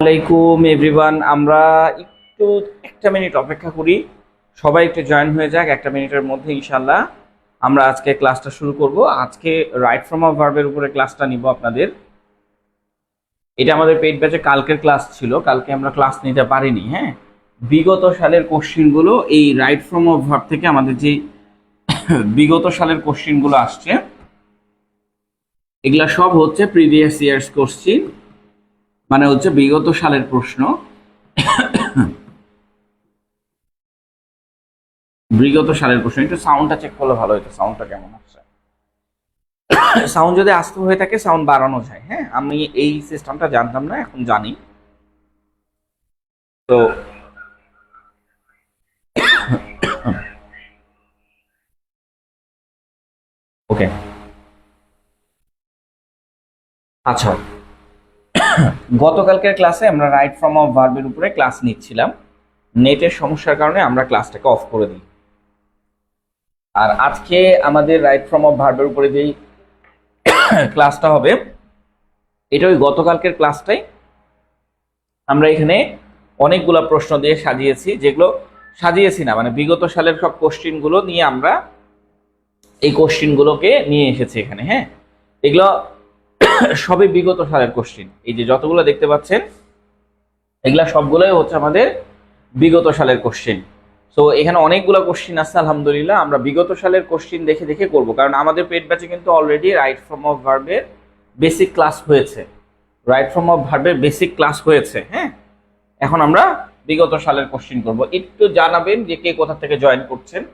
আসসালামাইকুম এভরিওয়ান। আমরা একটু একটা মিনিট অপেক্ষা করি, সবাই একটু জয়েন হয়ে যাক। একটা মিনিটের মধ্যে ইনশাল্লাহ আমরা আজকে ক্লাসটা শুরু করব। আজকে রাইট ফর্ম অফ ভার্বের উপরে ক্লাসটা নিব আপনাদের। এটা আমাদের পেইড ব্যাচে কালকের ক্লাস ছিল, কালকে আমরা ক্লাস নিতে পারিনি। হ্যাঁ, বিগত সালের কোশ্চিনগুলো এই রাইট ফর্ম অফ ভার্ব থেকে আমাদের যে বিগত সালের কোশ্চিনগুলো আসছে এগুলা সব হচ্ছে প্রিভিয়াস ইয়ার্স কোশ্চিন, মানে হচ্ছে বিগত সালের প্রশ্ন। বিগত সালের প্রশ্ন। একটু সাউন্ডটা চেক করলে ভালো হতো, সাউন্ডটা কেমন আসছে। সাউন্ড যদি আস্তে হয়ে থাকে সাউন্ড বাড়ানো যায়। হ্যাঁ, আমি এই সিস্টেমটা জানতাম না, এখন জানি। তো ওকে, আচ্ছা, গতকালকের ক্লাসে আমরা রাইট ফর্ম অফ ভার্বের উপরে ক্লাস নিচ্ছিলাম। নেটের সমস্যার কারণে আমরা ক্লাসটাকে অফ করে দিই। আর আজকে আমাদের রাইট ফর্ম অফ ভার্বের উপরে যেই ক্লাসটা হবে এটা ওই গতকালকের ক্লাসটাই। আমরা এখানে অনেকগুলো প্রশ্ন দিয়ে সাজিয়েছি, যেগুলো সাজিয়েছি না মানে বিগত সালের সব কোশ্চিনগুলো নিয়ে আমরা এই কোশ্চিনগুলোকে নিয়ে এসেছি এখানে। হ্যাঁ, এগুলো সবই বিগত সালের কোশ্চিন। এই যে যতগুলো দেখতে পাচ্ছেন এগুলা সবগুলোই হচ্ছে আমাদের বিগত সালের কোশ্চিন। সো এখানে অনেকগুলো কোশ্চিন আছে আলহামদুলিল্লাহ। আমরা বিগত সালের কোশ্চিন দেখে দেখে করব, কারণ আমাদের পেড ব্যাচে কিন্তু অলরেডি রাইট ফর্ম অফ ভার্বের বেসিক ক্লাস হয়েছে। রাইট ফর্ম অফ ভার্বের বেসিক ক্লাস হয়েছে। হ্যাঁ, এখন আমরা বিগত সালের কোশ্চিন করব। একটু জানাবেন যে কে কোথা থেকে জয়েন করছেন।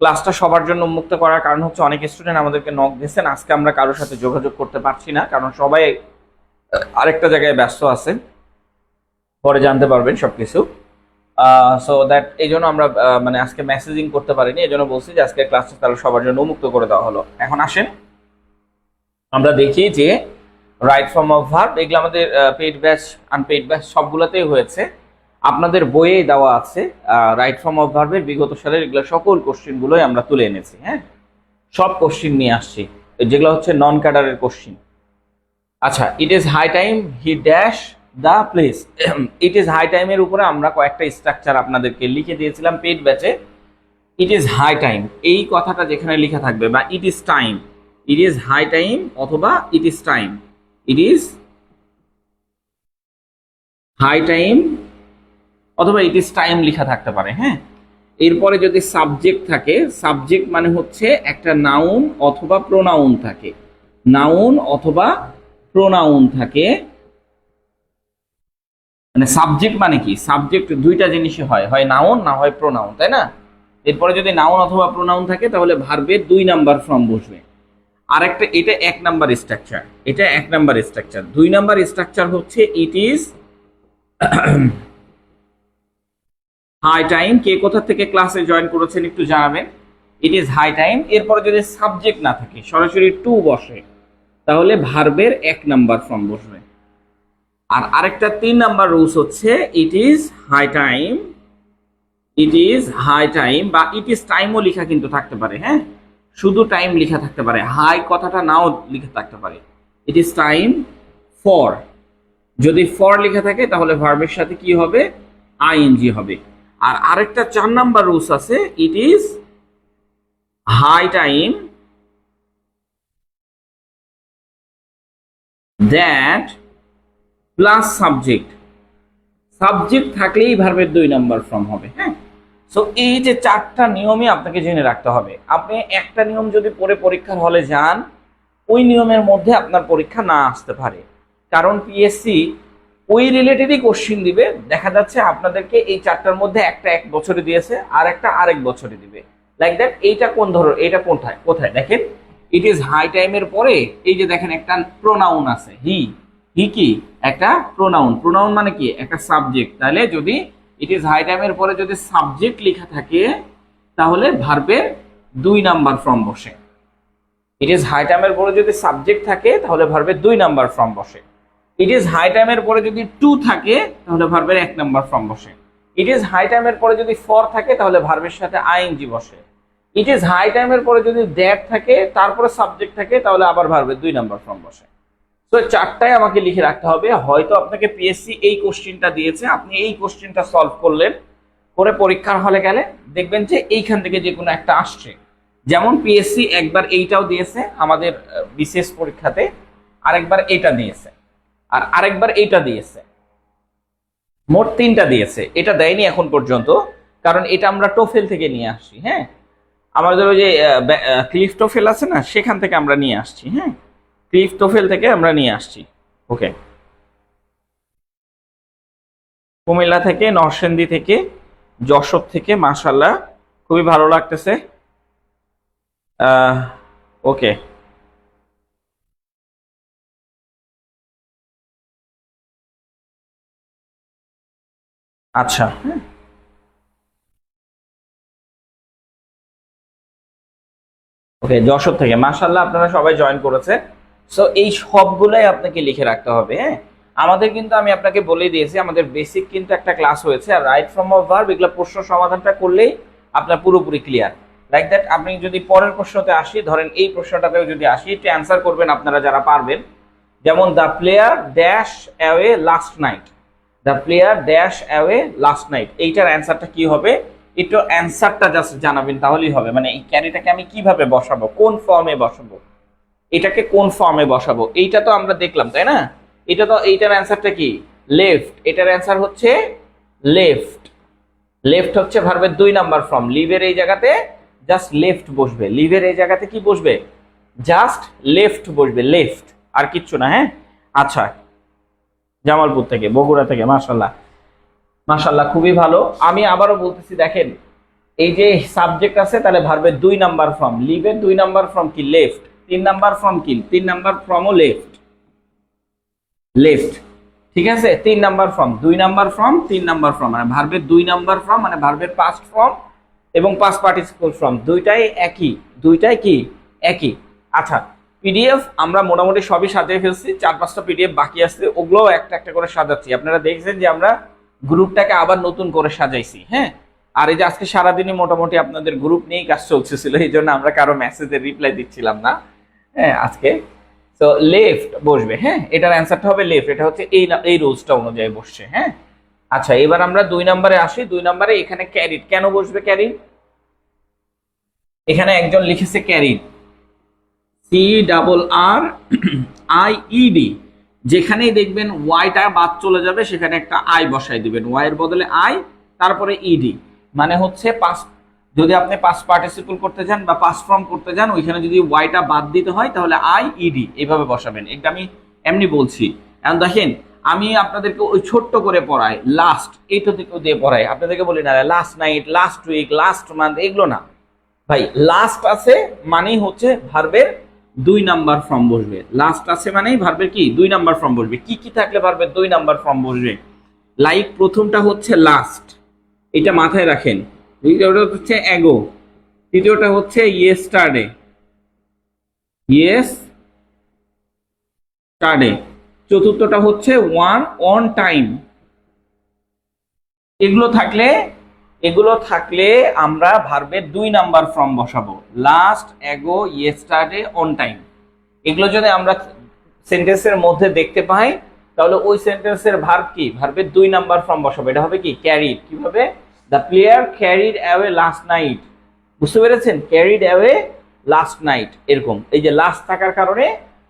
ক্লাসটা সবার জন্য উন্মুক্ত করার কারণ হচ্ছে অনেক স্টুডেন্ট আমাদেরকে নক দিয়েছেন, আজকে আমরা কারোর সাথে যোগাযোগ করতে পারছি না, কারণ সবাই আরেকটা জায়গায় ব্যস্ত আছেন। পরে জানতে পারবেন সবকিছু। সো দ্যাট এই জন্য আমরা মানে আজকে মেসেজিং করতে পারিনি, এই জন্য বলছি যে আজকে ক্লাসটা তাহলে সবার জন্য উন্মুক্ত করে দেওয়া হলো। এখন আসেন আমরা দেখি যে রাইট ফর্ম অফ ভার্ব এগুলো আমাদের পেইড ব্যাচ আনপেইড ব্যাচ সবগুলোতেই হয়েছে। আপনাদের বইয়ে দেওয়া আছে রাইট ফর্ম অফ ভার্বের বিগত সালের এগুলো সকল কোশ্চিনগুলোই আমরা তুলে এনেছি। হ্যাঁ, সব কোশ্চিন নিয়ে আসছি, যেগুলো হচ্ছে নন ক্যাডারের কোশ্চিন। আচ্ছা, it is high time he dash the place. It is high টাইমের উপরে আমরা কয়েকটা স্ট্রাকচার আপনাদেরকে লিখে দিয়েছিলাম পেইড ব্যাচে। ইট ইজ হাই টাইম এই কথাটা যেখানে লেখা থাকবে, বা it is time, it is high time অথবা it is time, it is high time অথবা ইট ইজ টাইম লেখা থাকতে পারে। হ্যাঁ, এরপরে যদি সাবজেক্ট থাকে, সাবজেক্ট মানে হচ্ছে একটা নাউন অথবা প্রোনাউন থাকে, নাউন অথবা প্রোনাউন থাকে। মানে সাবজেক্ট মানে কি, সাবজেক্ট দুইটা জিনিসই হয়, হয় নাউন না হয় প্রোনাউন, তাই না? এরপরে যদি নাউন অথবা প্রোনাউন থাকে তাহলে ভার্বের 2 নাম্বার ফর্ম বসবে। আর একটা, এটা 1 নাম্বার স্ট্রাকচার, এটা 1 নাম্বার স্ট্রাকচার। 2 নাম্বার স্ট্রাকচার হচ্ছে ইট ইজ হাই টাইম। কে কোথা থেকে ক্লাসে জয়েন করেছেন একটু জানাবেন। It is high time. এরপরে যদি সাবজেক্ট না থাকে, সরাসরি টু বসে, তাহলে ভার্বের 1 নাম্বার ফর্ম বসবে। আর আরেকটা 3 নাম্বার রুলস হচ্ছে it is high time, it is high time বা ইট ইজ টাইমও লেখা কিন্তু থাকতে পারে। হ্যাঁ, শুধু টাইম লেখা থাকতে পারে, হাই কথাটা নাও লেখা থাকতে পারে। ইট ইজ টাইম ফর, যদি ফর লেখা থাকে তাহলে ভার্বের সাথে কি হবে, আইএনজি হবে। আর আরেকটা 4 নাম্বার রুলস আছে, it is high time that plus subject, subject থাকলেই ভার্বের 2 নাম্বার ফর্ম হবে। হ্যাঁ, সো এই যে 4টা নিয়মই আপনাকে জেনে রাখতে হবে। আপনি একটা নিয়ম যদি পড়ে পরীক্ষার হলে যান, ওই নিয়মের মধ্যে আপনার পরীক্ষা না আসতে পারে, কারণ পিএসসি ওই রিলেটেডই কোশ্চিন দিবে। দেখা যাচ্ছে আপনাদেরকে এই 4টার মধ্যে একটা 1 বছরে দিয়েছে আর একটা আরেক বছরে দিবে, লাইক দ্যাট। এইটা কোন ধরনের, এটা কোথায় কোথায় দেখেন, ইট ইজ হাই টাইমের পরে এই যে দেখেন একটা প্রোনাউন আছে, হি। হি কি একটা প্রোনাউন, প্রোনাউন মানে কি একটা সাবজেক্ট। তাহলে যদি ইট ইজ হাই টাইমের পরে যদি সাবজেক্ট লেখা থাকে তাহলে ভার্বের 2 নাম্বার ফর্ম বসে। ইট ইজ হাই টাইমের পরে যদি সাবজেক্ট থাকে তাহলে ভার্বের 2 নাম্বার ফর্ম বসে। ইট ইজ হাই টাইমের পরে যদি টু থাকে তাহলে ভার্বের 1 নাম্বার ফর্ম বসে। ইট ইজ হাই টাইমের পরে যদি ফর থাকে তাহলে ভার্বের সাথে আইএনজি বসে। ইট ইজ হাই টাইমের পরে যদি দ্যাট থাকে তারপরে সাবজেক্ট থাকে তাহলে আবার ভার্বের 2 নাম্বার ফর্ম বসে। তো চারটাই আমাকে লিখে রাখতে হবে। হয়তো আপনাকে পিএসসি এই কোশ্চেনটা দিয়েছে, আপনি এই কোশ্চেনটা সলভ করলেন, করে পরীক্ষার হলে গেলে দেখবেন যে এইখান থেকে যে কোনো একটা আসছে। যেমন পিএসসি একবার এইটাও দিয়েছে আমাদের বিশেষ পরীক্ষাতে, আরেকবার এইটা দিয়েছে, আর আরেকবার এইটা দিয়েছে, মোট তিনটা দিয়েছে। এটা দেয়নি এখন পর্যন্ত, কারণ এটা আমরা টোফেল থেকে নিয়ে আসছি। হ্যাঁ, আমাদের ওই যে ক্লিফ টোফেল আছে না, সেখান থেকে আমরা নিয়ে আসছি। হ্যাঁ, ক্লিফ টোফেল থেকে আমরা নিয়ে আসছি। ওকে, কুমিল্লা থেকে, নরসিংদী থেকে, যশোর থেকে, মাশাআল্লাহ খুবই ভালো লাগতেছে। ওকে, আচ্ছা। ওকে, যশোর থেকে মাশাআল্লাহ আপনারা সবাই জয়েন করেছে। সো এই সবগুলাই আপনাকে লিখে রাখতে হবে। হ্যাঁ, আমাদের কিন্তু আমি আপনাকে বলেই দিয়েছি, আমাদের বেসিক কিন্তু একটা ক্লাস হয়েছে, আর রাইট ফর্ম অফ ভার্ব এগুলো প্রশ্ন সমাধানটা করলেই আপনার পুরোপুরি ক্লিয়ার। লাইক দ্যাট, আপনি যদি পরের প্রশ্নতে আসি, ধরেন এই প্রশ্নটাতেও যদি আসি, একটু অ্যান্সার করবেন আপনারা যারা পারবেন। যেমন the player dash away last night, the player dash away last night, এইটার অ্যান্সারটা কি হবে? একটু অ্যান্সারটা জাস্ট জানাবেন, তাহলেই হবে। মানে এই ক্যারিটাকে আমি কিভাবে বসাবো, কোন ফর্মে বসাবো, এটাকে কোন ফর্মে বসাবো, এইটা তো আমরা দেখলাম, তাই না? এটা তো, এইটার অ্যান্সারটা কি? লেফট। এটার অ্যান্সার হচ্ছে লেফট। লেফট হচ্ছে ভার্বের 2 নাম্বার ফর্ম। লিভের এই জায়গাতে জাস্ট লেফট বসবে, লিভের এই জায়গাতে কি বসবে? জাস্ট লেফট বসবে, লেফট, আর কিচ্ছু না। হ্যাঁ, আচ্ছা, জামালপুর থেকে, বগুড়া থেকে, মাশাআল্লাহ মাশাআল্লাহ খুবই ভালো। আমি আবারও বলতেছি, দেখেন এই যে সাবজেক্ট আছে, তাহলে ভার্বের 2 নাম্বার ফর্ম, লিভের 2 নাম্বার ফর্ম কি? লেফট। 3 নাম্বার ফর্ম কি? 3 নাম্বার ফর্মও লেফট, লেফট। ঠিক আছে, 3 number form, 2 number form, 3 number form, মানে ভার্বের 2 নাম্বার ফর্ম, মানে ভার্বের পাস্ট ফর্ম এবং পাস্ট পার্টিসিপল ফর্ম দুইটাই একই, দুইটাই কি? একই। আচ্ছা, পিডিএফ আমরা মোটামুটি সবই সাজিয়ে ফেলছি, 4-5টা পিডিএফ বাকি আছে, ওগুলোও একটা একটা করে সাজাচ্ছি। আপনারা দেখছেন যে আমরা গ্রুপটাকে আবার নতুন করে সাজাইছি। হ্যাঁ, আর এই যে আজকে সারাদিনই মোটামুটি আপনাদের গ্রুপ নিয়েই কাজ চলতেছিল, এই জন্য আমরা কারো মেসেজের রিপ্লাই দিচ্ছিলাম না। হ্যাঁ, আজকে তো লেফট বসবে। হ্যাঁ, এটার অ্যান্সারটা হবে লেফট। এটা হচ্ছে এই রুলসটা অনুযায়ী বসছে। হ্যাঁ, আচ্ছা, এবার আমরা 2 নম্বরে আসি। 2 নম্বরে এখানে ক্যারিড কেন বসবে? ক্যারিড, এখানে একজন লিখেছে ক্যারিড, CRRIED, যেখানেই দেখবেন ওয়াইটা বাদ চলে যাবে সেখানে একটা আই বসাই দিবেন, ওয়াই এর বদলে আই, তারপরে ইডি। মানে হচ্ছে পাস্ট, যদি আপনি পাস্ট পার্টিসিপল করতে চান বা পাস্ট ফর্ম করতে চান, ওইখানে যদি ওয়াইটা বাদ দিতে হয় তাহলে আই ইডি এইভাবে বসাবেন। এটা আমি এমনি বলছি। এখন দেখেন, আমি আপনাদেরকে ওই ছোট্ট করে পড়াই, লাস্ট এইটা থেকেও দিয়ে পড়াই, আপনাদেরকে বলি না last night, last week, last month, এগুলো না ভাই। লাস্ট আছে মানেই হচ্ছে ভার্বের 2 নাম্বার ফর্ম বসবে। লাস্ট আছে মানেই ভার্বের কি? 2 নাম্বার ফর্ম বসবে। কি কি থাকলে ভার্বের 2 নাম্বার ফর্ম বসবে? লাইক প্রথমটা হচ্ছে লাস্ট, এটা মাথায় রাখেন। দ্বিতীয়টা হচ্ছে অ্যাগো, তৃতীয়টা হচ্ছে ইয়েস্টারডে, ইয়েস্টারডে, চতুর্থটা হচ্ছে ওয়ান অন টাইম। এগুলো থাকলে, এগুলো থাকলে আমরা ভার্বের 2 নাম্বার ফর্ম বসাবো, last, ago, yesterday, on time. এগুলো যদি আমরা সেন্টেন্সের মধ্যে দেখতে পাই, তাহলে ওই সেন্টেন্সের ভার্ব কি? ভার্বের 2 নাম্বার ফর্ম বসাবো। এটা হবে কি? ক্যারিড। কিভাবে? The player carried away last night. বুঝতে পেরেছেন? ক্যারিড অ্যাওয়ে লাস্ট নাইট, এরকম। এই যে লাস্ট থাকার কারণে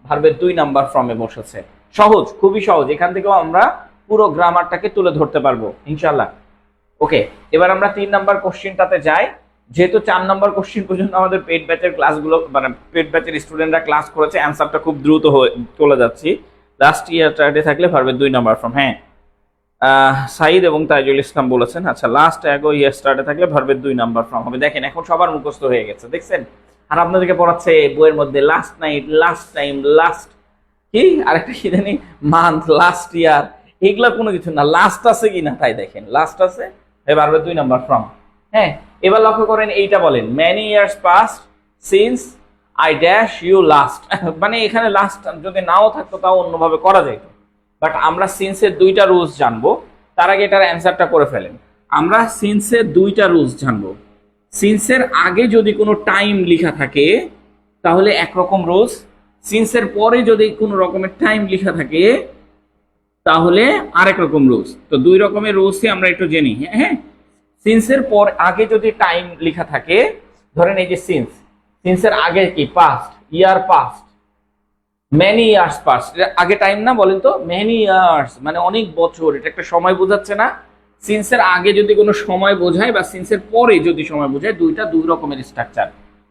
ভার্বের 2 নাম্বার ফর্মে বসেছে। সহজ, খুবই সহজ। এখান থেকেও আমরা পুরো গ্রামারটাকে তুলে ধরতে পারবো ইনশাল্লাহ। ওকে, এবার আমরা 3 নাম্বার কোশ্চেনটাতে যাই। যেহেতু 4 নাম্বার কোশ্চেন পর্যন্ত আমাদের পেড ব্যাচের ক্লাসগুলো, মানে পেড ব্যাচের স্টুডেন্টরা ক্লাস করেছে, অ্যান্সারটা খুব দ্রুত হয়ে চলে যাচ্ছি। লাস্ট ইয়ারটাতে থাকলে ভার্বের 2 নাম্বার ফর্ম। হ্যাঁ, সাইদ এবং তাইজুল ইসলাম বলেছেন। আচ্ছা, লাস্ট অ্যাগো ইয়ারস্টারডে থাকলে ভার্বের 2 নাম্বার ফর্ম হবে। দেখেন এখন সবার মুখস্থ হয়ে গেছে, দেখছেন? আর আপনাদেরকে পড়াচ্ছে বইয়ের মধ্যে last night, last time, last কি আরেকটা কি জানি মান্থ, লাস্ট ইয়ার, এগুলা কোনো কিছু না। লাস্ট আছে কি না তাই দেখেন, লাস্ট আছে, এবার 2 নাম্বার ফর্ম। হ্যাঁ, এবার লক্ষ্য করেন, এইটা বলেন many years past since I dash you last. মানে এখানে লাস্ট যদি নাও থাকতো তাও অন্যভাবে করা যেত, বাট আমরা সিন্সের 2টা রুলস জানবো। তার আগে এটার অ্যান্সারটা করে ফেলেন। আমরা সিন্সের 2টা রুলস জানবো। সিন্সের আগে যদি কোনো টাইম লেখা থাকে তাহলে একরকম রুলস, সিন্সের পরে যদি কোনো রকমের টাইম লেখা থাকে তাহলে আরেক রকম রুলস। তো দুই রকমের রুলসই আমরা একটু জেনি। হ্যাঁ, সিন্সের পর আগে যদি টাইম লেখা থাকে, ধরেন এই যে সিন্সের আগে কি পাস্ট, ইয়ার পাস্ট, মেনি ইয়ার্স পাস্ট, আগে টাইম না বলেন তো, মেনি ইয়ার্স মানে অনেক বছর, এটা একটা সময় বোঝাচ্ছে না? সিন্সের আগে যদি কোনো সময় বোঝায় বা সিন্সের পরে যদি সময় বোঝায়, দুইটা দুই রকমের স্ট্রাকচার।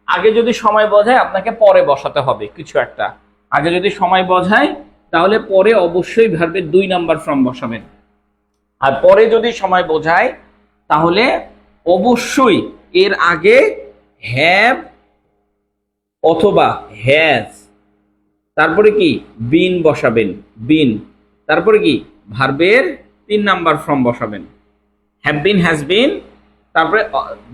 আগে যদি সময় বোঝায় আপনাকে পরে বসাতে হবে কিছু একটা। আগে যদি সময় বোঝায় তাহলে পরে অবশ্যই ভার্বের 2 নাম্বার ফর্ম বসাবেন। আর পরে যদি সময় বোঝায় তাহলে অবশ্যই এর আগে হ্যাভ অথবা হ্যাজ, তারপরে কি বিন বসাবেন, বিন, তারপরে কি ভার্বের 3 নাম্বার ফর্ম বসাবেন, হ্যাভ বিন, হ্যাজ বিন, তারপরে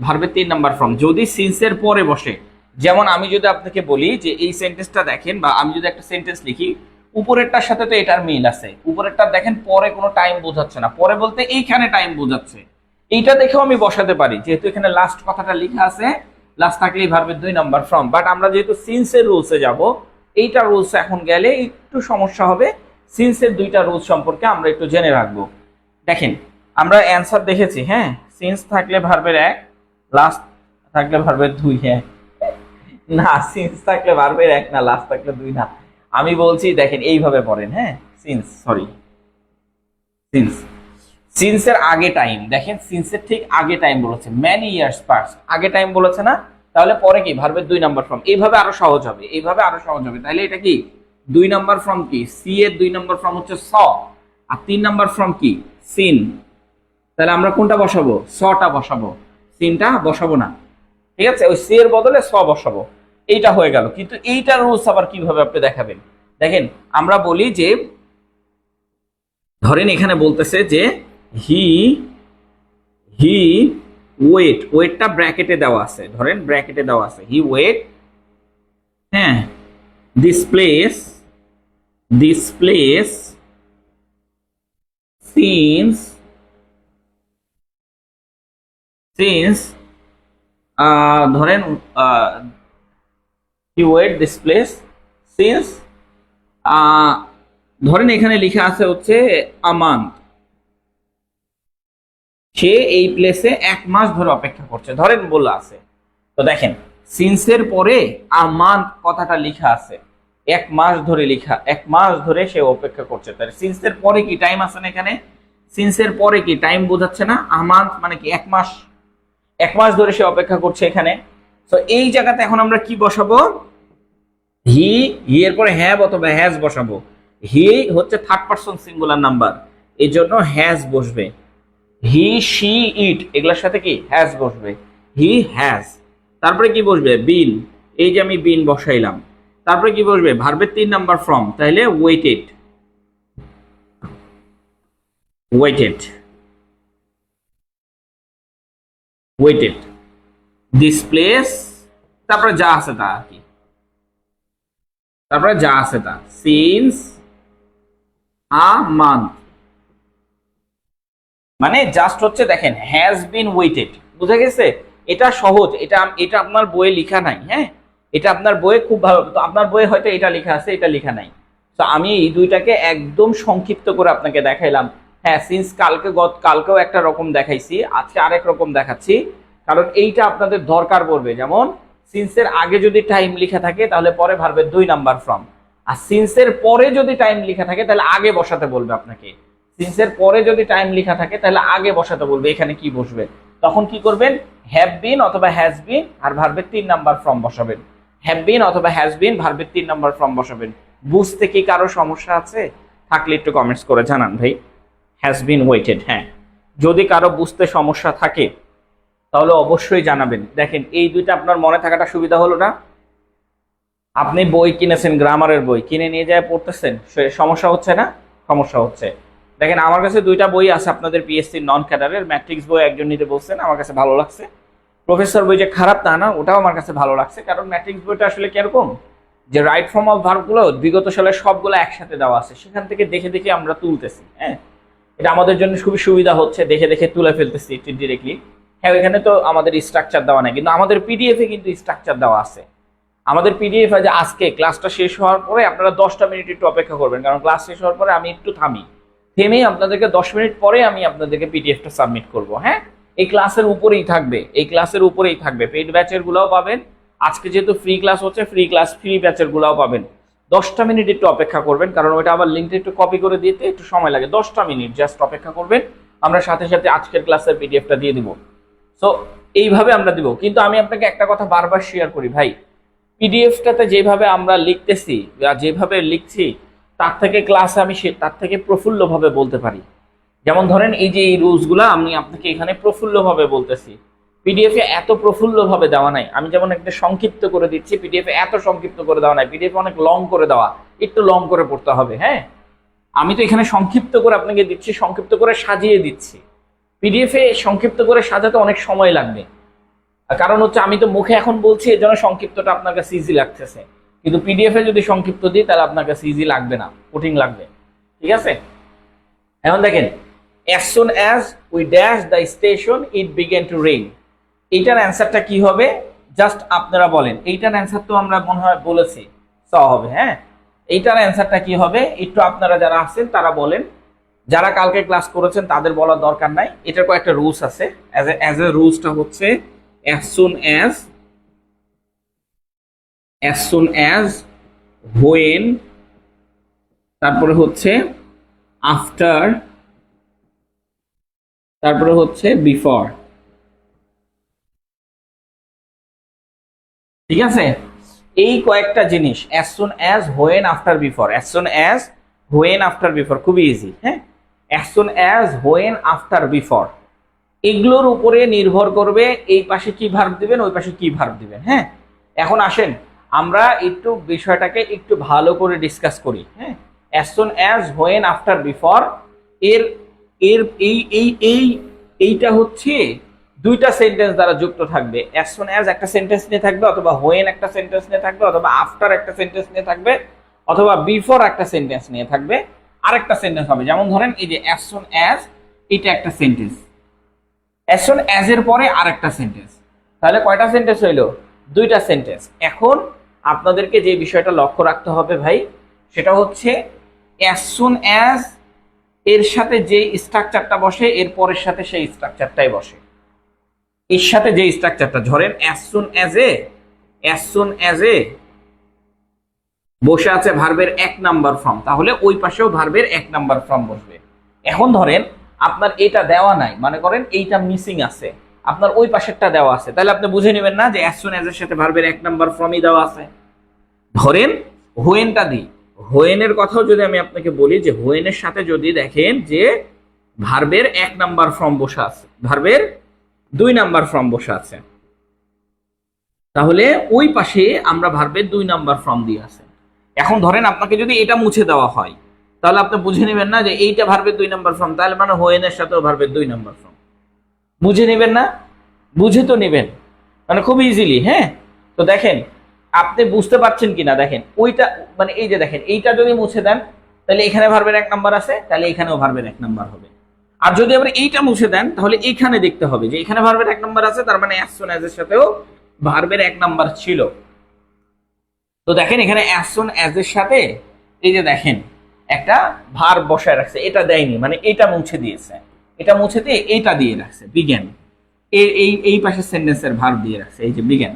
ভার্বের 3 নাম্বার ফর্ম যদি সিন্সের পরে বসে। যেমন আমি যদি আপনাকে বলি যে এই সেন্টেন্সটা দেখেন, বা আমি যদি একটা সেন্টেন্স লিখি, উপরেরটার সাথে তো এটার মিল আছে, উপরেরটা দেখেন পরে কোনো টাইম বোঝাচ্ছে না, পরে বলতে এইখানে টাইম বোঝাচ্ছে, এইটা দেখেও আমি বসাতে পারি, যেহেতু এখানে লাস্ট কথাটা লেখা আছে, লাস্ট থাকলেই ভার্বের 2 নাম্বার ফর্ম। বাট আমরা যেহেতু সিন্সের রুলসে যাব, এইটা রুলস এখন গেলে একটু সমস্যা হবে। সিন্সের 2টা রুলস সম্পর্কে আমরা একটু জেনে রাখবো। দেখেন আমরা অ্যান্সার দেখেছি, হ্যাঁ, সিন্স থাকলে ভার্বের 1, লাস্ট থাকলে ভার্বের 2। হ্যাঁ না, সিন্স থাকলে ভার্বের 1 না, লাস্ট থাকলে 2 না, আমি বলছি দেখেন এইভাবে পড়েন। হ্যাঁ, সিন্সের আগে টাইম, দেখেন সিন্সের ঠিক আগে টাইম বলেছে, মেনি ইয়ার্স পাস্ট, আগে টাইম বলেছে না, তাহলে পরে কি ভার্বের 2 নাম্বার ফর্ম। এইভাবে আরো সহজ হবে, এইভাবে আরো সহজ হবে। তাহলে এটা কি 2 নাম্বার ফর্ম কি, সি এর 2 নাম্বার ফর্ম হচ্ছে স, আর 3 নাম্বার ফর্ম কি সিন। তাহলে আমরা কোনটা বসাবো, সটা বসাবো, সিনটা বসাবো না, ঠিক আছে, ওই সি এর বদলে স বসাবো। এইটা হয়ে গেল। কিন্তু এইটা রুলস আবার কিভাবে আপনি দেখাবেন, দেখেন আমরা বলি যে, ধরেন এখানে বলতেছে যে হি ওয়েটটা ব্র্যাকেটে দেওয়া আছে, ধরেন ব্র্যাকেটে দেওয়া আছে, হি ওয়েট, হ্যাঁ, দিস প্লেস সিন্স ধরেন he wait this place since, ধরেন এখানে লেখা আছে হচ্ছে আ মান্থ, সে এই প্লেসে 1 মাস ধরে অপেক্ষা করছে, ধরেন বলা আছে। তো দেখেন সিন্সের পরে আ মান্থ কথাটা লেখা আছে, 1 মাস ধরে লেখা, 1 মাস ধরে সে অপেক্ষা করছে। তাহলে সিন্সের পরে কি টাইম আছে না, এখানে সিন্সের পরে কি টাইম বোঝাচ্ছে না, আ মান্থ মানে কি 1 মাস, 1 মাস ধরে সে অপেক্ষা করছে এখানে। তো এই জায়গাতে এখন আমরা কি বসাবো, হি এর পরে হ্যাভ অথবা হ্যাজ বসাবো। হি হচ্ছে 3rd পারসন সিঙ্গুলার নাম্বার, এই জন্য হ্যাজ বসবে। হি, শি, ইট এগুলোর সাথে কি হ্যাজ বসবে, হি হ্যাজ। তারপরে কি বসবে, বিন, এই যে আমি বিন বসাইলাম। তারপরে কি বসবে, ভার্বের 3 নাম্বার ফর্ম, তাহলে ওয়েটেড, দিস প্লেস, তারপরে যা আছে তা আর কি, তারপরে যা আছে তা, সিন্স আ মান্থ, মানে জাস্ট হচ্ছে দেখেন হ্যাজ বিন ওয়েটেড, বুঝা গেছে? এটা সহজ, এটা আপনার বইয়ে লেখা নাই। হ্যাঁ, এটা আপনার বইয়ে খুব ভালো, তো আপনার বইয়ে হয়তো এটা লেখা আছে, এটা লেখা নাই। তো আমি এই দুইটাকে একদম সংক্ষিপ্ত করে আপনাকে দেখাইলাম। হ্যাঁ, সিন্স কালকেও একটা রকম দেখাইছি, আজকে আরেক রকম দেখাচ্ছি, কারণ এইটা আপনাদের দরকার পড়বে। যেমন সিন্সের আগে যদি টাইম লেখা থাকে তাহলে পরে ভার্বের 2 নাম্বার ফর্ম, আর সিন্সের পরে যদি টাইম লেখা থাকে তাহলে আগে বসাতে বলবে আপনাকে। সিন্সের পরে যদি টাইম লেখা থাকে তাহলে আগে বসাতে বলবে, এখানে কি বসবে, তখন কি করবেন, হ্যাভ বিন অথবা হ্যাজ বিন আর ভার্বের 3 নাম্বার ফর্ম বসাবেন, হ্যাভ বিন অথবা হ্যাজ বিন ভার্বের 3 নাম্বার ফর্ম বসাবেন। বুঝতে কি কারো সমস্যা আছে থাকলে একটু কমেন্টস করে জানান ভাই। হ্যাজ বিন ওয়েটেড, হ্যাঁ, যদি কারো বুঝতে সমস্যা থাকে তাহলে অবশ্যই জানাবেন। দেখেন এই দুইটা আপনার মনে থাকাটা সুবিধা হলো না? আপনি বই কিনেছেন, গ্রামারের বই কিনে নিয়ে যায় পড়তেছেন, সমস্যা হচ্ছে না? সমস্যা হচ্ছে। দেখেন আমার কাছে 2টা বই আছে আপনাদের পিএসসি নন ক্যাডারের, ম্যাট্রিক্স বই একজন নিতে বলছেন, আমার কাছে ভালো লাগছে। প্রফেসর বই যে খারাপ তা না, ওটাও আমার কাছে ভালো লাগছে, কারণ ম্যাট্রিক্স বইটা আসলে কিরকম, যে রাইট ফর্ম অফ ভার্বগুলো বিগত সালের সবগুলো একসাথে দেওয়া আছে, সেখান থেকে দেখে দেখে আমরা তুলতেছি। হ্যাঁ, এটা আমাদের জন্য খুবই সুবিধা হচ্ছে, দেখে দেখে তুলে ফেলতেছি ডিরেক্টলি। হ্যাঁ, এখানে তো আমাদের স্ট্রাকচার দেওয়া নাই, কিন্তু আমাদের পিডিএফে কিন্তু স্ট্রাকচার দেওয়া আছে। আমাদের পিডিএফ আছে আজকে ক্লাসটা শেষ হওয়ার পরে আপনারা 10টা মিনিট একটু অপেক্ষা করবেন, কারণ ক্লাস শেষ হওয়ার পরে আমি একটু থেমে আপনাদেরকে 10 মিনিট পরে আমি আপনাদেরকে পিডিএফটা সাবমিট করব। হ্যাঁ, এই ক্লাসের উপরেই থাকবে, এই ক্লাসের উপরেই থাকবে। পেইড ব্যাচের গুলাও পাবেন, আজকে যেহেতু ফ্রি ক্লাস হচ্ছে ফ্রি ক্লাস ফ্রি ব্যাচের গুলাও পাবেন। 10টা মিনিট একটু অপেক্ষা করবেন, কারণ ওইটা আবার লিঙ্কটা একটু কপি করে দিতে একটু সময় লাগে। 10টা মিনিট জাস্ট অপেক্ষা করবেন, আমরা সাথে সাথে আজকের ক্লাসের পিডিএফটা দিয়ে দিব। সো এইভাবে আমরা দিব। কিন্তু আমি আপনাকে একটা কথা বারবার শেয়ার করি ভাই, পিডিএফটাতে যেভাবে আমরা লিখতেছি বা যেভাবে লিখছি তার থেকে ক্লাসে আমি তার থেকে প্রফুল্লভাবে বলতে পারি। যেমন ধরেন এই যে এই রুলসগুলো আমি আপনাকে এখানে প্রফুল্লভাবে বলতেছি, পিডিএফ এ এত প্রফুল্লভাবে দেওয়া নাই। আমি যেমন একটা সংক্ষিপ্ত করে দিচ্ছি, পিডিএফ এ এত সংক্ষিপ্ত করে দেওয়া নাই, পিডিএফ অনেক লং করে দেওয়া, একটু লং করে পড়তে হবে। হ্যাঁ, আমি তো এখানে সংক্ষিপ্ত করে আপনাকে দিচ্ছি, সংক্ষিপ্ত করে সাজিয়ে দিচ্ছি। পিডিএফ এ সংক্ষিপ্ত করে সাজাতে অনেক সময় লাগবে, কারণ হচ্ছে আমি তো মুখে এখন বলছি, এর জন্য সংক্ষিপ্তটা আপনার কাছে ইজি লাগতেছে। কিন্তু পিডিএফ এ যদি সংক্ষিপ্ত দিই তাহলে আপনার কাছে ইজি লাগবে না, কঠিন লাগবে। ঠিক আছে, এখন দেখেন, as soon as we dash the station it began to rain, এইটার অ্যান্সারটা কি হবে জাস্ট আপনারা বলেন। এইটার অ্যান্সার তো আমরা মনে হয় বলেছি স হবে। হ্যাঁ, এইটার অ্যান্সারটা কি হবে একটু আপনারা যারা আছেন তারা বলেন, যারা কালকে ক্লাস করেছেন তাদের বলার দরকার নাই। এটার কয়েকটা রুলস আছে। অ্যাজ এ রুলসটা হচ্ছে as soon as when, তারপরে হচ্ছে আফটার, তারপরে হচ্ছে বিফোর। ঠিক আছে, এই কয়েকটা জিনিস as soon as, when, after, before, as soon as, when, after, before, খুবই ইজি। হ্যাঁ, as soon as, when, after, before, এগুলোর উপরে নির্ভর করবে এই পাশে কি ভার্ব দিবেন, ওই পাশে কি ভার্ব দিবেন। হ্যাঁ, এখন আসেন আমরা একটু বিষয়টাকে একটু ভালো করে ডিসকাস করি। হ্যাঁ, as soon as, when, after, before এর এর এই এই এই এইটা হচ্ছে দুইটা সেন্টেন্স দ্বারা যুক্ত থাকবে। as soon as একটা সেন্টেন্স নিয়ে থাকবে, অথবা when একটা সেন্টেন্স নিয়ে থাকবে, অথবা আফটার একটা সেন্টেন্স নিয়ে থাকবে, অথবা বিফোর একটা সেন্টেন্স নিয়ে থাকবে, আরেকটা সেন্টেন্স হবে। যেমন ধরেন এই যে as soon as, এটা একটা সেন্টেন্স, as soon as এর পরে আরেকটা সেন্টেন্স, তাহলে কয়টা সেন্টেন্স হইলো? দুইটা সেন্টেন্স। এখন আপনাদেরকে যে বিষয়টা লক্ষ্য রাখতে হবে ভাই, সেটা হচ্ছে as soon as এর সাথে যে স্ট্রাকচারটা বসে এর পরের সাথে সেই স্ট্রাকচারটাই বসে। এর সাথে যে স্ট্রাকচারটা, ধরেন as soon as এ বসে আছে ভার্বের 1 নাম্বার ফর্ম, তাহলে ওই পাশেও ভার্বের 1 নাম্বার ফর্ম বসবে। এখন ধরেন আপনার এটা দেওয়া নাই, মনে করেন এইটা মিসিং আছে, আপনার ওই পাশেরটা দেওয়া আছে, তাহলে আপনি বুঝে নেবেন না যে as soon as এর সাথে ভার্বের 1 নাম্বার ফর্মই দেওয়া আছে। ধরেন হোয়েনটা দিই, হোয়েনের কথাও যদি আমি আপনাকে বলি যে হোয়েনের সাথে যদি দেখেন যে ভার্বের 1 নাম্বার ফর্ম বসে আছে, ভার্বের 2 নাম্বার ফর্ম বসে আছে, তাহলে ওই পাশে আমরা ভার্বের 2 নাম্বার ফর্ম দিয়ে আছে। এখন ধরেন আপনাকে যদি এটা মুছে দেওয়া হয়, তাহলে আপনি বুঝে নেবেন না যে এইটা ভার্বের 2 নাম্বার ফর্ম, তাহলে মানে হোয়েনের সাথেও ভার্বের 2 নাম্বার ফর্ম। বুঝে নেবেন না? বুঝে তো নেবেন, মানে খুব ইজিলি। হ্যাঁ, তো দেখেন আপনি বুঝতে পারছেন কিনা, দেখেন ওইটা মানে এই যে দেখেন এইটা যদি মুছে দেন তাহলে এখানে ভার্বের 1 নাম্বার আছে, তাহলে এখানেও ভার্বের 1 নাম্বার হবে। আর যদি আবার এইটা মুছে দেন তাহলে এখানে দেখতে হবে যে এখানে ভার্বের 1 নাম্বার আছে, তার মানে as soon as এর সাথেও ভার্বের 1 নাম্বার ছিল। তো দেখেন এখানে as soon as এর সাথে এই যে দেখেন একটা ভার্ব বসায় রাখছে, এটা দেয়নি, মানে এটা মুছে দিয়েছে, এটা মুছে দিয়ে এইটা দিয়ে রাখছে বিজ্ঞান, এই পাশের সেন্টেন্সের ভার্ব দিয়ে রাখছে, এই যে বিজ্ঞান।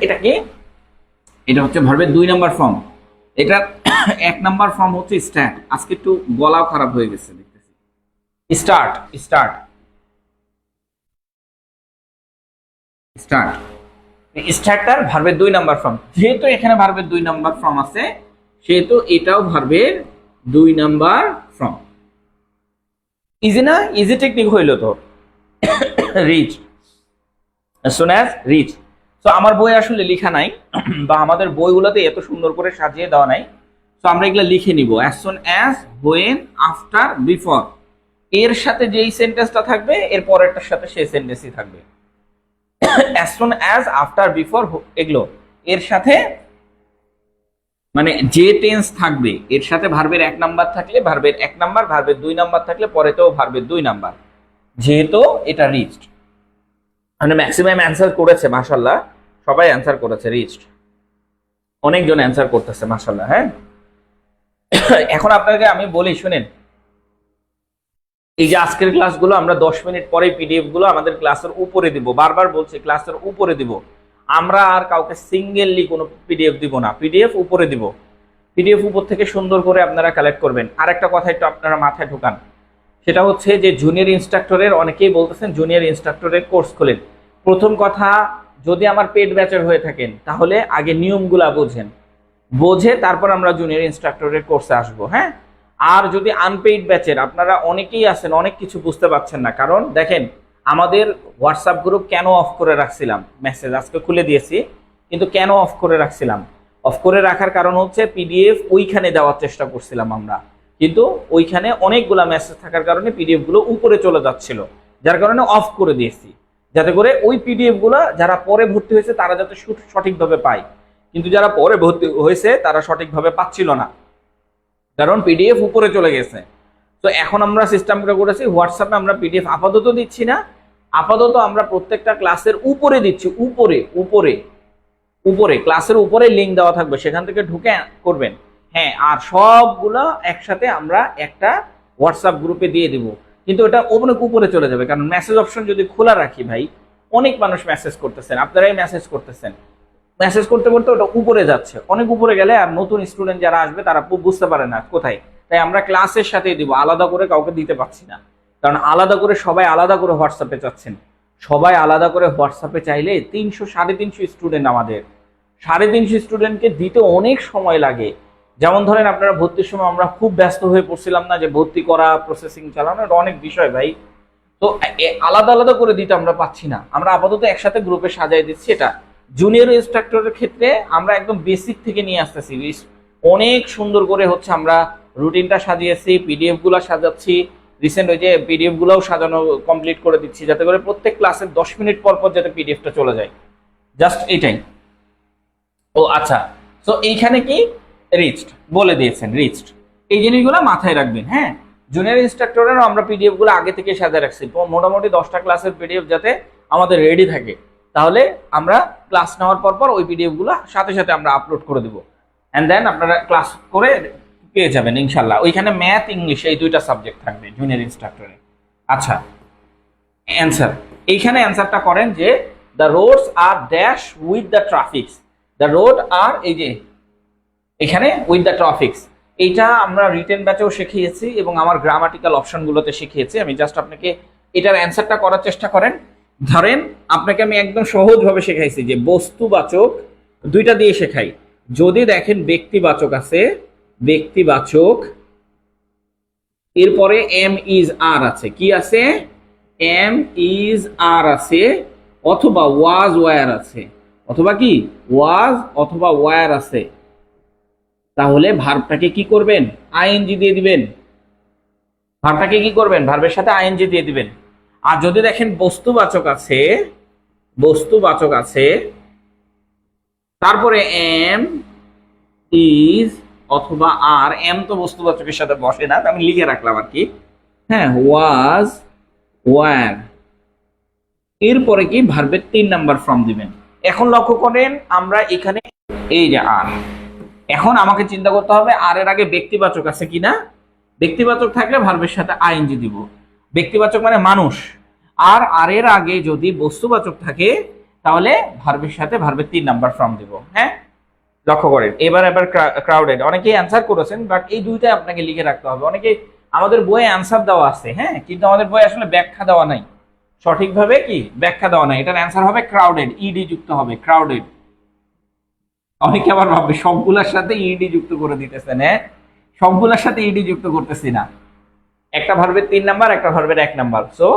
এটা কি? এটা হচ্ছে ভার্বের 2 নাম্বার ফর্ম। এটা 1 নাম্বার ফর্ম হচ্ছে স্টার্ট। আজকে একটু গলাও খারাপ হয়ে গেছে দেখতেছি। স্টার্ট স্টার্ট স্টার্ট স্টার্টার ভার্বের 2 নাম্বার ফর্ম। যেহেতু এখানে ভার্বের 2 নাম্বার ফর্ম আছে, সেহেতু এটাও ভার্বের 2 নাম্বার ফর্ম। ইজি না? ইজি টেকনিক হইল তো। Reach, as soon as reach. তো আমার বই আসলে লেখা নাই, বা আমাদের বইগুলোতে এত সুন্দর করে সাজিয়ে দেওয়া নাই, তো আমরা এগুলো লিখে নিব। as soon as, when, after, before এর সাথে যেই সেন্টেন্সটা থাকবে এর পরেরটার সাথে সেই সেন্টেন্সই থাকবে। as soon as, after, before এগুলো এর সাথে মানে যে টেন্স থাকবে এর সাথে ভার্বের 1 নাম্বার থাকলে ভার্বের 1 নাম্বার, ভার্বের 2 নাম্বার থাকলে পরেতেও ভার্বের 2 নাম্বার। যেহেতু এটা রিচড, মানে ম্যাক্সিমাম অ্যান্সার করেছে, মাশাআল্লাহ সবাই অ্যান্সার করেছে রিচড। অনেকজন অ্যান্সার করতেছে মাশাআল্লাহ। হ্যাঁ, এখন আপনাকে আমি বলি শুনেন, এই যে আজকের ক্লাসগুলো আমরা 10 মিনিট পরে পিডিএফ গুলো আমাদের ক্লাসের উপরে দিব, বারবার বলছি ক্লাসের উপরে দিব। আমরা আর কাউকে সিঙ্গেললি কোনো পিডিএফ দিব না, পিডিএফ উপরে দিব। পিডিএফ উপর থেকে সুন্দর করে আপনারা কালেক্ট করবেন। আর একটা কথা একটু আপনারা মাথায় ঢোকান, সেটা হচ্ছে যে জুনিয়র ইনস্ট্রাক্টরের, অনেকেই বলতেছেন জুনিয়র ইনস্ট্রাক্টরের কোর্স খোলেন। প্রথম কথা, যদি আমার পেড ব্যাচের হয়ে থাকেন তাহলে আগে নিয়মগুলা বোঝেন, বোঝে তারপর আমরা জুনিয়র ইনস্ট্রাক্টরের কোর্সে আসবো। হ্যাঁ, আর যদি আনপেইড ব্যাচের আপনারা অনেকেই আছেন, অনেক কিছু বুঝতে পারছেন না। কারণ দেখেন, আমাদের হোয়াটসঅ্যাপ গ্রুপ কেন অফ করে রাখছিলাম, মেসেজ আজকে খুলে দিয়েছি, কিন্তু কেন অফ করে রাখছিলাম, অফ করে রাখার কারণ হচ্ছে পিডিএফ ওইখানে দেওয়ার চেষ্টা করছিলাম আমরা, কিন্তু ওইখানে অনেকগুলা মেসেজ থাকার কারণে পিডিএফ গুলো উপরে চলে যাচ্ছিল, যার কারণে অফ করে দিয়েছি, যাতে করে ওই পিডিএফ গুলো যারা পরে ভর্তি হয়েছে তারা যাতে সঠিকভাবে পায়। কিন্তু যারা পরে ভর্তি হয়েছে তারা সঠিকভাবে পাচ্ছিল না, কারণ পিডিএফ উপরে চলে গেছে। তো এখন আমরা সিস্টেমটা করেছি, হোয়াটসঅ্যাপে আমরা পিডিএফ আপাতত দিচ্ছি না, আপাতত আমরা প্রত্যেকটা ক্লাসের উপরে দিচ্ছি, উপরে উপরে উপরে ক্লাসের উপরে লিঙ্ক দেওয়া থাকবে, সেখান থেকে ঢুকে করবেন। হ্যাঁ, আর সবগুলো একসাথে আমরা একটা হোয়াটসঅ্যাপ গ্রুপে দিয়ে দিব, কিন্তু এটা অনেক উপরে চলে যাবে, কারণ মেসেজ অপশন যদি খোলা রাখি ভাই, অনেক মানুষ মেসেজ করতেছেন, আপনারাই মেসেজ করতেছেন, মেসেজ করতে করতে ওটা উপরে যাচ্ছে, অনেক উপরে গেলে আর নতুন স্টুডেন্ট যারা আসবে তারা বুঝতে পারে না কোথায়। তাই আমরা ক্লাসের সাথেই দিব, আলাদা করে কাউকে দিতে পারছি না, কারণ আলাদা করে সবাই আলাদা করে হোয়াটসঅ্যাপে চাচ্ছেন। সবাই আলাদা করে হোয়াটসঅ্যাপে চাইলে 300 350 স্টুডেন্ট, আমাদের 350 স্টুডেন্টকে দিতে অনেক সময় লাগে। যেমন ধরেন আপনারা ভর্তির সময় আমরা খুব ব্যস্ত হয়ে পড়ছিলাম না, যে ভর্তি করা, প্রসেসিং চালানো, এটা অনেক বিষয় ভাই। তো আলাদা আলাদা করে দিতে আমরা পাচ্ছি না, আমরা আপাতত একসাথে গ্রুপে সাজাই দিচ্ছি। এটা জুনিয়র ইনস্ট্রাক্টরের ক্ষেত্রে আমরা একদম বেসিক থেকে নিয়ে আসতেছি, অনেক সুন্দর করে হচ্ছে আমরা রুটিনটা সাজিয়েছি, পিডিএফ গুলো সাজাচ্ছি, রিসেন্ট ওই যে পিডিএফ গুলোও সাজানো কমপ্লিট করে দিচ্ছি, যাতে করে প্রত্যেক ক্লাসের 10 মিনিট পর পর যাতে পিডিএফটা চলে যায়, জাস্ট এইটাই। ও আচ্ছা, তো এইখানে কি রিচড বলে দিয়েছেন, রিচড, এই জিনিসগুলো মাথায় রাখবেন। হ্যাঁ, জুনিয়র ইনস্ট্রাক্টরেরও আমরা পিডিএফ গুলো আগে থেকে সাজিয়ে রাখছি, তো মোটামুটি 10টা ক্লাসের পিডিএফ যাতে আমাদের রেডি থাকে, তাহলে আমরা ক্লাস নেওয়ার পর পর ওই পিডিএফ গুলো সাথে সাথে আমরা আপলোড করে দিব, এন্ড দেন আপনারা ক্লাস করে পেয়ে যাবেন ইনশাল্লাহ। ওইখানে ম্যাথ, ইংলিশ এই দুইটা সাবজেক্ট থাকবে জুনিয়র ইনস্ট্রাক্টরে। আচ্ছা, অ্যান্সার, এইখানে অ্যান্সারটা করেন যে দ্য রোডস আর dash with the traffics, the road আর এই যে এখানে উইথ দ্য ট্রাফিক্স, এইটা আমরা রিটেন ব্যাচেও শিখিয়েছি এবং আমার গ্রামাটিক্যাল অপশনগুলোতে শিখিয়েছি। আমি জাস্ট আপনাকে এটার অ্যান্সারটা করার চেষ্টা করেন। ধরেন আপনাকে আমি একদম সহজভাবে শেখাইছি যে বস্তুবাচক দুইটা দিয়ে শেখাই। যদি দেখেন ব্যক্তিবাচক আছে, ব্যক্তিবাচক, এরপরে এম ইজ আর আছে, কি আছে, এম ইজ আর আছে, অথবা ওয়াজ ওয়ার আছে, অথবা কি ওয়াজ অথবা ওয়ার আছে, তাহলে ভার্বটাকে কি করবেন, আইএনজি দিয়ে দিবেন। ভার্বটাকে কি করবেন, ভার্বের সাথে আইএনজি দিয়ে দিবেন। আর যদি দেখেন বস্তুবাচক আছে, বস্তুবাচক আছে, তারপরে এম ইজ অথবা আর, এম তো বস্তুবাচকের সাথে বসে না, আমি লিখে রাখলাম আর কি। হ্যাঁ, ওয়াজ ওয়ার, এরপরে কি ভার্বের 3 নাম্বার ফর্ম দিবেন। এখন লক্ষ্য করেন আমরা এখানে এই যে আর, এখন আমাকে চিন্তা করতে হবে আর এর আগে ব্যক্তিবাচক আছে কিনা, ব্যক্তিবাচক থাকলে ভার্বের সাথে আইএনজি দিব, ব্যক্তিবাচক মানে মানুষ, আর এর আগে যদি বস্তুবাচক থাকে তাহলে ভার্বের সাথে ভার্বের 3 নাম্বার ফর্ম দিব। হ্যাঁ, লক্ষ্য করেন। এবার ক্রাউডেড, অনেকেই অ্যান্সার করেছেন, বাট এই দুইটাই আপনাকে লিখে রাখতে হবে। অনেকে আমাদের বইয়ে অ্যান্সার দেওয়া আছে, হ্যাঁ, কিন্তু আমাদের বইয়ে আসলে ব্যাখ্যা দেওয়া নাই, সঠিকভাবে কি ব্যাখ্যা দেওয়া নাই। এটার অ্যান্সার হবে ক্রাউডেড, ইডি যুক্ত হবে, ক্রাউডেড। অনেকে আবার ভাববে সবগুলোর সাথে ইডি যুক্ত করে দিতেছেন, হ্যাঁ, সবগুলোর সাথে ইডি যুক্ত করতেছি না, একটা ভার্বের 3 নাম্বার, একটা ভার্বের 1 নাম্বার। সো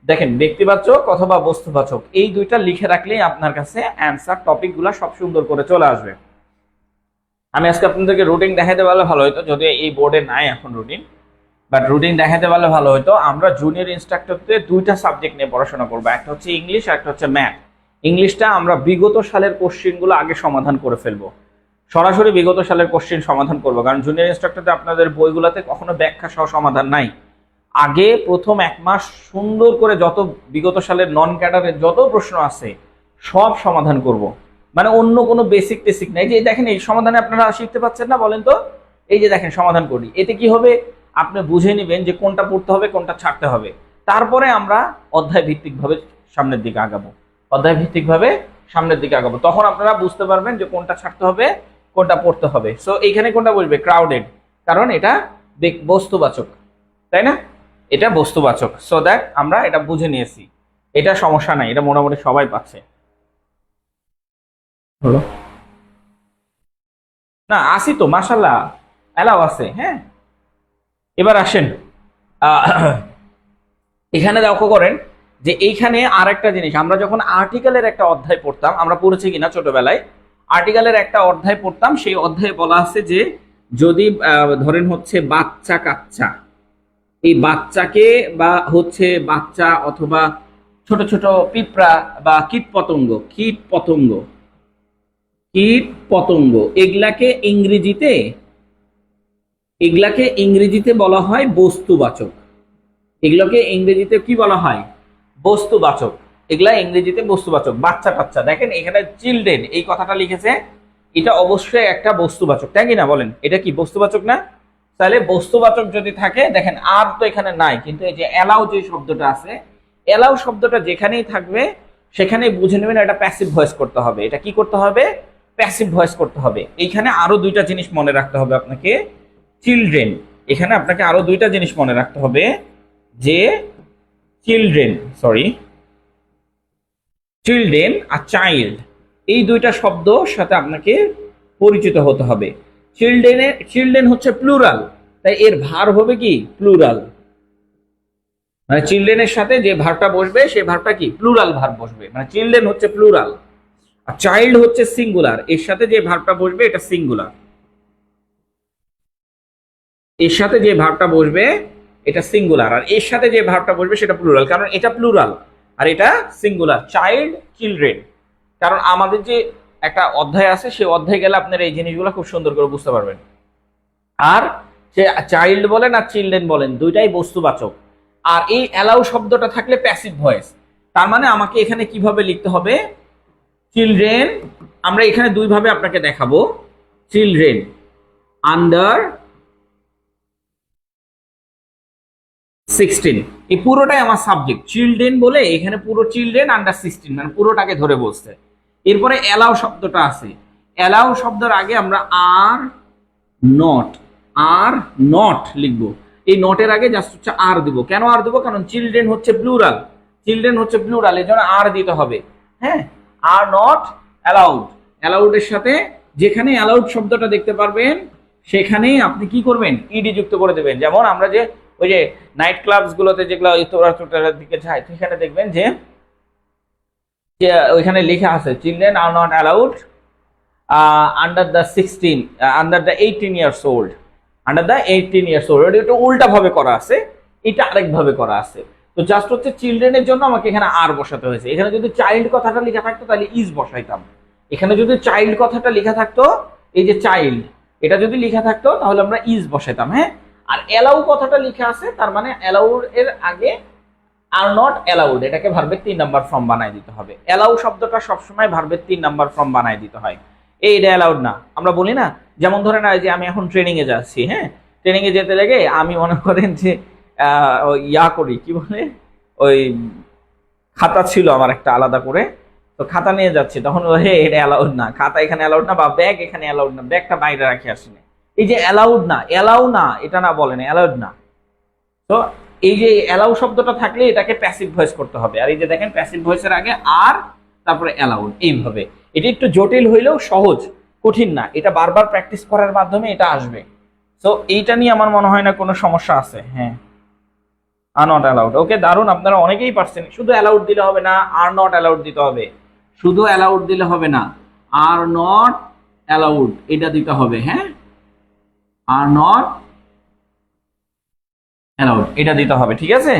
দেখেন ব্যক্তিবাচক অথবা বস্তুবাচক এই দুইটা লিখে রাখলেই আপনার কাছে অ্যান্সার টপিকগুলো সব সুন্দর করে চলে আসবে। আমি আজকে আপনাদেরকে রুটিন দেখাতে পারলে ভালো হতো, যদিও এই বোর্ডে নাই এখন রুটিন, বাট রুটিন দেখাতে পারলে ভালো হতো। আমরা জুনিয়র ইনস্ট্রাক্টরতে 2টা সাবজেক্ট নিয়ে পড়াশোনা করবো, একটা হচ্ছে ইংলিশ, একটা হচ্ছে ম্যাথ। ইংলিশটা আমরা বিগত সালের কোশ্চেনগুলো আগে সমাধান করে ফেলবো, সরাসরি বিগত সালের কোশ্চেন সমাধান করবো, কারণ জুনিয়র ইনস্ট্রাক্টরতে আপনাদের বইগুলোতে কখনো ব্যাখ্যা সহ সমাধান নাই। আগে প্রথম 1 মাস সুন্দর করে যত বিগত সালের নন ক্যাডারের যত প্রশ্ন আছে সব সমাধান করব, মানে অন্য কোনো বেসিক টেসিক নাই। যে দেখেন এই সমাধানে আপনারা শিখতে পাচ্ছেন না, বলেন তো? এই যে দেখেন সমাধান করি, এতে কি হবে, আপনি বুঝে নেবেন যে কোনটা পড়তে হবে কোনটা ছাড়তে হবে। তারপরে আমরা অধ্যায় ভিত্তিক ভাবে সামনের দিকে আগাবো, অধ্যায় ভিত্তিক ভাবে সামনের দিকে আগাবো। তখন আপনারা বুঝতে পারবেন যে কোনটা ছাড়তে হবে কোনটা পড়তে হবে। সো এইখানে কোনটা বলবে? ক্রাউডেড, কারণ এটা বস্তুবাচক, তাই না? এটা বস্তুবাচক। সো দ্যাট আমরা এটা বুঝে নিয়েছি, এটা সমস্যা নাই, এটা মোটামুটি সবাই পাচ্ছে। হলো না? আসি তো, মাশাল্লাহ, এলাও আছে। হ্যাঁ, এবার আসেন, এখানে লক্ষ্য করেন যে এইখানে আর একটা জিনিস, আমরা যখন আর্টিকেলের একটা অধ্যায় পড়তাম, আমরা পড়েছি কিনা ছোটবেলায়, আর্টিকেলের একটা অধ্যায় পড়তাম, সেই অধ্যায়ে বলা আছে যে যদি ধরেন হচ্ছে বাচ্চা কাচ্চা, এই বাচ্চাকে বা হচ্ছে বাচ্চা অথবা ছোট ছোট পিঁপড়া বা কীট পতঙ্গ, এগুলাকে ইংরেজিতে বলা হয় বস্তুবাচক। এগুলোকে ইংরেজিতে কি বলা হয়? বস্তুবাচক। এগুলা ইংরেজিতে বস্তুবাচক। বাচ্চা কাচ্চা, দেখেন এখানে চিলড্রেন এই কথাটা লিখেছে, এটা অবশ্যই একটা বস্তুবাচক, তাই কি না? বলেন, এটা কি বস্তুবাচক না? তাহলে বস্তুবাচক যদি থাকে, দেখেন আর তো এখানে নাই, কিন্তু এই যে অ্যালাউ যে শব্দটা আছে, অ্যালাউ শব্দটা যেখানেই থাকবে সেখানেই বুঝে নেবেন এটা প্যাসিভ ভয়েস করতে হবে। এটা কি করতে হবে? প্যাসিভ ভয়েস করতে হবে। এইখানে আরো দুইটা জিনিস মনে রাখতে হবে আপনাকে। চিলড্রেন, এখানে আপনাকে আরো দুইটা জিনিস মনে রাখতে হবে, যে চিলড্রেন আর চাইল্ড, এই দুইটা শব্দর সাথে আপনাকে পরিচিত হতে হবে। চিলড্রেন হচ্ছে প্লুরাল, তাই এর ভার্ব হবে কি? প্লুরাল। মানে চিলড্রেনের সাথে যে ভার্বটা বসবে সেই ভার্বটা কি? প্লুরাল ভার্ব বসবে। মানে চিলড্রেন হচ্ছে প্লুরাল, আর চাইল্ড হচ্ছে সিঙ্গুলার। এর সাথে যে ভার্বটা বসবে এটা সিঙ্গুলার, এর সাথে যে ভার্বটা বসবে এটা সিঙ্গুলার, আর এর সাথে যে ভার্বটা বসবে সেটা প্লুরাল, কারণ এটা প্লুরাল আর এটা সিঙ্গুলার। Child, children. কারণ আমাদের যে একটা অধ্যায় আছে, সেই অধ্যায়ে গেলে আপনারা এই জিনিসগুলো খুব সুন্দর করে বুঝতে পারবেন। আর সে চাইল্ড বলেন আর চিলড্রেন বলেন, দুইটাই বস্তুবাচক। আর এই অ্যালাউ শব্দটা থাকলে প্যাসিভ ভয়েস। তার মানে আমাকে এখানে কিভাবে লিখতে হবে? চিলড্রেন, আমরা এখানে দুইভাবে আপনাকে দেখাবো। চিলড্রেন আন্ডার 16, এই পুরোটাই আমার সাবজেক্ট। চিলড্রেন বলে এখানে পুরো চিলড্রেন আন্ডার 16, মানে পুরোটাকে ধরে বলছে। এরপরে অ্যালাউ শব্দটা আছে, অ্যালাউ শব্দের আগে আমরা আর নট লিখবো। এই নটের আগে জাস্ট হচ্ছে আর দিব। কেন আর দিব? কারণ চিলড্রেন হচ্ছে প্লুরাল, এই জন্য আর দিতে হবে। হ্যাঁ, আর নট অ্যালাউড, অ্যালাউডের সাথে যেখানে অ্যালাউড শব্দটা দেখতে পারবেন সেখানেই আপনি কি করবেন? ইডি যুক্ত করে দেবেন। যেমন আমরা যে ওই যে নাইট ক্লাবস গুলোতে যেগুলো তোরার দিকে যায়, সেখানে দেখবেন যে ওইখানে লেখা আছে children are not allowed under the 18 years old, under the 18 years old. এটা উল্টা ভাবে করা আছে, এটা আরেক ভাবে করা আছে। তো জাস্ট হচ্ছে চিলড্রেনের জন্য আমাকে এখানে আর বসাতে হয়েছে। এখানে যদি চাইল্ড কথাটা লেখা থাকতো তাহলে ইজ বসাইতাম। এখানে যদি চাইল্ড কথাটা লেখা থাকতো, এই যে চাইল্ড এটা যদি লেখা থাকতো তাহলে আমরা ইজ বসাইতাম। হ্যাঁ, আর অ্যালাউ কথাটা লিখে আছে, তার মানে অ্যালাউড এর আগে আর নট অ্যালাউড, এটাকে ভার্বের 3 নাম্বার ফর্ম বানাই দিতে হবে। অ্যালাউ শব্দটা সবসময় ভার্বের 3 নাম্বার ফর্ম বানাই দিতে হয়। এটা অ্যালাউড না, আমরা বলি না। যেমন ধরেন যে আমি এখন ট্রেনিং এ যাচ্ছি, হ্যাঁ, ট্রেনিং এ যেতে লেগে আমি মনে করেন যে ইয়া করি, কি বলে, ওই খাতা ছিল আমার একটা আলাদা করে, তো খাতা নিয়ে যাচ্ছি, তখন হে এটা অ্যালাউড না, খাতা এখানে অ্যালাউড না, বা ব্যাগ এখানে অ্যালাউড না, ব্যাগটা বাইরে রাখি আসিনি। এই যে অ্যালাউড না, অ্যালাউ না, এটা না বলেন অ্যালাউড না। তো এই যে অ্যালাউ শব্দটা থাকলে এটাকে প্যাসিভ ভয়েস করতে হবে। আর এই যে দেখেন প্যাসিভ ভয়েসের আগে আর, তারপরে অ্যালাউড, এইভাবে। এটা একটু জটিল হইলেও সহজ, কঠিন না। এটা বারবার প্র্যাকটিস করার মাধ্যমে এটা আসবে। সো এইটা নিয়ে আমার মনে হয় না কোনো সমস্যা আছে। হ্যাঁ, আর নট অ্যালাউড, ওকে, দারুন, আপনারা অনেকেই পারছেন। শুধু অ্যালাউড দিলে হবে না, আর নট অ্যালাউড দিতে হবে। শুধু অ্যালাউড দিলে হবে না, আর নট অ্যালাউড এটা দিতে হবে। হ্যাঁ, আর নট অ্যালাউড এটা দিতে হবে, ঠিক আছে?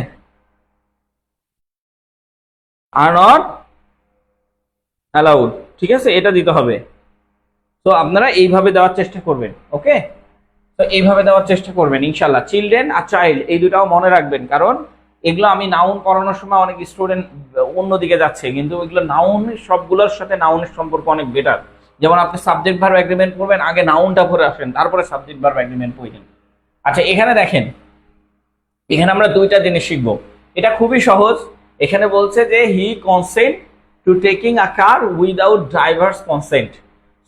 আর নট অ্যালাউড, ঠিক আছে, এটা দিতে হবে। তো আপনারা এইভাবে দেওয়ার চেষ্টা করবেন, ওকে? তো এইভাবে দেওয়ার চেষ্টা করবেন ইনশাল্লাহ। চিলড্রেন আর চাইল্ড এই দুটাও মনে রাখবেন, কারণ এগুলো আমি নাউন পড়ানোর সময় অনেক স্টুডেন্ট অন্যদিকে যাচ্ছে, কিন্তু এগুলো নাউন সবগুলোর সাথে নাউনের সম্পর্ক অনেক বেটার। যেমন আপনি সাবজেক্ট ভার্ব এগ্রিমেন্ট করবেন, আগে নাউনটা পড়ে আসেন, তারপরে সাবজেক্ট ভার্ব এগ্রিমেন্ট পড়বেন। আচ্ছা, এখানে দেখেন, এখানে আমরা দুইটা জিনিস শিখবো, এটা খুবই সহজ। এখানে বলছে যে he consent to taking a car without driver's consent.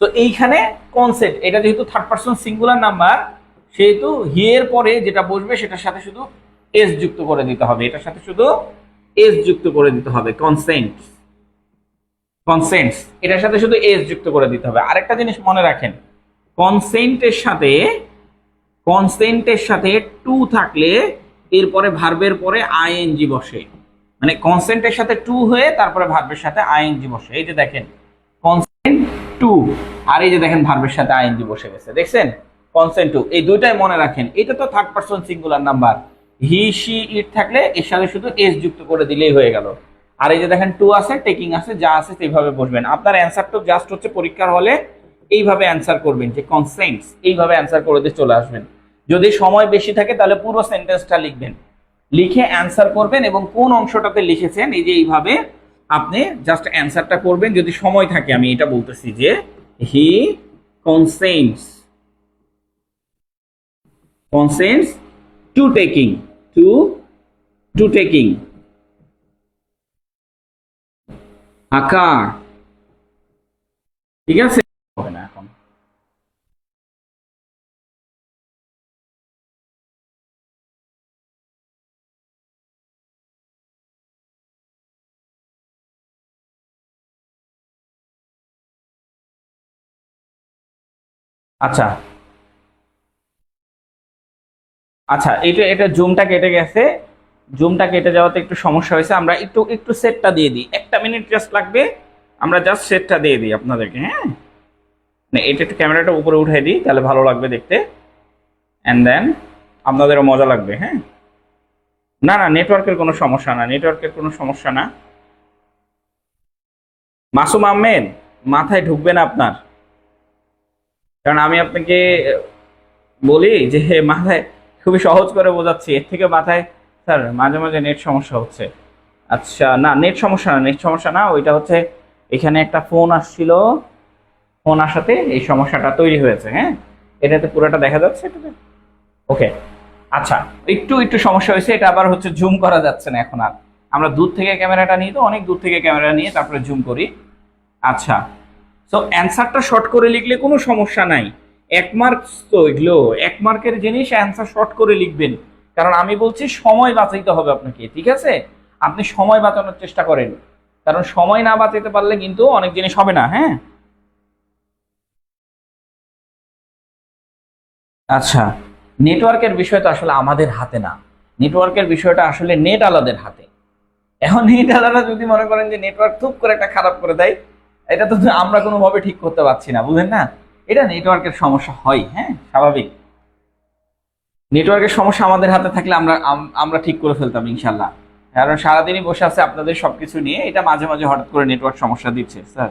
তো এইখানে কনসেন্ট, এটা যেহেতু থার্ড পারসন সিঙ্গুলার নাম্বার, সেহেতু হি এর পরে যেটা বসবে সেটার সাথে শুধু এস যুক্ত করে দিতে হবে, এটার সাথে শুধু এস যুক্ত করে দিতে হবে। কনসেন্ট, কনসেন্টস, এটার সাথে শুধু এস যুক্ত করে দিতে হবে। আরেকটা জিনিস মনে রাখেন, কনসেন্টের সাথে, কনসেন্টের সাথে টু থাকলে এরপরে ভার্বের পরে আইএনজি বসে, মানে কনসেন্টের সাথে টু হয়ে তারপরে ভার্বের সাথে আইএনজি বসে। এই যে দেখেন কনসেন্ট টু, আর এই যে দেখেন ভার্বের সাথে আইএনজি বসে গেছে, দেখছেন? কনসেন্ট টু, এই দুইটাই মনে রাখেন। এটা তো third person singular number, he she it থাকলে এর সাথে শুধু এস যুক্ত করে দিলেই হয়ে গেল। আর এই যে দেখেন টু আছে, টেকিং আছে, যা আছে সেইভাবে বসবেন। আপনার অ্যান্সার তো জাস্ট হচ্ছে পরীক্ষার হলে এইভাবে অ্যান্সার করবেন, যে কনসেন্টস, এইভাবে অ্যান্সার করে দিয়ে চলে আসবেন। যদি সময় বেশি থাকে তাহলে পুরো সেন্টেন্সটা লিখবেন, লিখে অ্যান্সার করবেন, এবং কোন অংশটাতে লিখেছেন এই যে এইভাবে আপনি জাস্ট অ্যান্সারটা করবেন যদি সময় থাকে। আমি এটা বলতেছি যে he consents, consents to taking, to taking a car. ঠিক আছে, হবে না এখন। আচ্ছা আচ্ছা, এটা এটা জুমটা কেটে গেছে, জুমটা কেটে যাওয়াতে একটু সমস্যা হয়েছে। আমরা একটু একটু সেটটা দিয়ে দিই, একটা মিনিট জাস্ট লাগবে, আমরা জাস্ট সেটটা দিয়ে দিই আপনাদেরকে। হ্যাঁ, মানে এটা একটু ক্যামেরাটা উপরে উঠাই দিই, তাহলে ভালো লাগবে দেখতে, অ্যান্ড দেন আপনাদেরও মজা লাগবে। হ্যাঁ, না না, নেটওয়ার্কের কোনো সমস্যা না, নেটওয়ার্কের কোনো সমস্যা না। মাসুম আহমেদ, মাথায় ঢুকবে না আপনার, কারণ আমি আপনাকে বলি যে মাথায় খুবই সহজ করে বোঝাচ্ছি, এর থেকে মাথায় স্যার মাঝে মাঝে নেট সমস্যা হচ্ছে। আচ্ছা, না নেট সমস্যা না, নেট সমস্যা না, ওইটা হচ্ছে এখানে একটা ফোন আসছিল, ফোন আসাতে এই সমস্যাটা তৈরি হয়েছে। হ্যাঁ, এটাতে পুরোটা দেখা যাচ্ছে এটাতে। ওকে, আচ্ছা, একটু একটু সমস্যা হয়েছে, এটা আবার হচ্ছে জুম করা যাচ্ছে না এখন আর। আমরা দূর থেকে ক্যামেরাটা নিই, তো অনেক দূর থেকে ক্যামেরা নিয়ে তারপরে জুম করি। আচ্ছা, সো অ্যান্সারটা শর্ট করে লিখলে কোনো সমস্যা নাই। এক মার্ক তো এগুলো, এক মার্কের জিনিস, অ্যান্সার শর্ট করে লিখবেন, কারণ আমি বলছি সময় বাঁচাইতে হবে আপনাকে। ঠিক আছে, আপনি সময় বাঁচানোর চেষ্টা করেন, কারণ সময় না বাঁচাতে পারলে কিন্তু অনেক জিনিস হবে না। হ্যাঁ, আচ্ছা, নেটওয়ার্কের বিষয় তো আসলে আমাদের হাতে না, নেটওয়ার্কের বিষয়টা আসলে নেট আলাদের হাতে। এখন নেট আলাদা যদি মনে করেন যে নেটওয়ার্ক খুব করে একটা খারাপ করে দেয়, এটা তো আমরা কোনোভাবে ঠিক করতে পারছি না, বুঝেন না? এটা নেটওয়ার্কের সমস্যা হয়, হ্যাঁ, স্বাভাবিক। নেটওয়ার্কের সমস্যা আমাদের হাতে থাকলে আমরা আমরা ঠিক করে ফেলতাম ইনশাল্লাহ, কারণ সারাদিনই বসে আছে আপনাদের সবকিছু নিয়ে, এটা মাঝে মাঝে হঠাৎ করে নেটওয়ার্ক সমস্যা দিচ্ছে স্যার।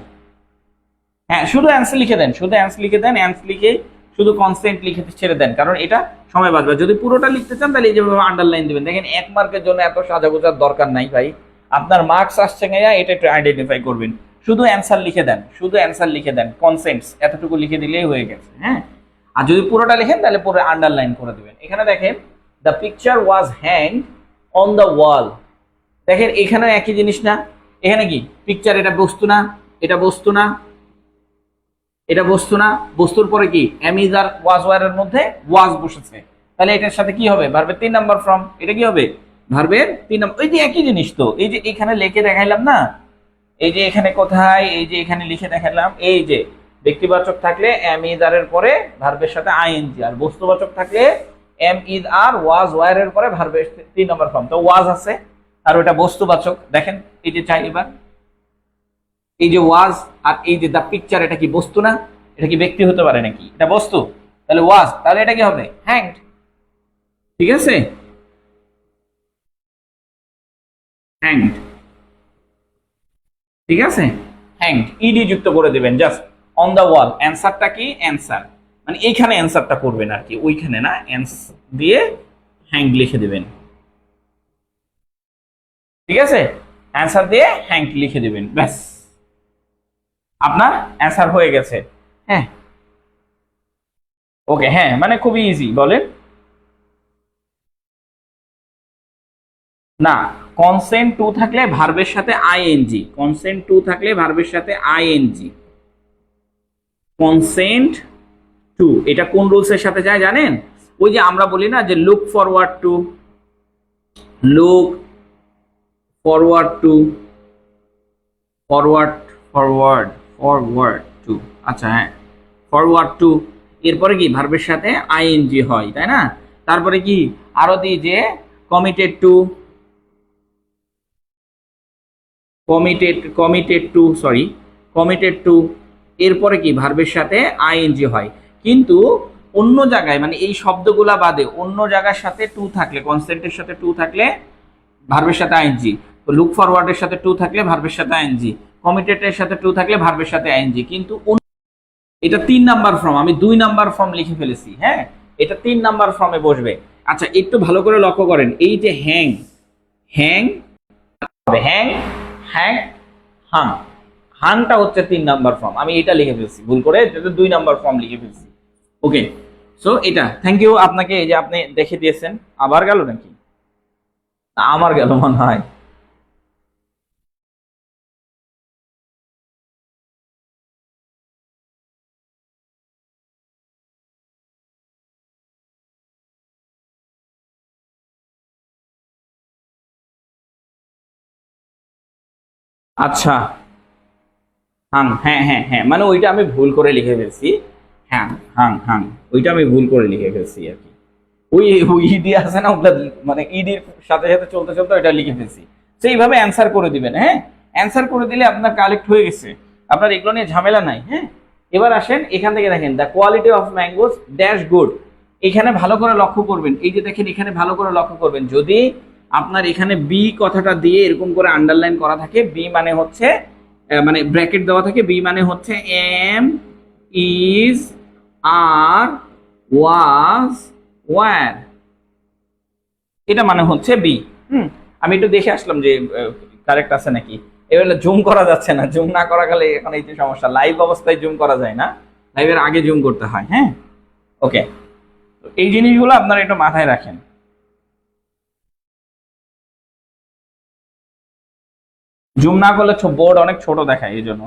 হ্যাঁ, শুধু অ্যান্সার লিখে দেন, শুধু অ্যান্সার লিখে দেন, অ্যান্সার লিখে শুধু কনসেন্ট লিখে ছেড়ে দেন, কারণ এটা সময় বাঁচবে। যদি পুরোটা লিখতে চান তাহলে এই যেভাবে আন্ডারলাইন দিবেন। দেখেন, এক মার্কের জন্য এত সাজাগোজার দরকার নাই ভাই, আপনার মার্কস আসছে না, এটা একটু আইডেন্টিফাই করবেন। শুধু অ্যান্সার লিখে দেন, শুধু অ্যান্সার লিখে দেন, কনসেন্টস এতটুকু লিখে দিলেই হয়ে গেছে। হ্যাঁ, আর যদি পুরোটা লিখেন তাহলে পুরো আন্ডারলাইন করে দিবেন। এখানে দেখেন, the picture was hanged on the wall. দেখেন এখানে একই জিনিস না, এখানে কি পিকচার, এটা বস্তু না, এটা বস্তু না, এটা বস্তু না, বস্তুর পরে কি am is are was were এর মধ্যে ওয়াজ বসেছে, তাহলে এটার সাথে কি হবে? ভার্বের 3 নাম্বার ফর্ম, এটা কি হবে? ভার্বের 3 নাম্বার। ওই যে একই জিনিস তো, এই যে এখানে লিখে দেখাইলাম না, এই যে এখানে কোথায়, এই যে এখানে লিখে দেখাইলাম, এই যে ব্যক্তিবাচক থাকলে এম ইজ আর এর পরে ভার্বের সাথে আইএনজি, আর বস্তুবাচক থাকলে am is are was were এর পরে ভার্বের 3 নাম্বার ফর্ম। তো ওয়াজ আছে, আর ওটা বস্তুবাচক। দেখেন এই যে চাই এবার, এই যে ওয়াজ আর এই যে দা পিকচার, এটা কি বস্তু না? এটা কি ব্যক্তি হতে পারে নাকি? এটা বস্তু, তাহলে ওয়াজ, তাহলে এটা কি হবে? হ্যাংড। ঠিক আছে, হ্যাংড। ঠিক আছে, হ্যাংড, ইডি যুক্ত করে দিবেন জাস্ট অন দা ওয়াল। অ্যান্সারটা কি? অ্যান্সার মানে এইখানে অ্যান্সারটা করবেন আর কি, ওইখানে না, দিয়ে হ্যাংড লিখে দিবেন। ঠিক আছে, অ্যান্সার দিয়ে হ্যাঙ্ক লিখে দিবেন, ব্যাস আপনার অ্যান্সার হয়ে গেছে। হ্যাঁ, ওকে, হ্যাঁ মানে খুবই ইজি, বলেন। না, কনসেন্ট টু থাকলে ভার্বের সাথে আইএনজি, কনসেন্ট টু থাকলে ভার্বের সাথে আইএনজি, কনসেন্ট টু, এটা কোন রুলসের সাথে যায় জানেন? ওই যে আমরা বলি না যে look forward to, look forward to, forward forward forward to, আচ্ছা হ্যাঁ, ফরওয়ার্ড টু, এরপরে কি ভার্বের সাথে আইএনজি হয়, তাই না? তারপরে কি আরো দিই যে committed two, committed two, sorry, committed two, এরপরে কি ভার্বের সাথে আইএনজি হয়। কিন্তু অন্য জায়গায় মানে এই শব্দগুলা বাদে অন্য জায়গার সাথে টু থাকলে, কনসেন্টের সাথে টু থাকলে ভার্বের সাথে আইএনজি, তো লুক ফরওয়ার্ডের সাথে টু থাকলে ভার্বের সাথে আইএনজি, কমিটেডের সাথে টু থাকলে ভার্বের সাথে আইএনজি। কিন্তু এটা 3 নাম্বার ফর্ম, আমি 2 নাম্বার ফর্ম লিখে ফেলেছি। হ্যাঁ, এটা 3 নাম্বার ফর্মে বসবে। আচ্ছা একটু ভালো করে লক্ষ্য করেন, এই যে hang, hang, hang, hang, Hang, হাংটা হচ্ছে 3 নাম্বার ফর্ম, আমি এটা লিখে ফেলছি ভুল করে, এটা 2 নাম্বার ফর্ম লিখে ফেলছি। ওকে, সো এটা থ্যাংক ইউ আপনাকে, এই যে আপনি দেখে দিয়েছেন। আবার গেল নাকি? আমার গেল মনে হয়। আচ্ছা, হাং, হ্যাঁ হ্যাঁ হ্যাঁ, মানে ওইটা আমি ভুল করে লিখে ফেলছি। হ্যাঁ, হাং হাং, ওইটা আমি ভুল করে লিখে ফেলছি আর কি। ওই ওই ইডি আছে না, ওগুলা মানে ইডির সাথে সাথে চলতে চলতে ওইটা লিখে ফেলছি। সেইভাবে অ্যান্সার করে দিবেন। হ্যাঁ, অ্যান্সার করে দিলে আপনার কালেক্ট হয়ে গেছে, আপনার এগুলো নিয়ে ঝামেলা নাই। হ্যাঁ, এবার আসেন এখান থেকে দেখেন, the quality of mangoes dash good. এখানে ভালো করে লক্ষ্য করবেন, এই যে দেখেন এখানে ভালো করে লক্ষ্য করবেন, যদি আপনার এখানে বি কথাটা দিয়ে এরকম করে আন্ডারলাইন করা থাকে, বি মানে হচ্ছে মানে ব্র্যাকেট দেওয়া থাকে, বি মানে হচ্ছে am, is, are, was, were, এটা মানে হচ্ছে বি। আমি একটু দেখে আসলাম যে কারেক্ট আছে নাকি। এবার জুম করা যাচ্ছে না, জুম না করা গেলে এখন এই যে সমস্যা, লাইভ অবস্থায় জুম করা যায় না, লাইভের আগে জুম করতে হয়। হ্যাঁ, ওকে, এই জিনিসগুলো আপনারা একটু মাথায় রাখেন। জুম না করলে বোর্ড অনেক ছোট দেখায় এই জন্য।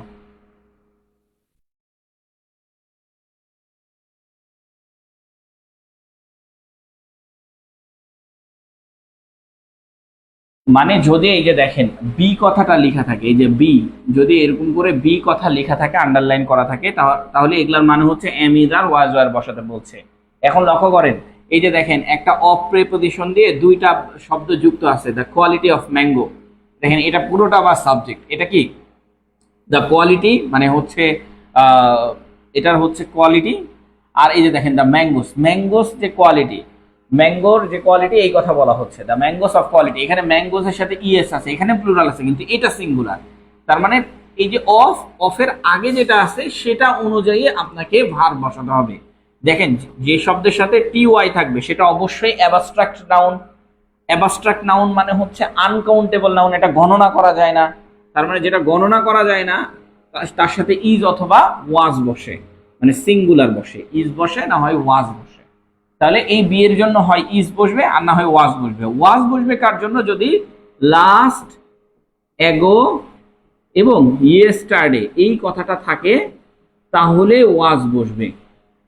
মানে যদি এই যে দেখেন বি কথাটা লেখা থাকে, এই যে বি, যদি এরকম করে বি কথা লেখা থাকে, আন্ডারলাইন করা থাকে, তাহলে এগুলার মানে হচ্ছে am, is, are, was, were বসাতে বলছে। এখন লক্ষ্য করেন, এই যে দেখেন একটা অফ প্রিপজিশন দিয়ে দুইটা শব্দ যুক্ত আছে, দ্য কোয়ালিটি অফ ম্যাঙ্গো। দেখেন এটা পুরোটা বা সাবজেক্ট, এটা কি দ্য কোয়ালিটি মানে হচ্ছে এটার হচ্ছে কোয়ালিটি, আর এই যে দেখেন দ্য ম্যাঙ্গোস, ম্যাঙ্গোস যে কোয়ালিটি, ম্যাঙ্গোর যে কোয়ালিটি এই কথা বলা হচ্ছে, দ্য ম্যাঙ্গোস অফ কোয়ালিটি। এখানে ম্যাঙ্গোস এর সাথে ইএস আছে, এখানে প্লুরাল আছে, কিন্তু এটা সিঙ্গুলার। তার মানে এই যে অফ, অফের আগে যেটা আছে সেটা অনুযায়ী আপনাকে ভার্ব বসাতে হবে। দেখেন যে শব্দের সাথে টি ওয়াই থাকবে সেটা অবশ্যই অ্যাবস্ট্রাক্ট নাউন। অ্যাবস্ট্রাক্ট নাউন মানে হচ্ছে আনকাউন্টেবল নাউন, এটা গণনা করা যায় না। তার মানে যেটা গণনা করা যায় না তার সাথে ইজ অথবা ওয়াজ বসে, মানে সিঙ্গুলার বসে, ইজ বসে না হয় ওয়াজ বসে। তাহলে এই বিয়ের জন্য হয় ইজ বসবে আর না হয় ওয়াজ বসবে। ওয়াজ বসবে কার জন্য? যদি লাস্ট, এগো এবং ইয়েস্টারডে এই কথাটা থাকে তাহলে ওয়াজ বসবে।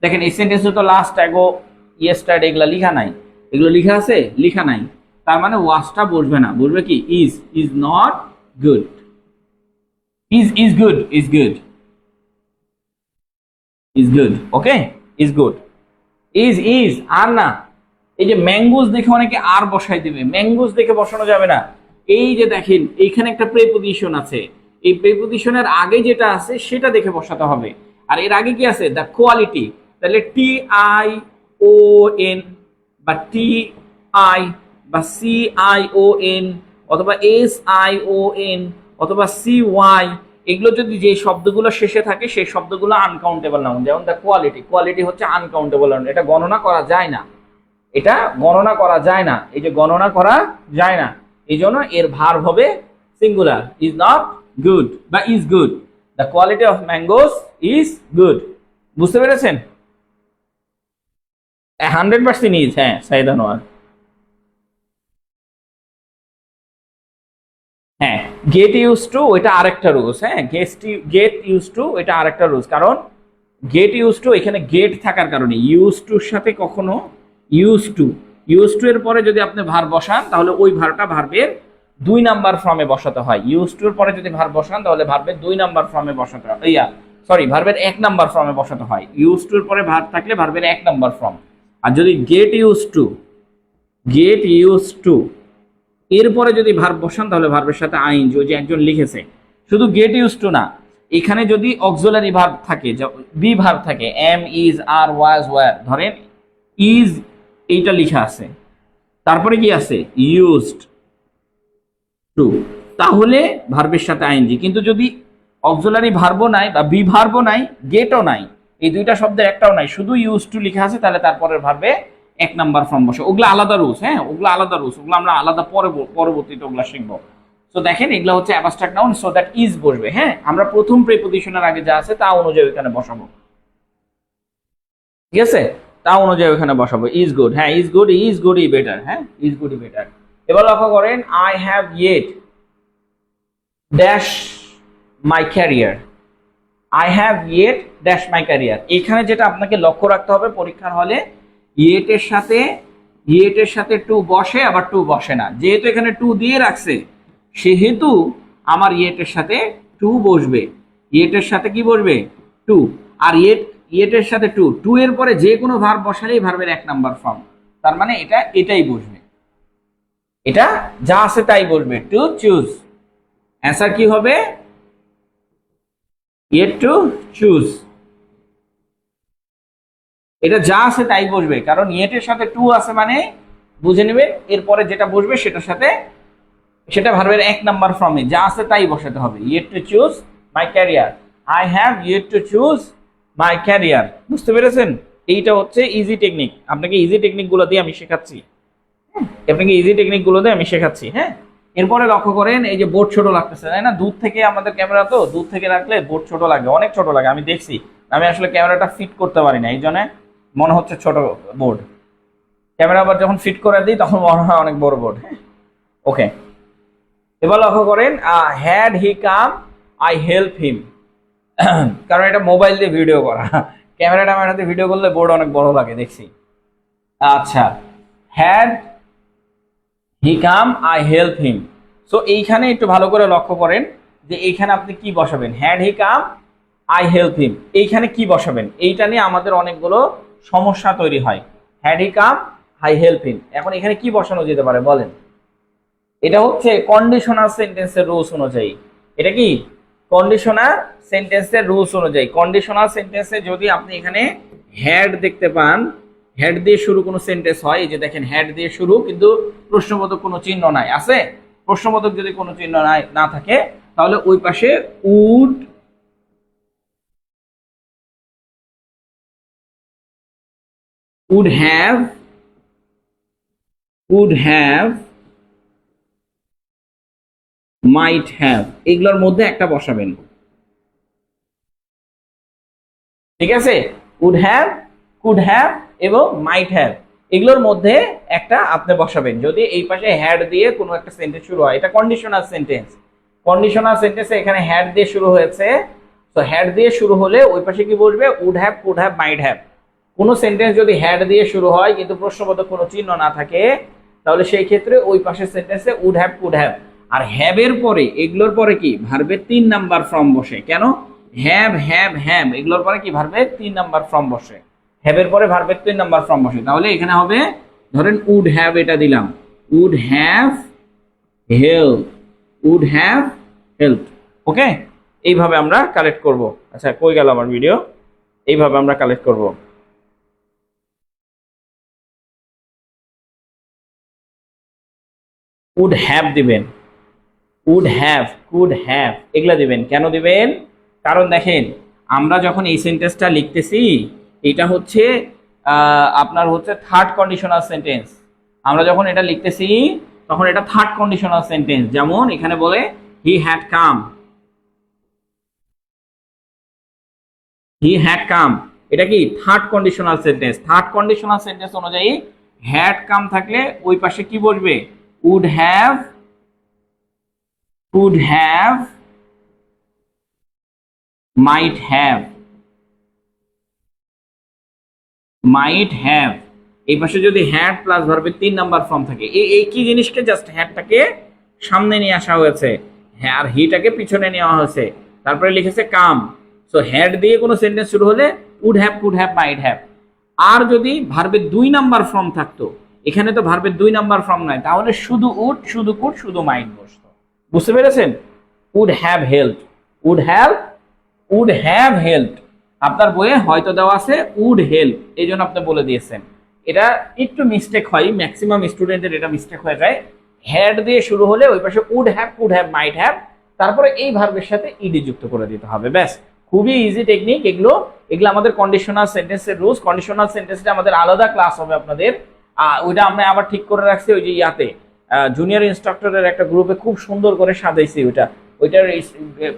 দেখেন এই সেন্টেন্সে তো লাস্ট, এগো, ইয়েস্টারডে এগুলো লিখা নাই, এগুলো লিখা আছে? লিখা নাই। তার মানে ওয়াজটা বসবে না, বসবে কি is, is not good, is good, is good, is good, okay, is good, is আর না। এই যে ম্যাঙ্গোস দেখে অনেকে আর বসাই দিবে, ম্যাঙ্গোস দেখে বসানো যাবে না। এই যে দেখেন এইখানে একটা প্রেপোজিশন আছে, এই প্রেপোজিশনের আগে যেটা আছে সেটা দেখে বসাতে হবে। আর এর আগে কি আছে? The quality. তাহলে টি আই ও এন বা টি আই বা সি আই ও এন অথবা এস আই ও এন অথবা সি ওয়াই, এগুলো যদি যে শব্দগুলো শেষে থাকে সেই শব্দগুলো আনকাউন্টেবল নাউন। যেমন দ্য কোয়ালিটি, কোয়ালিটি হচ্ছে আনকাউন্টেবল নাউন, এটা গণনা করা যায় না, এটা গণনা করা যায় না, এই যে গণনা করা যায় না। এই জন্য এর ভার্ব হবে সিঙ্গুলার, ইজ নট গুড বা is good. The quality of mangoes is good. বুঝতে পেরেছেন? 100% ইজ, হ্যাঁ সাইদ আনোয়ার। হ্যাঁ, গেট ইউজ টু ওইটা আরেকটা রুলস। হ্যাঁ, গেট ইউজ টু এটা আরেকটা রুলস, কারণ গেট ইউজ টু এখানে গেট থাকার কারণে ইউজ টুর সাথে কখনো ইউজ টু এর পরে যদি আপনি ভার্ব বসান তাহলে ওই ভার্বটা ভার্বের 2 নাম্বার ফর্মে বসাতে হয়। ইউজ টুর পরে যদি ভার্ব বসান তাহলে ভার্বের 2 নাম্বার ফর্মে বসাতে হয়, ভার্বের 1 নাম্বার ফর্মে বসাতে হয়। ইউজ টুর পরে ভার্ব থাকলে ভার্বের 1 নাম্বার ফর্ম। আর যদি গেট ইউজ টু এরপরে যদি ভার্ব বসান তাহলে ভার্বের সাথে আইএনজি, ওই যে একজন লিখেছে, শুধু গেট ইউজ টু না, এখানে যদি অক্সিলারি ভার্ব থাকে, বি ভার্ব থাকে, am, is, are, was, were, ধরেন ইজ এইটা লেখা আছে, তারপরে কি আছে ইউজড টু, তাহলে ভার্বের সাথে আইএনজি। কিন্তু যদি অক্সিলারি ভার্বও নাই বা বি ভার্বও নাই, গেটও নাই, এই দুইটা শব্দের একটাও নাই, শুধু ইউজ টু লেখা আছে, তাহলে তারপরের ভার্বে 1 নাম্বার ফর্ম বসে। ওগুলো আলাদা রুলস, হ্যাঁ ওগুলো আলাদা রুলস, ওগুলো আমরা আলাদা পরবর্তীতে ওগুলো শিখবো। তো দেখেন এগুলো হচ্ছে abstract noun, so that is বসবে। হ্যাঁ, আমরা প্রথম প্রিপজিশনের আগে যা আছে তা অনুযায়ী এখানে বসাবো, ঠিক আছে? তা অনুযায়ী ওখানে বসাবো ইজ গুড। হ্যাঁ, ইজ গুড ই বেটার। হ্যাঁ, ইজ গুড ই বেটার। এবার লক্ষ্য করেন, I have yet dash my career. I have yet dash my career. এখানে যেটা আপনাকে লক্ষ্য রাখতে হবে পরীক্ষার হলে, ইয়েটের সাথে টু বসে আবার টু বসে না। যেহেতু এখানে টু দিয়ে রাখছে সেহেতু আমার ইয়েটের সাথে টু বসবে। ইয়েটের সাথে কি বসবে? টু। আর ইয়েটের সাথে টু এর পরে যে কোনো ভার্ব বসালেই ভার্বের 1 নাম্বার ফর্ম। তার মানে এটাই বসবে, এটা যা আছে তাই বসবে। টু চুজ, অ্যান্সার কি হবে? Yet to choose. এটা যা আছে তাই বসবে, কারণ ইয়েটের সাথে টু আছে মানে বুঝে নেবেন এরপরে যেটা বসবে সেটা ভার্বের 1 নাম্বার ফর্মে যা আছে তাই বসাতে হবে। Yet to choose my career, I have yet to choose my career. বুঝতে পেরেছেন? এইটা হচ্ছে ইজি টেকনিক। আপনাকে ইজি টেকনিকগুলো দিয়ে আমি শেখাচ্ছি। হ্যাঁ, এরপরে লক্ষ্য করেন, এই যে বোর্ড ছোট লাগতেছে তাই না? দূর থেকে আমাদের ক্যামেরা, তো দূর থেকে রাখলে বোর্ড ছোট লাগে, অনেক ছোট লাগে। আমি দেখছি, আমি আসলে ক্যামেরাটা ফিট করতে পারি না, এই জন্য মনে হচ্ছে ছোট বোর্ড। ক্যামেরা আবার যখন ফিট করে দিই তখন মনে হয় অনেক বড় বোর্ড। ওকে, এবার লক্ষ্য করেন, had he come I help him. কারণ এটা মোবাইল দিয়ে ভিডিও করা, ক্যামেরাতে ভিডিও করলে বোর্ড অনেক বড় লাগে দেখছি। আচ্ছা, had he come I help him. So এইখানে একটু ভালো করে লক্ষ্য করেন যে এইখানে আপনি কি বসাবেন। Had he come I help him, এইখানে কি বসাবেন? এইটা নিয়ে আমাদের অনেকগুলো সমস্যা তৈরি হয়। Had he come I help him, এখন এখানে কি বসানো যেতে পারে বলেন? এটা হচ্ছে কন্ডিশনাল সেন্টেন্সের রুলস অনুযায়ী। এটা কি কন্ডিশনাল সেন্টেন্সের রুলস অনুযায়ী। কন্ডিশনাল সেন্টেন্সে যদি আপনি এখানে হ্যাড দেখতে পান, হ্যাড দিয়ে শুরু কোনো সেন্টেন্স হয়, এই যে দেখেন হ্যাড দিয়ে শুরু কিন্তু প্রশ্নবোধক কোনো চিহ্ন নাই, আছে? প্রশ্নবোধক যদি কোনো চিহ্ন না থাকে তাহলে ওই পাশে would have might have এগুলোর মধ্যে একটা বসাবেন, ঠিক আছে? would have, could have এবং might have এগুলোর মধ্যে একটা আপনি বসাবেন যদি এই পাশে হ্যাড দিয়ে কোনো একটা সেন্টেন্স শুরু হয়। এটা কন্ডিশনাল সেন্টেন্সে এখানে হ্যাড দিয়ে শুরু হয়েছে, তো হ্যাড দিয়ে শুরু হলে ওই পাশে কি বসবে? would have, could have, might have। কোনো সেন্টেন্স যদি হ্যাড দিয়ে শুরু হয় কিন্তু প্রশ্নবোধক কোনো চিহ্ন না থাকে তাহলে সেই ক্ষেত্রে ওই পাশের সেন্টেন্সে would have, could have। আর হ্যাভ এর পরে এগুলোর পরে কি ভার্বের 3 নাম্বার ফর্ম বসে। কেন? হ্যাভ, হ্যাম এগুলোর পরে কি ভার্বের 3 নাম্বার ফর্ম বসে। হ্যাভের পরে ভার্বের 3 নাম্বার ফর্ম বসে। তাহলে এখানে হবে, ধরেন would have এটা দিলাম, would have helped। ওকে, এইভাবে আমরা কালেক্ট করব। আচ্ছা, কই গেল আমার ভিডিও? এইভাবে আমরা কালেক্ট করব। would have দিবেন, would have, could have এগুলা দিবেন। কেন দিবেন? কারণ দেখেন আমরা যখন এই সেন্টেন্সটা লিখতেছি এটা হচ্ছে আপনার হচ্ছে থার্ড কন্ডিশনাল সেন্টেন্স। আমরা যখন এটা লিখতেছি তখন এটা থার্ড কন্ডিশনাল সেন্টেন্স। যেমন এখানে বলে he had come, he had come, এটা কি third conditional sentence. Third conditional sentence অনুযায়ী হ্যাড কাম থাকলে ওই পাশে কি বসবে? Would have, could have, might have, might have. এই পাশে যদি হ্যাড প্লাস ভার্বের 3 নাম্বার ফর্ম থাকে, এই একই জিনিসকে জাস্ট হ্যাডটাকে সামনে নিয়ে আসা হয়েছে, হ্যাঁ, আর হিটাকে পিছনে নেওয়া হয়েছে, তারপরে লিখেছে কাম। সো হ্যাড দিয়ে কোনো সেন্টেন্স শুরু হলে would have, could have, might have. আর যদি ভার্বের 2 নাম্বার ফর্ম থাকতো, এখানে তো ভার্বের 2 নাম্বার ফর্ম নাই, তাহলে শুধু উড, শুধু কুড, শুধু মাইট বসতো। বুঝতে পেরেছেন? Would have helped, would have, would have helped. আপনার বইয়ে হয়তো দেওয়া আছে উড হেল্প, এই জন্য আপনি বলে দিয়েছেন। এটা একটু মিস্টেক হয়, ম্যাক্সিমাম স্টুডেন্টের এটা মিস্টেক হয়ে যায়। হ্যাড দিয়ে শুরু হলে ওই পাশে would have, could have, might have, তারপরে এই ভার্বের সাথে ইডি যুক্ত করে দিতে হবে, ব্যাস। খুবই ইজি টেকনিক এগুলো। এগুলো আমাদের কন্ডিশনাল সেন্টেন্সের রুলস। কন্ডিশনাল সেন্টেন্সটা আমাদের আলাদা ক্লাস হবে আপনাদের, ওইটা আমরা আবার ঠিক করে রাখছি ওই যে ইয়াতে জুনিয়র ইনস্ট্রাক্টরের একটা গ্রুপে খুব সুন্দর করে সাজাইছি ওইটার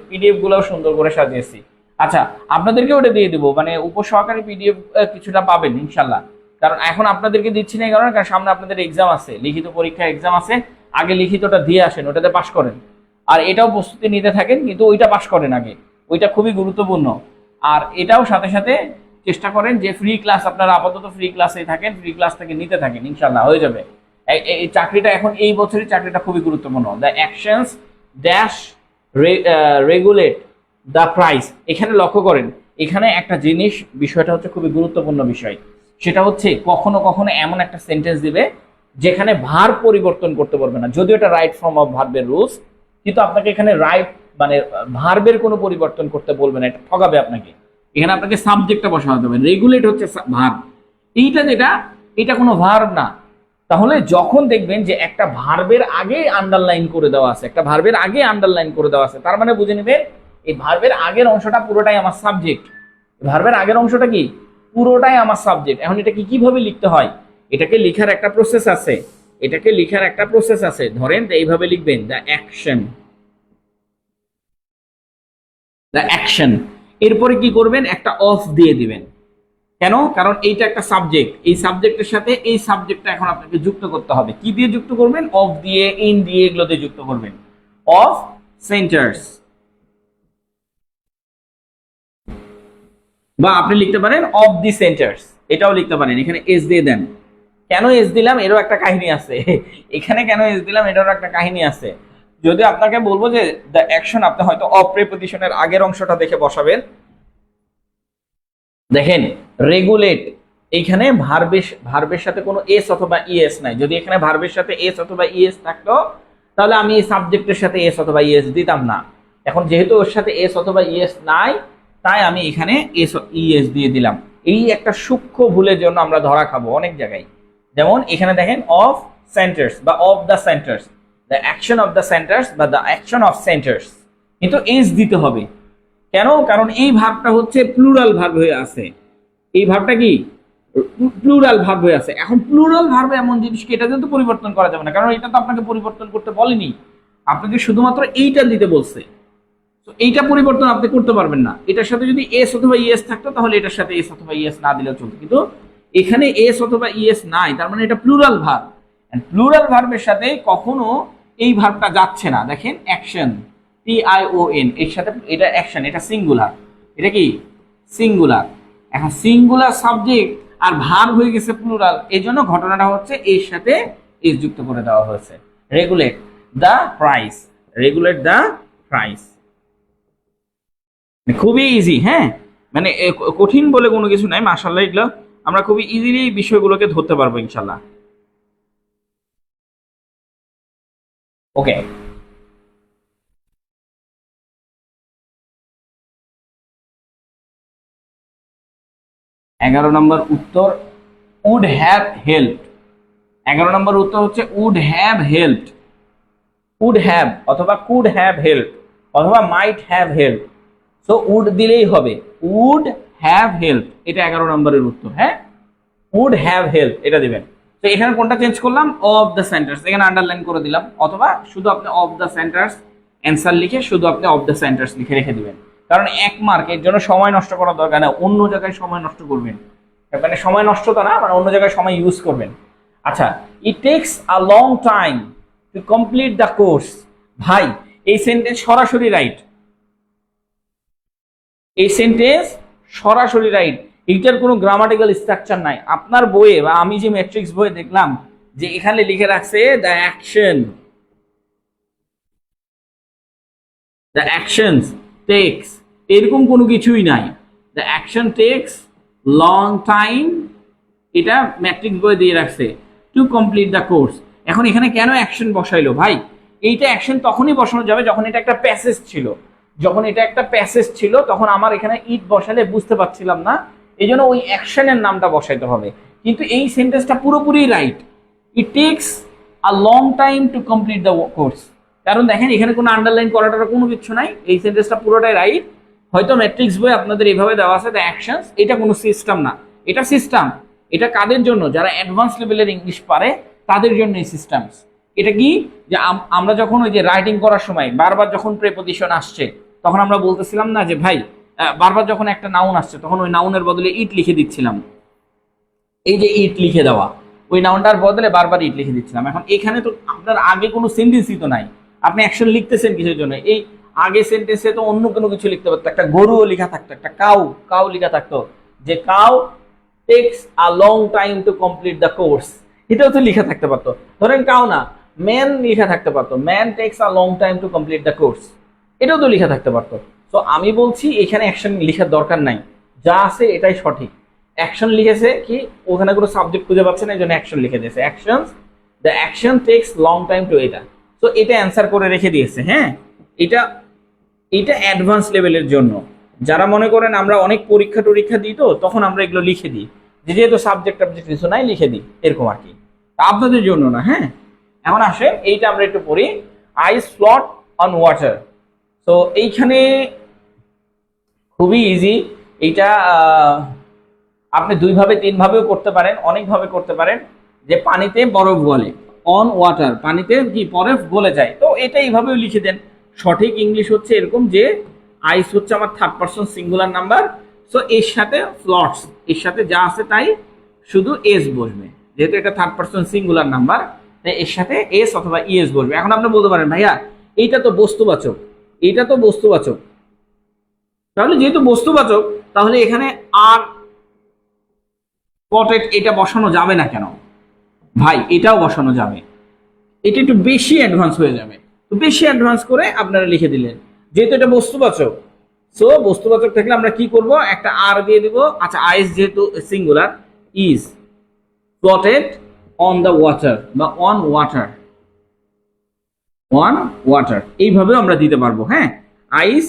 পিডিএফ গুলোও সুন্দর করে সাজিয়েছি। আচ্ছা, আপনাদেরকে ওটা দিয়ে দিব, মানে উপসহকারী পিডিএফ কিছুটা পাবেন ইনশাল্লাহ। কারণ এখন আপনাদেরকে দিচ্ছি না, কারণ সামনে আপনাদের এক্সাম আছে, লিখিত পরীক্ষা এক্সাম আছে। আগে লিখিতটা দিয়ে আসেন, ওটাতে পাস করেন, আর এটাও প্রস্তুতি নিতে থাকেন, কিন্তু ওইটা পাস করেন আগে, ওইটা খুবই গুরুত্বপূর্ণ। আর এটাও সাথে সাথে চেষ্টা করেন যে ফ্রি ক্লাস, আপনারা আপাতত ফ্রি ক্লাসেই থাকেন, ফ্রি ক্লাস থেকে নিতে থাকেন, ইনশাল্লাহ হয়ে যাবে। এই চাকরিটা এখন এই বছরের চাকরিটা খুবই গুরুত্বপূর্ণ। The actions dash regulate the price. এখানে লক্ষ্য করেন, এখানে একটা জিনিস, বিষয়টা হচ্ছে খুবই গুরুত্বপূর্ণ বিষয়। সেটা হচ্ছে কখনো কখনো এমন একটা সেন্টেন্স দিবে যেখানে ভার্ব পরিবর্তন করতে পারবে না, যদিও এটা রাইট ফর্ম অফ ভার্বের রুলস, কিন্তু আপনাকে এখানে রাইট মানে ভার্বের কোনো পরিবর্তন করতে বলবে না, এটা ঠকাবে আপনাকে। এখানে আপনাকে সাবজেক্টটা বসাতে হবে। রেগুলেট হচ্ছে ভার্ব, এইটা যেটা, এটা কোনো ভার্ব না। তাহলে যখন দেখবেন যে একটা ভার্বের আগে আন্ডারলাইন করে দেওয়া আছে, একটা ভার্বের আগে আন্ডারলাইন করে দেওয়া আছে, তার মানে বুঝে নেবেন এই ভার্বের আগের অংশটা পুরোটাই আমার সাবজেক্ট। ভার্বের আগের অংশটা কি? পুরোটাই আমার সাবজেক্ট। এখন এটাকে কিভাবে লিখতে হয়? এটাকে লেখার একটা প্রসেস আছে, এটাকে লেখার একটা প্রসেস আছে। ধরেন এইভাবে লিখবেন, দ্য অ্যাকশন, দ্য অ্যাকশন। এরপরে কি করবেন? একটা অফ দিয়ে দিবেন। কেন? কারণ এইটা একটা সাবজেক্ট, এই সাবজেক্টের সাথে এই সাবজেক্টটা এখন আপনাকে যুক্ত করতে হবে। কি দিয়ে যুক্ত করবেন? অফ দিয়ে, ইন দিয়ে, এগুলো দিয়ে যুক্ত করবেন। অফ সেন্টার্স, বা আপনি লিখতে পারেন অফ দি সেন্টার্স, এটাও লিখতে পারেন। এখানে এস দিয়ে দেন। কেন এস দিলাম এরও একটা কাহিনী আছে, এখানে কেন এস দিলাম এটারও একটা কাহিনী আছে। যদি আপনাকে বলবো যে দ্য অ্যাকশন, আপনি হয়তো অফ প্রিপজিশনের আগের অংশটা দেখে বসাবেন। দেখেন রেগুলেট, এইখানে ভার্বের সাথে কোনো এস অথবা ইএস নাই। যদি এখানে ভার্বের সাথে এস অথবা ইএস থাকতো, তাহলে আমি এই সাবজেক্টের সাথে এস অথবা ইএস দিতাম না। এখন যেহেতু ওর সাথে এস অথবা ইএস নাই, তাই আমি এখানে এস ইএস দিয়ে দিলাম। এই একটা সূক্ষ্ম ভুলের জন্য আমরা ধরা খাবো অনেক জায়গায়। যেমন এখানে দেখেন অফ সেন্টার্স বা of the centres, the action of the centres বা দ্য অ্যাকশন অফ সেন্টার্স, কিন্তু এস দিতে হবে। কেন? কারণ এই ভার্বটা হচ্ছে প্লুরাল ভার্ব হয়ে আছে। এই ভার্বটা কি? প্লুরাল ভার্ব হয়ে আছে। এখন প্লুরাল ভার্বে এমন জিনিসকে এটা কিন্তু পরিবর্তন করা যাবে না, কারণ এটা তো আপনাকে পরিবর্তন করতে বলেনি, আপনাকে শুধুমাত্র এইটা দিতে বলছে। তো এইটা পরিবর্তন আপনি করতে পারবেন না। এটার সাথে যদি এস অথবা ইএস থাকতো, তাহলে এটার সাথে এস অথবা ইএস না দিলেও চলতো, কিন্তু এখানে এস অথবা ইএস নাই, তার মানে এটা প্লুরাল ভার্ব। প্লুরাল ভার্বের সাথে কখনো এই ভার্বটা যাচ্ছে না। দেখেন অ্যাকশন, TION, এর সাথে এটা অ্যাকশন, এটা সিঙ্গুলার, এটা কি সিঙ্গুলার। এখন সিঙ্গুলার সাবজেক্ট আর ভার্ব হয়ে গেছে প্লুরাল, এই জন্য ঘটনাটা হচ্ছে এর সাথে এস যুক্ত করে দেওয়া হয়েছে। Regulate the price, regulate the price. খুবই ইজি, হ্যাঁ, মানে কঠিন বলে কোনো কিছু নাই। মাশাআল্লাহ, এগুলো আমরা খুবই ইজিলি বিষয়গুলোকে ধরতে পারবো ইনশাল্লাহ। ওকে, এগারো নম্বর উত্তর উড হ্যাভ হেল্পড। 11 নম্বর উত্তর হচ্ছে would have helped. Would have অথবা কুড হ্যাভ হেল্পড অথবা might have helped. So would দিলেই হবে, উড হ্যাভ হেল্প, এটা 11 নম্বরের উত্তর। হ্যাঁ, উড হ্যাভ হেল্প এটা দিবেন। তো এখানে কোনটা চেঞ্জ করলাম, অফ দ্য সেন্টার্স, এখানে আন্ডারলাইন করে দিলাম, অথবা শুধু আপনি অফ দ্য সেন্টার্স অ্যান্সার লিখে শুধু আপনি অফ দ্য সেন্টার্স লিখে রেখে দিবেন। কারণ 1 মার্ক, এর জন্য সময় নষ্ট করার দরকার না, অন্য জায়গায় সময় নষ্ট করবেন, মানে সময় নষ্টতা না, মানে অন্য জায়গায় সময় ইউজ করবেন। আচ্ছা, ইট tax a long time to complete the course. ভাই এই সেন্টেন্স সরাসরি রাইট, এই সেন্টেন্স সরাসরি রাইট, এইটার কোনো গ্রামাটিক্যাল স্ট্রাকচার নাই। আপনার বইয়ে বা আমি যে ম্যাট্রিক্স বইয়ে দেখলাম যে এখানে লিখে রাখছে দ্য অ্যাকশনস টেক্স, এরকম কোনো কিছুই নাই। The action takes long time, এটা ম্যাট্রিক্স বইয়ে দিয়ে রাখছে, টু কমপ্লিট দ্য কোর্স। এখন এখানে কেন অ্যাকশন বসাইলো ভাই? এইটা অ্যাকশন তখনই বসানো যাবে যখন এটা একটা প্যাসেজ ছিল। যখন এটা একটা প্যাসেজ ছিল তখন আমার এখানে ইট বসালে বুঝতে পারছিলাম না, এই জন্য ওই অ্যাকশনের নামটা বসাইতে হবে। কিন্তু এই সেন্টেন্সটা পুরোপুরি right, it takes a long time to complete the course. কারণ দেখেন এখানে কোনো আন্ডারলাইন করাটার কোনো কিছু নাই, এই সেন্টেন্সটা পুরোটাই রাইট। হয়তো ম্যাট্রিক্স বই আপনাদের এইভাবে দেওয়া আছে দ্য অ্যাকশনস, এটা কোনো সিস্টেম না, এটা সিস্টেম। এটা কাদের জন্য? যারা অ্যাডভান্স লেভেলের ইংলিশ পারে তাদের জন্য এই সিস্টেমস। এটা কি, যে আমরা যখন ওই যে রাইটিং করার সময় বারবার যখন প্রেপোজিশন আসছে তখন আমরা বলতেছিলাম না যে ভাই বারবার যখন একটা নাউন আসছে তখন ওই নাউনের বদলে ইট লিখে দিচ্ছিলাম, এই যে ইট লিখে দেওয়া, ওই নাউনটার বদলে বারবার ইট লিখে দিচ্ছিলাম। এখন এখানে তো আপনার আগে কোনো সেন্টেন্সই তো নাই, আপনি অ্যাকশন লিখতেছেন কিসের জন্য? এই আগে সেন্টেন্সে তো অন্য কোনো কিছু লিখতে পারতো, একটা গরুও লেখা থাকতো, একটা কাউ লেখা থাকতো, যে cow takes a long time to complete the course, এটাও তো লেখা থাকতে পারতো। ধরেন কাউ না, ম্যান লেখা থাকতে পারতো, man takes a long time to complete the course, এটাও তো লেখা থাকতে পারতো। তো আমি বলছি এখানে অ্যাকশন লেখার দরকার নাই, যা আছে এটাই সঠিক। অ্যাকশন লিখেছে কি, ওখানে কোনো সাবজেক্ট খুঁজে পাচ্ছে না, এই জন্য অ্যাকশন লিখে দিয়েছে, action, the action takes long time to, এটা তো এটা অ্যান্সার করে রেখে দিয়েছে। হ্যাঁ, এটা অ্যাডভান্স লেভেলের জন্য, যারা মনে করেন আমরা অনেক পরীক্ষা দিই তো তখন আমরা এগুলো লিখে দিই, যেহেতু সাবজেক্ট কিছু নাই লিখে দিই, এরকম আর কি, আপনাদের জন্য না। হ্যাঁ, এখন আসে এইটা আমরা একটু পড়ি, আইস ফ্লট অন ওয়াটার। তো এইখানে খুবই ইজি, এইটা আপনি 2 ভাবে 3 ভাবেও করতে পারেন, অনেকভাবে করতে পারেন। যে পানিতে বরফ গলে, অন ওয়াটার, পানিতে কি বরফ গলে যায়, তো এটা এইভাবেও লিখে দেন। সঠিক ইংলিশ হচ্ছে এরকম যে আইস হচ্ছে আমার third person singular number, so এর সাথে ফ্লটস, এর সাথে যা আছে তাই শুধু এস বসবে, যেহেতু এটা থার্ড পারসন সিঙ্গুলার নাম্বার তাই এর সাথে এস অথবা ইএস বসবে। এখন আপনি বলতে পারেন ভাইয়া এইটা তো বস্তুবাচক, এইটা তো বস্তুবাচক, তাহলে যেহেতু বস্তুবাচক তাহলে এখানে আর পটেট এটা বসানো যাবে না কেন? ভাই এটাও বসানো যাবে, এটা একটু বেশি অ্যাডভান্স হয়ে যাবে, তো বেশি অ্যাডভান্স করে আপনারা লিখে দিলেন, যেহেতু এটা বস্তুবাচক। সো বস্তুবাচক থাকলে আমরা কি করব, একটা আর দিয়ে দিব। আচ্ছা, আইস যেহেতু singular, is floated on the water বা অন ওয়াটার, এইভাবেও আমরা দিতে পারবো। হ্যাঁ, আইস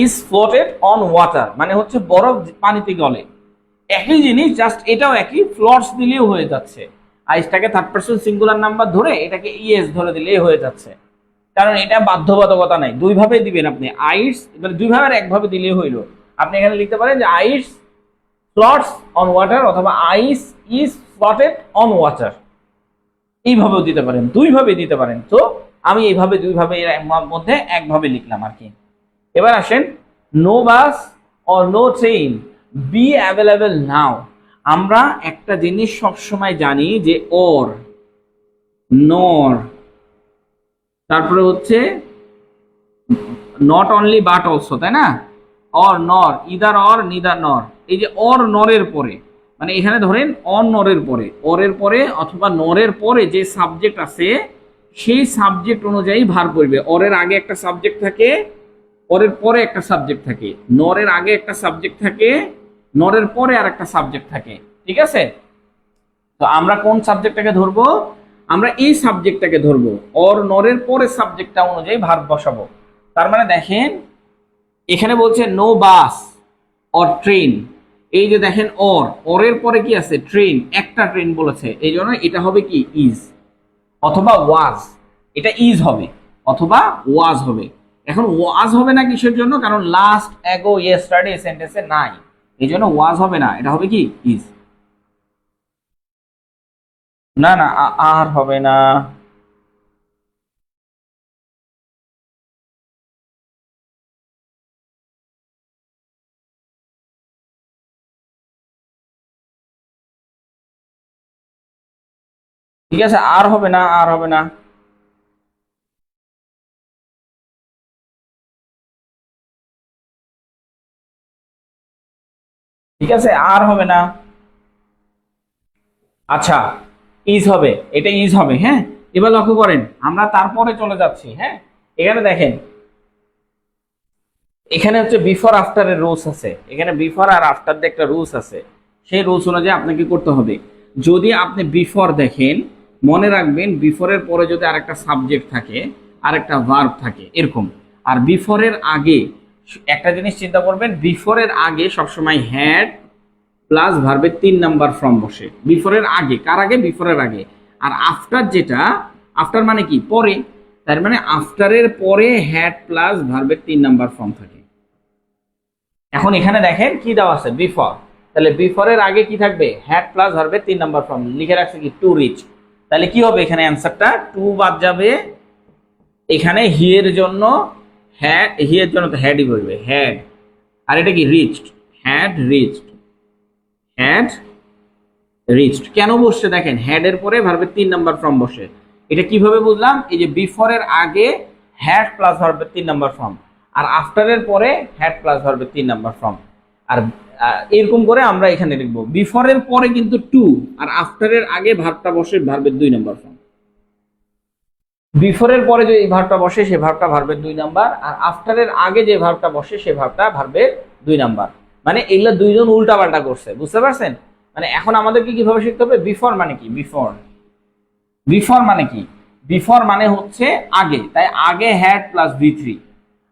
ইজ ফ্লোটেড অন ওয়াটার মানে হচ্ছে বরফ পানিতে গলে, একই জিনিস, জাস্ট এটাও একই, ফ্লটস দিলেও হয়ে যাচ্ছে। আইসটাকে থার্ড পারসন সিঙ্গুলার নাম্বার ধরে এটাকে ইএস ধরে দিলেই হয়ে যাচ্ছে, কারণ এটা বাধ্যবাধকতা নাই, 2 ভাবে দিবেন আপনি। আইস এবার 2 ভাবে আর 1 ভাবে দিলেই হইলো। আপনি এখানে লিখতে পারেন যে আইস ফ্লটস অন ওয়াটার অথবা আইস ইজ ফ্লটেড অন ওয়াটার, এইভাবেও দিতে পারেন, 2 ভাবে দিতে পারেন। তো আমি এইভাবে 2 ভাবে এর মধ্যে 1 ভাবে লিখলাম আর কি। এবার আসেন, no bus or no train be available now. আমরা একটা জিনিস সবসময় জানি যে ওর, নর, তারপরে হচ্ছে নট অনলি বাট অলসো, তাই না? অর নর, ইদার অর নিদার নর, এই যে অর নরের পরে, মানে এখানে ধরেন অন নরের পরে, অরের পরে অথবা নরের পরে যে সাবজেক্ট আছে সেই সাবজেক্ট অনুযায়ী ভার পড়বে। অরের আগে একটা সাবজেক্ট থাকে, অরের পরে একটা সাবজেক্ট থাকে, নরের আগে একটা সাবজেক্ট থাকে, নরের পরে আর একটা সাবজেক্ট থাকে, ঠিক আছে? তো আমরা কোন সাবজেক্টটাকে ধরবো? আমরা এই সাবজেক্টটাকে ধরবো, অর নরের পরে সাবজেক্টটা অনুযায়ী ভার্ব বসাবো। তার মানে দেখেন এখানে বলছে নো বাস অর ট্রেন, এই যে দেখেন অরের পরে কি আছে? ট্রেন, একটা ট্রেন বলেছে, এই জন্য এটা হবে কি? ইজ অথবা ওয়াজ, এটা ইজ হবে অথবা ওয়াজ হবে। এখন ওয়াজ হবে না কিসের জন্য? কারণ লাস্ট, অ্যাগো, ইয়েস্টারডে সেন্টেন্সে নাই, এই জন্য ওয়াজ হবে না, এটা হবে কি ইজ। না না আর হবে না। ঠিক আছে, আর হবে না, আর হবে না। ঠিক আছে, আর হবে না। আচ্ছা, ইজ হবে, এটা ইজ হবে। হ্যাঁ, এবার লক্ষ্য করেন, আমরা তারপরে চলে যাচ্ছি। হ্যাঁ, এখানে দেখেন, এখানে হচ্ছে বিফোর আফটার এর রুলস আছে, এখানে বিফোর আর আফটার দিয়ে একটা রুলস আছে। সেই রুলস অনুযায়ী আপনাকে করতে হবে। যদি আপনি বিফোর দেখেন, মনে রাখবেন বিফোরের পরে যদি আরেকটা সাবজেক্ট থাকে, আরেকটা ভার্ব থাকে এরকম, আর বিফোরের আগে একটা জিনিস চিন্তা করবেন, বিফোরের আগে সবসময় হ্যাড প্লাস ভার্বের 3 নাম্বার ফর্ম বসে। বিফোরের আগে, কার আগে? বিফোরের আগে। আর আফটার যেটা, আফটার মানে কি? পরে। তার মানে আফটারের পরে হ্যাড প্লাস ভার্বের 3 নাম্বার ফর্ম থাকে। এখন এখানে দেখেন কি দেওয়া আছে, বিফোর। তাহলে বিফোরের আগে কি থাকবে? হ্যাড প্লাস ভার্বের 3 নাম্বার ফর্ম লিখে রাখছে কি? To reach. তাহলে কি হবে এখানে? অ্যান্সারটা টু বাদ যাবে। এখানে হি এর জন্য হ্যাড, হি এর জন্য তো হ্যাডই বলবে, হ্যাড। আর এটা কি? Reached, had reached, had reached. কেন বসছে দেখেন, হ্যাড এর পরে ভার্বের 3 নাম্বার ফর্ম বসে। এটা কিভাবে বুঝলাম? এই যে বিফোরের আগে হ্যাড প্লাস ভার্বের 3 নাম্বার ফর্ম, আর আফটারের পরে হ্যাড প্লাস ভার্বের 3 নাম্বার ফর্ম। আর এরকম করে আমরা এখানে লিখবো, বিফোরের পরে কিন্তু টু, আর আফটারের আগে ভার্বটা বসে ভার্বের 2 নাম্বার ফর্ম। বিফোরের পরে যে ভার্বটা বসে সে ভার্বটা ভার্বের 2 নাম্বার, আর আফটারের আগে যে ভার্বটা বসে সে ভার্বটা ভার্বের 2 নাম্বার। মানে এগুলো দুইজন উল্টা পাল্টা করছে, বুঝতে পারছেন? মানে এখন আমাদেরকে কিভাবে শিখতে হবে? বিফোর মানে কি? বিফোর, বিফোর মানে কি? বিফোর মানে হচ্ছে আগে, তাই আগে হ্যাড প্লাস ভি3।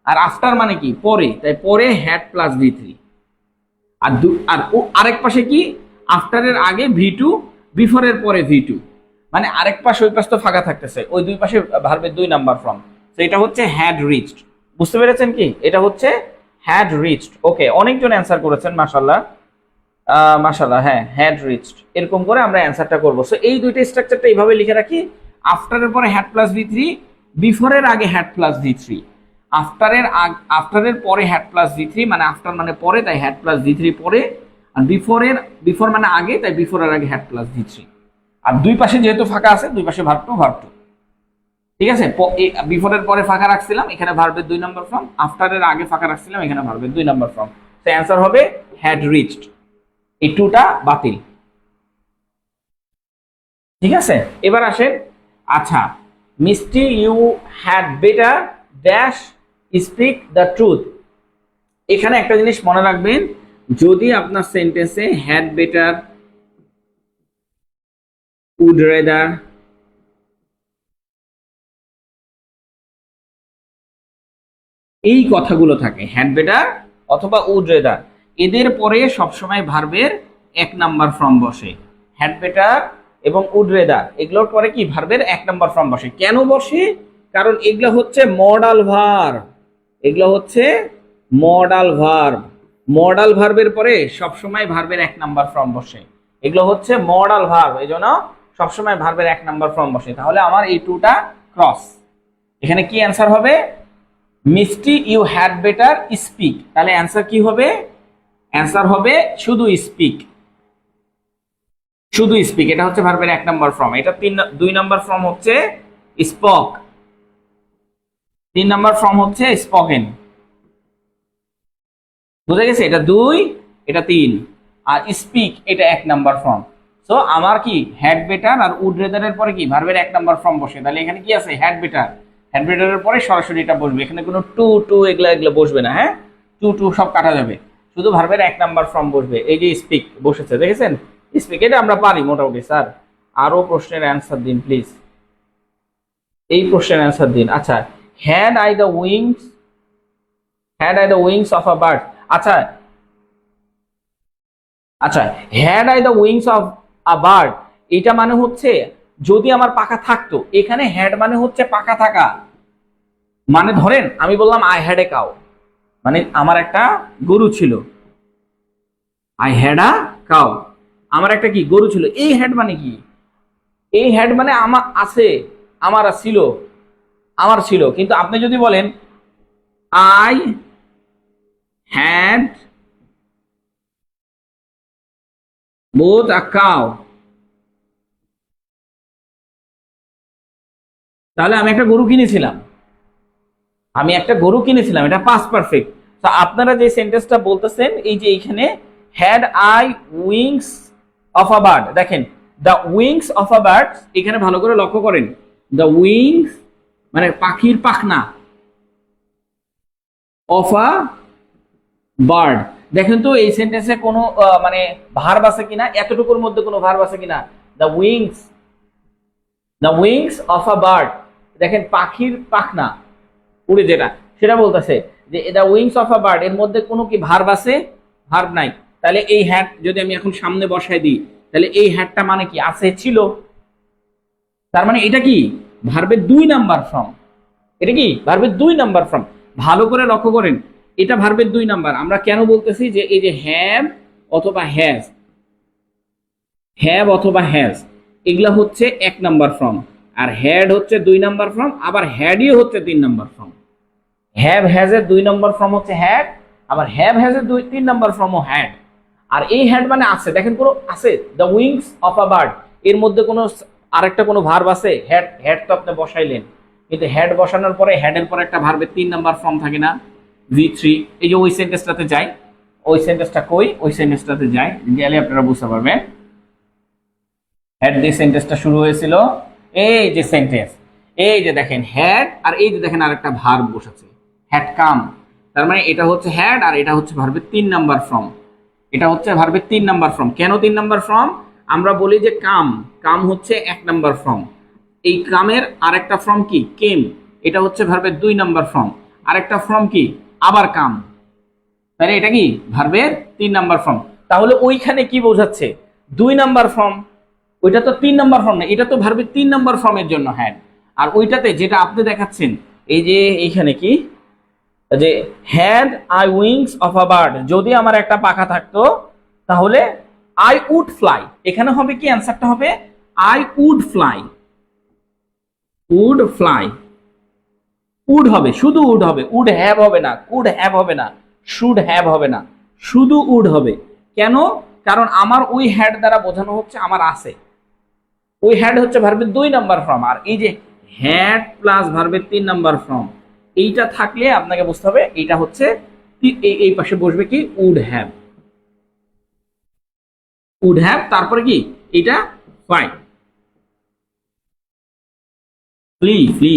আর আফটার মানে কি? পরে, তাই পরে হ্যাড প্লাস ভি3। আর আরেক পাশে কি? আফটারের আগে ভি2, বিফোরের পরে ভি2। মানে আরেক পাশে, ওই পাশ তো ফাঁকা থাকতেছে, ওই দুই পাশে ভার্বের 2 নাম্বার ফর্ম। তো এটা হচ্ছে হ্যাড রিচড। বুঝতে পেরেছেন কি? এটা হচ্ছে হ্যাড রিচড। ওকে, অনেকজন অ্যান্সার করেছেন, মাশাআল্লাহ, মাশাআল্লাহ। হ্যাঁ, হ্যাড রিচড, এরকম করে আমরা অ্যান্সারটা করবো। সো এই দুইটা স্ট্রাকচারটা এইভাবে লিখে রাখি। আফটারের পরে হ্যাড প্লাস ভি3, বিফোরের আগে হ্যাড প্লাস ভি3। আফটারের পরে হ্যাড প্লাস ভি3, মানে আফটার মানে পরে, তাই হ্যাড প্লাস ভি3 পরে। আর বিফোর মানে আগে, তাই বিফোরের আগে হ্যাড প্লাস ভি3। আর দুই পাশে যেহেতু ফাঁকা আছে, দুই পাশে ভার্ব টু, ভার্ব টু। ঠিক আছে, বিফোরের পরে ফাঁকা রাখছিলাম, এখানে ভার্বের 2 নাম্বার ফর্ম। আফটারের আগে ফাঁকা রাখছিলাম, এখানে ভার্বের 2 নাম্বার ফর্ম। তো অ্যান্সার হবে হ্যাড রিচড। এই টুটা বাতিল। ঠিক আছে, এবার আসেন। আচ্ছা, মিষ্টি, you had better dash speak the truth. এখানে একটা জিনিস মনে রাখবেন, যদি আপনার সেন্টেন্সে হ্যাড বেটার, উড রেদার, এই কথাগুলো থাকে, হ্যাড বেটার অথবা উড রেদার, এদের পরে সবসময় ভার্বের 1 নাম্বার ফর্ম বসে। হ্যাড বেটার এবং উড রেদার এগুলোর পরে কি? ভার্বের 1 নাম্বার ফর্ম বসে। কেন বসে? কারণ এগুলো হচ্ছে মডাল ভার্ব, এগুলো হচ্ছে মডাল ভার্ব। মডাল ভার্বের পরে সবসময় ভার্বের 1 নাম্বার ফর্ম বসে। এগুলো হচ্ছে মডাল ভার্ব, এই জন্য সবসময় ভার্বের 1 নাম্বার ফর্ম বসে। তাহলে আমার এই টুটা ক্রস। এখানে কি অ্যান্সার হবে? মিষ্টি, ইউ হ্যাড বেটার স্পিক। তাহলে অ্যান্সার কি হবে? অ্যান্সার হবে শুধু স্পিক, শুধু স্পিক। এটা হচ্ছে ভার্বের 1 নাম্বার ফর্ম। এটা 2 নাম্বার ফর্ম হচ্ছে স্পক, 3 নাম্বার ফর্ম হচ্ছে স্পোকেন। বুঝা গেছে? এটা 2, এটা 3, আর স্পিক এটা 1 নাম্বার ফর্ম। সো আমার কি? হ্যাড বেটার আর উড রেদারের পরে কি? ভার্বের 1 নাম্বার ফর্ম বসে। তাহলে এখানে কি আছে? Had better. হ্যাড বেটারের পরে সরাসরি এটা বসবে, এখানে কোনো টু টু এগুলা এগুলো বসবে না। হ্যাঁ, টু টু সব কাটা যাবে, শুধু ভার্বের 1 নাম্বার ফর্ম বসবে। এই যে স্পিক বসেছে, দেখেছেন? স্পিক, এটা আমরা পারি মোটামুটি। স্যার আরো প্রশ্নের অ্যান্সার দিন প্লিজ, এই প্রশ্নের অ্যান্সার দিন। আচ্ছা, had I the wings, had I the wings of a bird. আচ্ছা, আচ্ছা, had I the wings of a bird, এটা মানে হচ্ছে যদি আমার পাখা থাকতো। এখানে হ্যাড মানে হচ্ছে পাখা থাকা। মানে ধরেন আমি বললাম আই হ্যাড এ কাউ, মানে আমার একটা গরু ছিল। আই হ্যাড আ কাউ, আমার একটা কি গরু ছিল। এই হ্যাড মানে কি? এই হ্যাড মানে আমার আছে, আমার ছিল, আমার ছিল। কিন্তু আপনি যদি বলেন I had both a cow, তাহলে আমি একটা গরু কিনেছিলাম, আমি একটা গরু কিনেছিলাম, এটা পাস্ট পারফেক্ট। তো আপনারা যে সেন্টেন্সটা বলতেছেন, এই যে এইখানে had I wings of a bird, দেখেন the wings of a bird, এখানে ভালো করে লক্ষ্য করেন, দ্য উইংস মানে পাখির পাখনা, অফ আ বার্ড। দেখেন তো এই সেন্টেন্সে কোনো মানে ভার্ব আছে কিনা, এতটুকুর মধ্যে কোনো ভার্ব আছে কিনা। The wings, the wings of a bird, দেখেন পাখির পাখনা, উড়ে যেটা, সেটা বলতেছে যে the wings of a bird, এর মধ্যে কোনো কি ভার্ব আছে? ভার্ব নাই। তাহলে এই হ্যাড যদি আমি এখন সামনে বসাই দিই, তাহলে এই হ্যাডটা মানে কি? আছে, ছিল। তার মানে এটা কি? ভার্বের 2 নাম্বার ফর্ম। এটা কি? ভার্বের 2 নাম্বার ফর্ম। ভালো করে লক্ষ্য করেন, এটা ভার্বের 2 নাম্বার। আমরা কেন বলতেছি যে এই যে হ্যাভ অথবা হ্যাজ, হ্যাভ অথবা হ্যাজ এগুলা হচ্ছে 1 নাম্বার ফর্ম, আর হ্যাড হচ্ছে 2 নাম্বার ফর্ম, আবার হ্যাডই হচ্ছে 3 নাম্বার ফর্ম। হ্যাভ হ্যাজ এর 2 নম্বর ফর্ম হচ্ছে হ্যাড, আবার হ্যাভ হ্যাজ এর 3 নম্বর ফর্মও হ্যাড। আর এই হ্যাড মানে আছে, দেখেন কোনো আছে, the wings of a bird, এর মধ্যে কোনো আরেকটা কোনো ভার্ব আছে? হ্যাড, হ্যাড তো আপনি বসাইলেন, কিন্তু হ্যাড বসানোর পরে হ্যাডের পরে একটা ভার্বের 3 নাম্বার ফর্ম থাকে না, V3। এই যে ওই সেন্টেন্সটাতে যাই, ওই সেন্টেন্সটা কই, ওই সেন্টেন্সটাতে যাই, গেলে আপনারা বুঝতে পারবেন। হ্যাড দিয়ে সেন্টেন্সটা শুরু হয়েছিল, এই যে সেন্টেন্স, এই যে দেখেন হ্যাড, আর এই যে দেখেন আরেকটা ভার্ব বসেছে, হ্যাড কাম। তার মানে এটা হচ্ছে হ্যাড, আর এটা হচ্ছে ভার্বের 3 নাম্বার ফর্ম। এটা হচ্ছে ভার্বের 3 নাম্বার ফর্ম। কেন 3 নাম্বার ফর্ম? আমরা বলি যে কাম, কাম হচ্ছে 1 নাম্বার ফর্ম। এই কামের আরেকটা ফর্ম কি? কেম, এটা হচ্ছে ভার্বের 2 নাম্বার ফর্ম। আরেকটা ফর্ম কি? আবার কাম। তাহলে এটা কি? ভার্বের 3 নাম্বার ফর্ম। তাহলে ওইখানে কি বোঝাচ্ছে? 2 নাম্বার ফর্ম। ওইটা তো 3 নাম্বার ফর্ম না, এটা তো ভার্বের 3 নাম্বার ফর্মের জন্য হ্যাড। আর ওইটাতে যেটা আপনি দেখাচ্ছেন, এই যে এইখানে কি, যে had I wings of a bird, যদি আমার একটা পাখা থাকতো তাহলে আই উড ফ্লাই। এখানে হবে কি? অ্যান্সারটা হবে I would fly. Would fly, would হবে, শুধু উড হবে, উড হ্যাভ হবে না, কুড হ্যাভ হবে না, শুড হ্যাভ হবে না, শুধু উড হবে। কেন? কারণ আমার ওই হ্যাড দ্বারা বোঝানো হচ্ছে আমার আছে। ওই হ্যাড হচ্ছে ভার্বের 2 নাম্বার ফর্ম, আর এই যে হ্যাড প্লাস ভার্বের 3 নাম্বার ফর্ম, এইটা থাকলে আপনাকে বুঝতে হবে এইটা হচ্ছে এই পাশে বসবে কি? Would have. উড হ্যাভ, তারপরে কি? এটা ফাইন, ফ্লি, ফ্লি,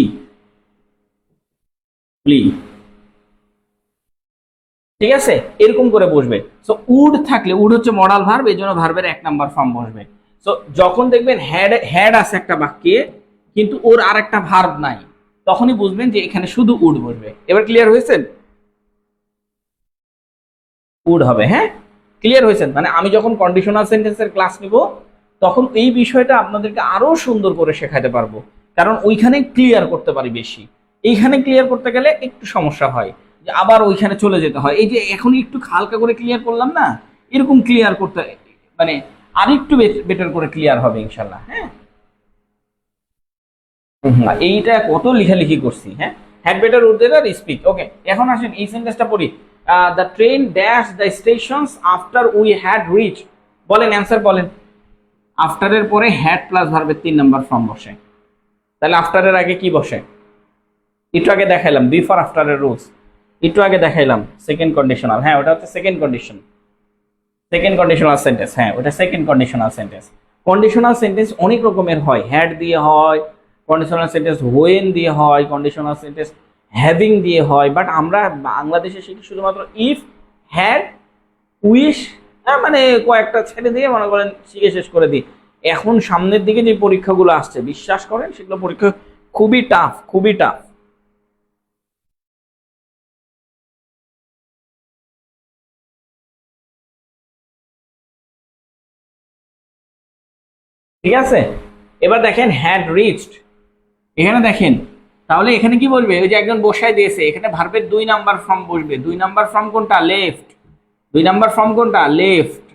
ফ্লি। ঠিক আছে, এরকম করে বসবে। সো উড থাকলে, উড হচ্ছে মডাল ভার্ব, এই জন্য ভার্বের 1 নাম্বার ফর্ম বসবে। সো যখন দেখবেন হ্যাড, হ্যাড আছে একটা বাক্যে কিন্তু ওর আর একটা ভার্ব নাই, তখনই বুঝবেন যে এখানে শুধু উড বসবে। এবার ক্লিয়ার হয়েছেন? উড হবে, হ্যাঁ ক্লিয়ার হয়েছেন? মানে আমি যখন কন্ডিশনাল সেন্টেন্সের ক্লাস নিব, তখন এই বিষয়টা আপনাদেরকে আরো সুন্দর করে শেখাতে পারবো, কারণ ওইখানে ক্লিয়ার করতে পারি বেশি। এইখানে ক্লিয়ার করতে গেলে একটু সমস্যা হয়, যে আবার ওইখানে চলে যেতে হয়। এই যে এখন একটু হালকা করে ক্লিয়ার করলাম না, এরকম ক্লিয়ার করতে মানে আরেকটু বেটার করে ক্লিয়ার হবে ইনশাল্লাহ। হ্যাঁ, এইটা কত লেখালেখি করছি। হ্যাঁ, had better would there speak. Okay, এখন আসেন এই সেন্টেন্সটা পড়ি। The train dash the stations after we had reach. বলেন অ্যান্সার বলেন। আফটারের পরে হ্যাড প্লাস ভার্বের 3 নাম্বার ফর্ম বসে, তাহলে আফটারের আগে কি বসে? একটু আগে দেখাইলাম বিফোর আফটারের রুলস, একটু আগে দেখাইলাম সেকেন্ড কন্ডিশনাল। হ্যাঁ, ওটা হচ্ছে second condition, second conditional sentence. হ্যাঁ, ওটা second conditional sentence. Conditional sentence অনেক রকমের হয়, হ্যাড দিয়ে হয়, কন্ডিশনাল সেন্টেন্স হোয়েন দিয়ে হয়, কন্ডিশনাল সেন্টেন্স হ্যাভিং দিয়ে হয়। বাট আমরা বাংলাদেশে শিখি শুধুমাত্র ইফ, হ্যাড, উইশ, হ্যাঁ মানে কয়েকটা ছেড়ে দিয়ে মনে করেন শিখে শেষ করে দিই। এখন সামনের দিকে যে পরীক্ষাগুলো আসছে, বিশ্বাস করেন সেগুলো পরীক্ষা খুবই টাফ, খুবই টাফ। ঠিক আছে, এবার দেখেন হ্যাড রিচড, এখানে দেখেন, তাহলে এখানে কি বলবে? ওই যে একজন বসায় দিয়েছে, এখানে ভার্বের 2 নাম্বার ফর্ম বসবে। 2 নাম্বার ফর্ম কোনটা? লেফট। 2 নাম্বার ফর্ম কোনটা? লেফট।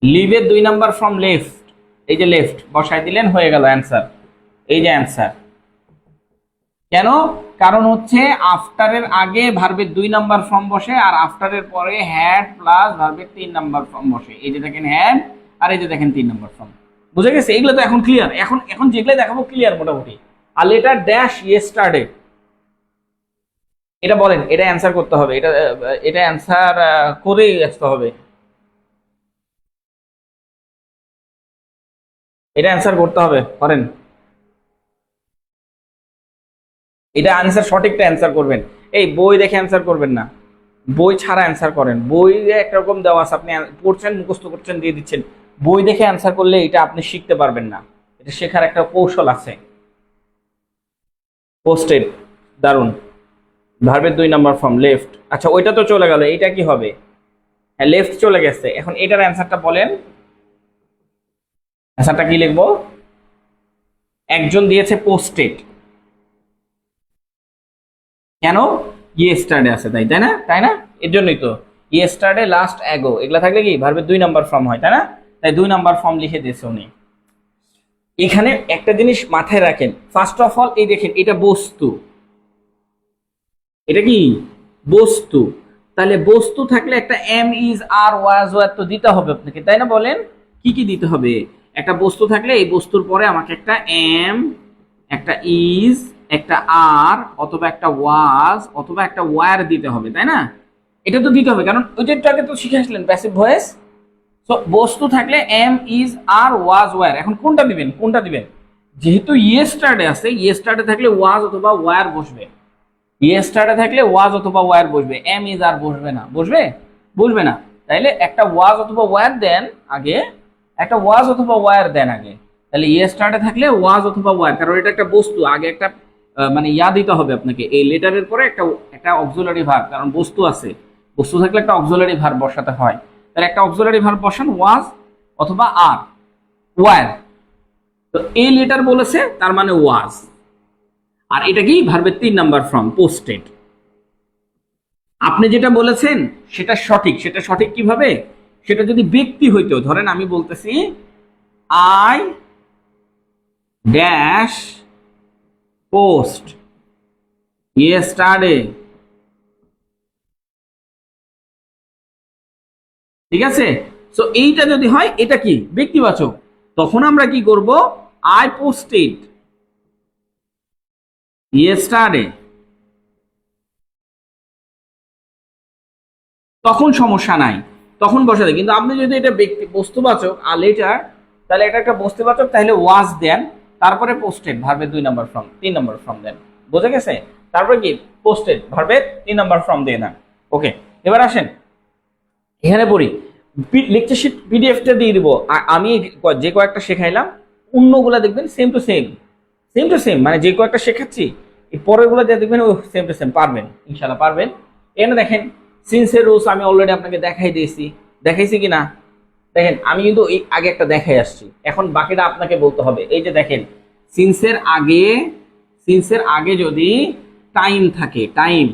লিভের 2 নাম্বার ফ্রম লেফট, এই যে লেফট বসাই দিলেন, হয়ে গেল অ্যান্সার। এই যে অ্যান্সার। কেন? কারণ হচ্ছে আফটারের আগে ভার্বের 2 নাম্বার ফর্ম বসে, আর আফটারের পরে হ্যাড প্লাস ভার্বের 3 নাম্বার ফর্ম বসে। এই যে দেখেন হ্যাড, আর এই যে দেখেন 3 নাম্বার ফর্ম। বুঝে গেছে? এগুলো তো এখন ক্লিয়ার। এখন এখন যেগুলো দেখাবো ক্লিয়ার মোটামুটি। আর লেটার ড্যাশ ইয়েস্টারডে, এটা বলেন, এটা অ্যান্সার করতে হবে, এটা এটা অ্যান্সার করেই আসতে হবে, এটা অ্যান্সার করতে হবে, করেন। এটা আনসার, সঠিকটা অ্যান্সার করবেন। এই বই দেখে অ্যান্সার করবেন না, বই ছাড়া অ্যান্সার করেন। বই একরকম দেওয়া আছে, আপনি পড়ছেন, মুখস্থ করছেন, দিয়ে দিচ্ছেন। বই দেখে অ্যান্সার করলে এটা আপনি শিখতে পারবেন না, এটা শেখার একটা কৌশল আছে। পোস্টেড, দারুন। ভার্বের 2 নাম্বার ফর্ম লেফট। আচ্ছা, ওইটা তো চলে গেল, এটা কি হবে? হ্যাঁ, লেফট চলে গেছে। এখন এটার অ্যান্সারটা বলেন, অ্যান্সারটা কি লিখবো? একজন দিয়েছে পোস্টেড, কেন? ইয়েস্টারডে আছে তাই, তাই না? তাই না? এর জন্যই তো ইয়েস্টারডে, লাস্ট অ্যাগো, এগুলা থাকলে কি ভার্বের 2 নাম্বার ফর্ম হয়, তাই না? তাই 2 নাম্বার ফর্ম লিখে দিয়েছে উনি। এখানে একটা জিনিস মাথায় রাখেন, ফার্স্ট অফ অল এই দেখেন, এটা বস্তু, এটা কি বস্তু। তাহলে বস্তু থাকলে একটা am, is, are, was, were তো দিতে হবে আপনাকে, তাই না? বলেন কি কি দিতে হবে? একটা বস্তু থাকলে এই বস্তুর পরে আমাকে একটা এম, একটা ইজ, একটা আর, অথবা একটা ওয়াজ, অথবা একটা ওয়ার দিতে হবে, তাই না? এটা তো দিতে হবে, কারণ ওইটাকে তো শিখে আসলেন প্যাসিভ ভয়েস। তো বস্তু থাকলে am, is, are, was, were. এখন কোনটা দিবেন, কোনটা দিবেন? যেহেতু ইয়েস্টারডে আছে, ইয়েস্টারডে থাকলে ওয়াজ অথবা ওয়ার বসবে। ইয়েস্টারডে থাকলে ওয়াজ অথবা ওয়ার বসবে, এম, ইজ, আর বসবে না। বসবে? বসবে না। তাইলে একটা ওয়াজ অথবা ওয়ার দেন আগে, একটা ওয়াজ অথবা ওয়ার দেন আগে। তাহলে ইয়েস্টারডে থাকলে ওয়াজ অথবা ওয়ার, কারণ এটা একটা বস্তু, আগে একটা মানে ইয়া দিতে হবে আপনাকে, এই লেটারের পরে একটা একটা অক্সিলারি ভার্ব, কারণ বস্তু আছে, বস্তু থাকলে একটা অক্সিলারি ভার্ব বসাতে হয়। তাহলে একটা অক্সিলারি ভার্ব বসান, ওয়াজ অথবা আর, ওয়ার। তো এই লেটার বলেছে, তার মানে ওয়াজ। আর এটা কি ভার্বের 3 নাম্বার ফর্ম, পোস্টেড। আপনি যেটা বলেছেন সেটা সঠিক। সেটা সঠিক কিভাবে? সেটা যদি ব্যক্তি হইতো, ধরেন আমি বলতেছি আই ড্যাশ পোস্ট ইয়েস্টারডে, ঠিক আছে? সো এইটা যদি হয়, এটা কি ব্যক্তিবাচক, তখন আমরা কি করব? আই পোস্টেড ইয়েস্টারডে, তখন সমস্যা নাই, তখন বসাতে। কিন্তু আপনি যদি এটা ব্যক্তি বস্তুবাচক আর লেটার, তাহলে এটা একটা বস্তুবাচক, তাহলে ওয়াজ দেন, তারপরে পোস্টেড ভার্বের 2 নাম্বার ফর্ম, 3 নাম্বার ফর্ম দেন। বোঝা গেছে? তারপরে কি পোস্টেড ভার্বের 3 নাম্বার ফর্ম দিয়ে দেন। ওকে, এবার আসেন এখানে পড়ি। লেকচার শিট পিডিএফটা দিয়ে দিব। আমি যে কয়েকটা শেখাইলাম, অন্যগুলা দেখবেন same to same, same to same, মানে যে কয়েকটা শেখাচ্ছি এই পরের গুলো দিয়ে দেখবেন ও সেম টু সেম, পারবেন ইনশাল্লাহ পারবেন। এখানে দেখেন সিন্সের রুলস আমি অলরেডি আপনাকে দেখাই দিয়েছি, দেখাইছি কিনা? দেখেন আমি কিন্তু এই আগে একটা দেখাই আসছি, এখন বাকিটা আপনাকে বলতে হবে। এই যে দেখেন, সিন্সের আগে, সিন্সের আগে যদি টাইম থাকে, টাইম,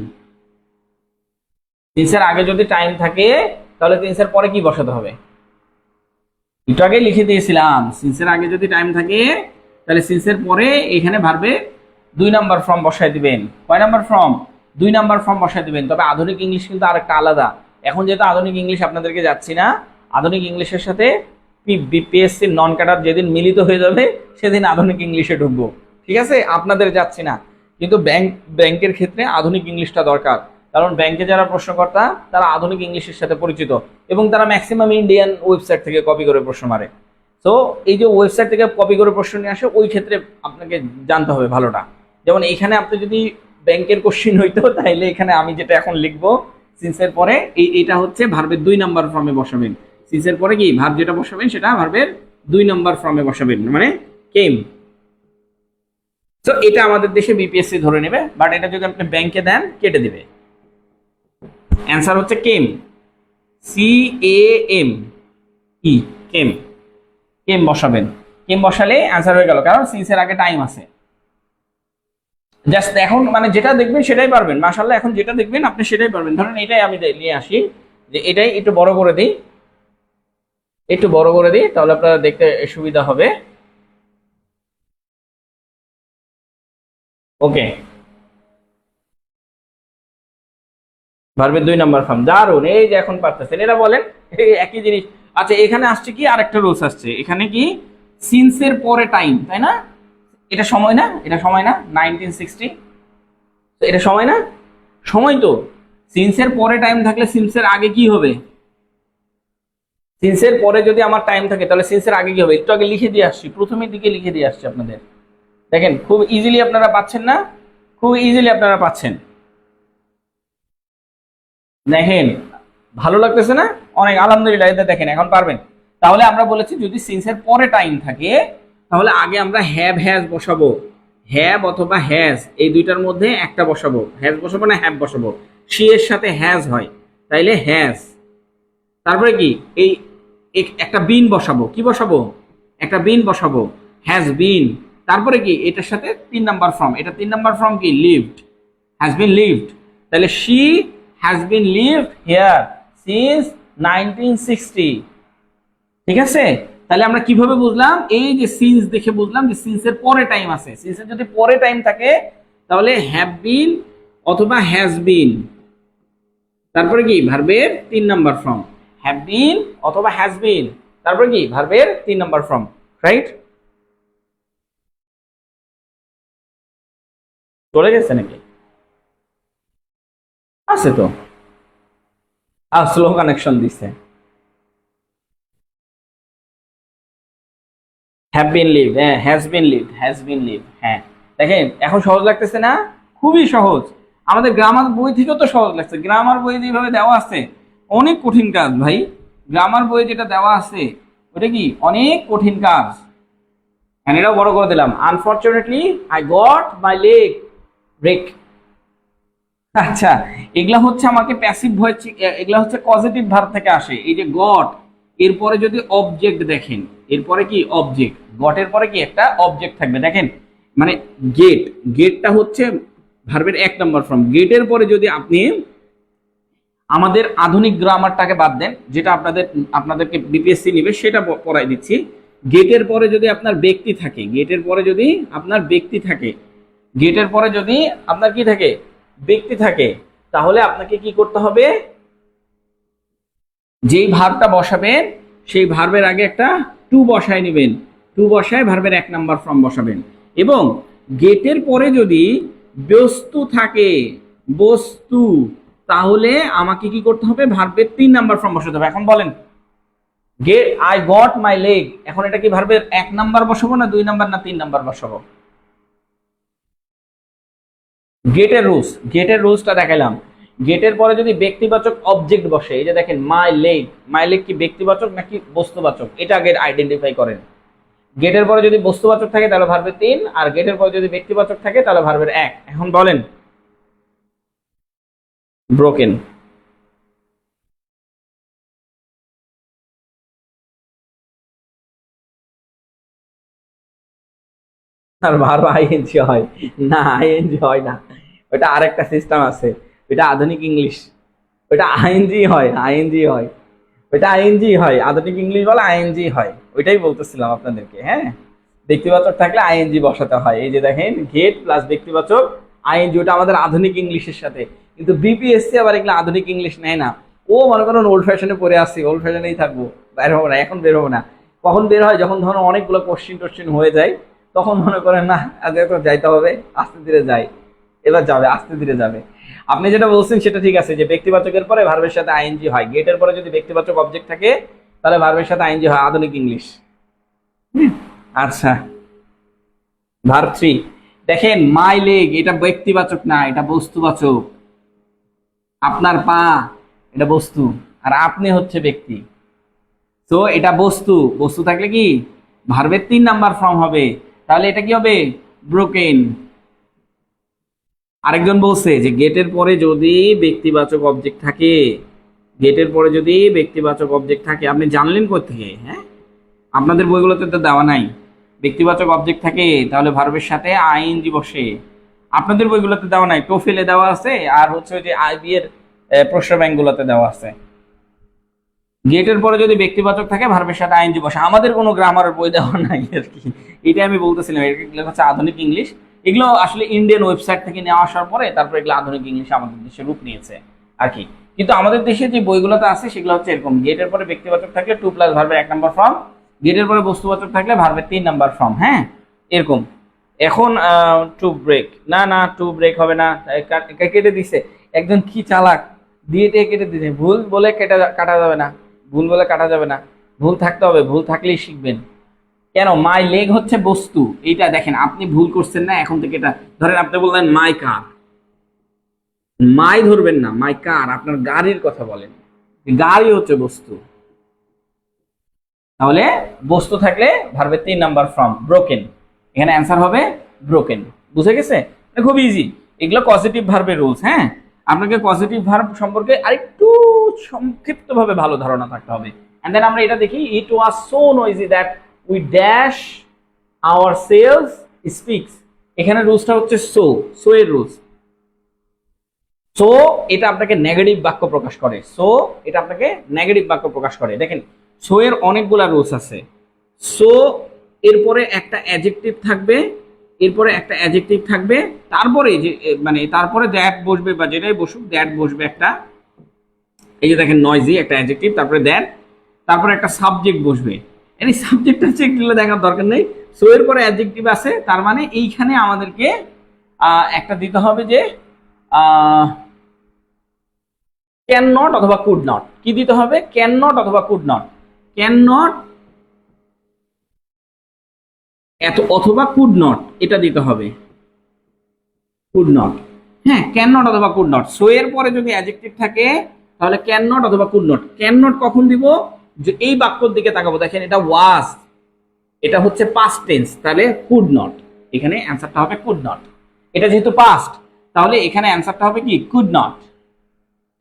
সিন্সের আগে যদি টাইম থাকে, তাহলে সিন্সের পরে কি বসাতে হবে? একটু আগে লিখে দিয়েছিলাম, সিন্সের আগে যদি টাইম থাকে, তাহলে সিন্সের পরে এখানে ভার্বে 2 নাম্বার ফর্ম বসাই দিবেন। কয় নাম্বার ফর্ম? 2 নাম্বার ফর্ম বসাই দিবেন। তবে আধুনিক ইংলিশ কিন্তু আরেকটা আলাদা। এখন যেহেতু আধুনিক ইংলিশ আপনাদেরকে যাচ্ছি না, আধুনিক ইংলিশের সাথে বিপিএসসি নন ক্যাডার যেদিন মিলিত হয়ে যাবে, সেদিন আধুনিক ইংলিশে ঢুকবো, ঠিক আছে? আপনাদের যাচ্ছি না। কিন্তু ব্যাংকের ক্ষেত্রে আধুনিক ইংলিশটা দরকার, কারণ ব্যাংকে যারা প্রশ্নকর্তা তারা আধুনিক ইংলিশের সাথে পরিচিত, এবং তারা ম্যাক্সিমাম ইন্ডিয়ান ওয়েবসাইট থেকে কপি করে প্রশ্ন মারে। তো এই যে ওয়েবসাইট থেকে কপি করে প্রশ্ন নিয়ে আসে, ওই ক্ষেত্রে আপনাকে জানতে হবে ভালোটা। যেমন এখানে আপনি যদি ব্যাংকের কোশ্চিন হইতো, তাহলে এখানে আমি যেটা এখন লিখবো, সিন্সের পরে এটা হচ্ছে ভার্বের 2 নাম্বার ফর্মে বসাবেন। সিন্সের পরে কি ভার্ব যেটা বসাবেন সেটা ভার্বের 2 নাম্বার ফর্মে বসাবেন, মানে কেম। তো এটা আমাদের দেশে বিপিএসসি ধরে নেবে, বাট এটা যদি আপনি ব্যাংকে দেন কেটে দিবে। অ্যান্সার হচ্ছে কেম, CAM, কেম, কেম বসাবেন। কেম বসালে অ্যান্সার হয়ে গেল, কারণ সিন্সের আগে টাইম আছে। জাস্ট এখন মানে যেটা দেখবেন সেটাই পারবেন, মাশাআল্লাহ। এখন যেটা দেখবেন আপনি সেটাই পারবেন। ধরেন এটাই আমি নিয়ে আসি, যে এটাই একটু বড় করে দিই, একটু বড় করে দিই তাহলে আপনারা দেখতে সুবিধা হবে। ওকে, ভার্বের 2 নাম্বার ফর্ম, দারুন, এই যে এখন পারতেছেন। এটা বলেন এই একই জিনিস। আচ্ছা, এখানে আসছে কি আরেকটা রুলস আসছে, এখানে কি সিন্সের পরে টাইম, তাই না? এটা সময় না, এটা সময় না, 1960, এটা সময় না, সময় তো। সিন্সের পরে টাইম থাকলে সিন্সের আগে কি হবে? সিন্সের পরে যদি আমার টাইম থাকে তাহলে সিন্সের আগে কি হবে? একটু আগে লিখে দিয়ে আসছি, প্রথমের দিকে লিখে দিয়ে আসছি আপনাদের। দেখেন খুব ইজিলি আপনারা পাচ্ছেন না? খুব ইজিলি আপনারা পাচ্ছেন, দেখেন ভালো লাগতেছে না? অনেক আলহামদুলিল্লাহ, এতে দেখেন এখন পারবেন। তাহলে আমরা বলেছি যদি সিন্সের পরে টাইম থাকে তাহলে আগে আমরা হ্যাভ হ্যাজ বসাবো। হ্যাভ অথবা হ্যাজ এই দুইটার মধ্যে একটা বসাবো, হ্যাজ বসাবো না হ্যাভ বসাবো। সি এর সাথে হ্যাজ হয়, তাইলে হ্যাজ। তারপরে কি এই একটা বিন বসাবো, কি বসাবো? একটা বিন বসাবো, হ্যাজ বিন। তারপরে কি এটার সাথে 3 নাম্বার ফর্ম, এটা 3 নাম্বার ফর্ম কি লিভড, হ্যাজ বিন লিভড। তাহলে she has been lived here since 1960। ঠিক আছে, তাহলে আমরা কিভাবে বুঝলাম? এই যে সিন্স দেখে বুঝলাম যে সিন্সের পরে টাইম আছে। সিন্সের যদি পরে টাইম থাকে তাহলে হ্যাভ বিন অথবা হ্যাজ বিন, তারপরে কি ভার্বের 3 নাম্বার ফর্ম, হ্যাভ বিন অথবা হ্যাজ বিন, তারপরে কি ভার্বের 3 নাম্বার ফর্ম, রাইট? চলে গেছে নাকি? আছে তো, আর স্লো কানেকশন দিছে। হ্যাভ বিন লিভ, হ্যাঁ, has been live, has been live, হ্যাঁ। দেখেন এখন সহজ লাগতেছে না? খুবই সহজ। আমাদের গ্রামার বই থেকেও তো সহজ লাগছে, গ্রামার বই যেভাবে দেওয়া আছে অনেক কঠিন কাজ ভাই। গ্রামার বই যেটা দেওয়া আছে ওটা কি অনেক কঠিন কাজ। হ্যাঁ, এটাও বড় করে দিলাম, unfortunately I got my leg break. আচ্ছা, এগুলা হচ্ছে আমাকে প্যাসিভ ভয়েস, এগুলা হচ্ছে পজিটিভ ভার্ব থেকে আসে। এই যে গট, এরপরে যদি অবজেক্ট দেখেন, এরপরে কি অবজেক্ট, গটের পরে কি একটা অবজেক্ট থাকবে। দেখেন মানে গেট, গেটটা হচ্ছে ভার্বের 1 নাম্বার ফর্ম। গেটের পরে যদি আপনি আমাদের আধুনিক গ্রামারটাকে বাদ দেন, যেটা আপনাদেরকে বিপিএসসি নিবে সেটা পড়াই দিচ্ছি। গেটের পরে যদি আপনার ব্যক্তি থাকে, গেটের পরে যদি আপনার ব্যক্তি থাকে, গেটের পরে যদি আপনার কি থাকে? ব্যক্তি থাকে, তাহলে আপনাকে কি করতে হবে? যেই ভার্বটা বসাবেন সেই ভার্বের আগে একটা টু বসায় নেবেন, টু বসায় ভার্বের 1 নাম্বার ফর্ম বসাবেন। এবং গেটের পরে যদি বস্তু থাকে, বস্তু, তাহলে আমাকে কি করতে হবে? ভার্বের 3 নাম্বার ফর্ম বসাতে হবে। এখন বলেন আই গট মাই লেগ, এখন এটা কি ভার্বের 1 নাম্বার বসাবো না 2 নাম্বার না 3 নাম্বার বসাবো? গেটের রুলস, গেটের রুলসটা দেখাইলাম। গেটের পরে যদি ব্যক্তিবাচক অবজেক্ট বসে, এই যে দেখেন মাই লেগ, মাই লেগ কি ব্যক্তিবাচক নাকি বস্তুবাচক? এটা আগে আইডেন্টিফাই করেন। গেটের পরে যদি বস্তুবাচক থাকে তাহলে ভার্বের 3, আর গেটের পরে যদি ব্যক্তিবাচক থাকে তাহলে ভার্বের 1। এখন বলেন ব্রোকেন। আর ভার্ব আইএনজি হয় না? আইএনজি হয় না, ওটা আরেকটা সিস্টেম আছে, ওটা আধুনিক ইংলিশ। ওটা আইএনজি হয়, আইএনজি হয়, ওইটা আইএনজি হয়, আধুনিক ইংলিশ বলে আইএনজি হয়। ওইটাই বলতেছিলাম আপনাদেরকে। হ্যাঁ, ব্যক্তিবাচক থাকলে আইএনজি বসাতে হয়। এই যে দেখেন গেট প্লাস ব্যক্তিবাচক আইএনজি, ওটা আমাদের আধুনিক ইংলিশের সাথে। কিন্তু বিপিএসসি আবার এগুলো আধুনিক ইংলিশ নেয় না। ও মনে করেন ওল্ড ফ্যাশনে পড়ে আসছি, ওল্ড ফ্যাশনেই থাকবো, বের হবো না, এখন বের হবো না। কখন বের হয়? যখন ধরুন অনেকগুলো কোশ্চিন টোশ্চিন হয়ে যায়, তখন মনে করেন না আজকে তো যাইতে হবে, আস্তে ধীরে যাই। এবার যাবে, আস্তে ধীরে যাবে। আপনি যেটা বলছেন সেটা ঠিক আছে যে ব্যক্তিবাচকের পরে ভার্বের সাথে আইএনজি হয়, গেটের পরে যদি ব্যক্তিবাচক অবজেক্ট থাকে তাহলে ভার্বের সাথে আইএনজি হয়, আধুনিক ইংলিশ। আচ্ছা, ভার্ব 3 দেখেন, মাই লেগ এটা ব্যক্তিবাচক না, এটা বস্তুবাচক। আপনার পা এটা বস্তু, আর আপনি হচ্ছে ব্যক্তি। তো এটা বস্তু, বস্তু থাকলে কি ভার্বের 3 নাম্বার ফর্ম হবে, তাহলে এটা কি হবে? ব্রোকেন। আরেকজন বলছে যে গেটের পরে যদি ব্যক্তিবাচক অবজেক্ট থাকে, গেটের পরে যদি ব্যক্তিবাচক অবজেক্ট থাকে, আপনি জানলেন কোথা থেকে? হ্যাঁ, আপনাদের বইগুলোতে তো দেওয়া নাই। ব্যক্তিবাচক অবজেক্ট থাকে তাহলে ভার্বের সাথে আইএনজি বসে, আপনাদের বইগুলোতে দেওয়া নাই, টোফেলে দেওয়া আছে, আর হচ্ছে ওই যে আইবি এর প্রশ্ন ব্যাংকগুলোতে দেওয়া আছে। গেটের পরে যদি ব্যক্তিবাচক থাকে ভার্বের সাথে আইএনজি বসে। আমাদের কোনো গ্রামারের বই দেওয়া নাই আর কি, এটা আমি বলতেছিলাম। এগুলো হচ্ছে আধুনিক ইংলিশ, এগুলো আসলে ইন্ডিয়ান ওয়েবসাইট থেকে নেওয়া আসার পরে তারপরে এগুলো আধুনিক ইংলিশ আমাদের দেশে রূপ নিয়েছে আর কি। কিন্তু আমাদের দেশে যে বইগুলোতে আছে সেগুলো হচ্ছে এরকম, গেটের পরে ব্যক্তিবাচক থাকলে 2 প্লাস ভার্বের 1 নাম্বার ফর্ম, গেটের পরে বস্তুবাচক থাকলে ভার্বের 3 নাম্বার ফর্ম। হ্যাঁ এরকম। এখন টু ব্রেক, না না টু ব্রেক হবে না, কেটে দিছে একজন, কি চালাক, দিয়ে কেটে দিছে। ভুল বলে কাটা যাবে না, ভুল বলে কাটা যাবে না, ভুল থাকতে হবে, ভুল থাকলেই শিখবেন। কেন, মাই লেগ হচ্ছে বস্তু, এইটা দেখেন আপনি ভুল করছেন না, এখন থেকে এটা ধরেন আপনি বললেন মাই কার, মাই ধরবেন না, মাই কার, আপনার গাড়ির কথা বলেন, গাড়ি হচ্ছে বস্তু। তাহলে বস্তু থাকলে ভার্বের 3 নাম্বার ফর্ম ব্রোকেন, এখানে অ্যান্সার হবে ব্রোকেন। বুঝে গেছে? খুব ইজি, এগুলো পজিটিভ ভার্বের রুলস। হ্যাঁ, আপনাকে পজিটিভ ভার্ব সম্পর্কে আরেকটু সংক্ষিপ্তভাবে ভালো ধারণা থাকতে হবে। এন্ড দেন আমরা এটা দেখি, it was so noisy that we dash ourselves speaks. এখানে রুলসটা হচ্ছে সো, সো এর রুলস। সো এটা আপনাকে নেগেটিভ বাক্য প্রকাশ করে, সো এটা আপনাকে নেগেটিভ বাক্য প্রকাশ করে। দেখেন সো এর অনেকগুলা রুলস আছে। সো এরপরে একটা অ্যাডজেক্টিভ থাকবে, এরপরে একটা অ্যাডজেক্টিভ থাকবে, তারপরে যে মানে তারপরে দ্যাট বসবে বা যেটাই বসুক দ্যাট বসবে একটা, এই যে দেখেন নয়জি একটা অ্যাডজেক্টিভ, তারপরে দ্যাট, তারপরে একটা সাবজেক্ট বসবে। এই সাবজেক্টটা চেক দিলে দেখার দরকার নেই, সো এর পরে অ্যাডজেক্টিভ আছে, তার মানে এইখানে আমাদেরকে একটা দিতে হবে যে ক্যান নট অথবা কুড নট। কি দিতে হবে? ক্যান নট অথবা কুড নট, ক্যান নট অথবা কুড নট, এটা দিতে হবে, কুড নট। হ্যাঁ, ক্যান নট অথবা কুড নট। সো এর পরে যদি অ্যাডজেক্টিভ থাকে তাহলে ক্যান নট অথবা কুড নট। ক্যান নট কখন দিব? যে এই বাক্যর দিকে তাকাবো, দেখেন এটা ওয়াজ, এটা হচ্ছে পাস্ট টেন্স, তাহলে কুড নট, এখানে অ্যান্সারটা হবে কুড নট। এটা যেহেতু পাস্ট তাহলে এখানে অ্যান্সারটা হবে কি? Could not.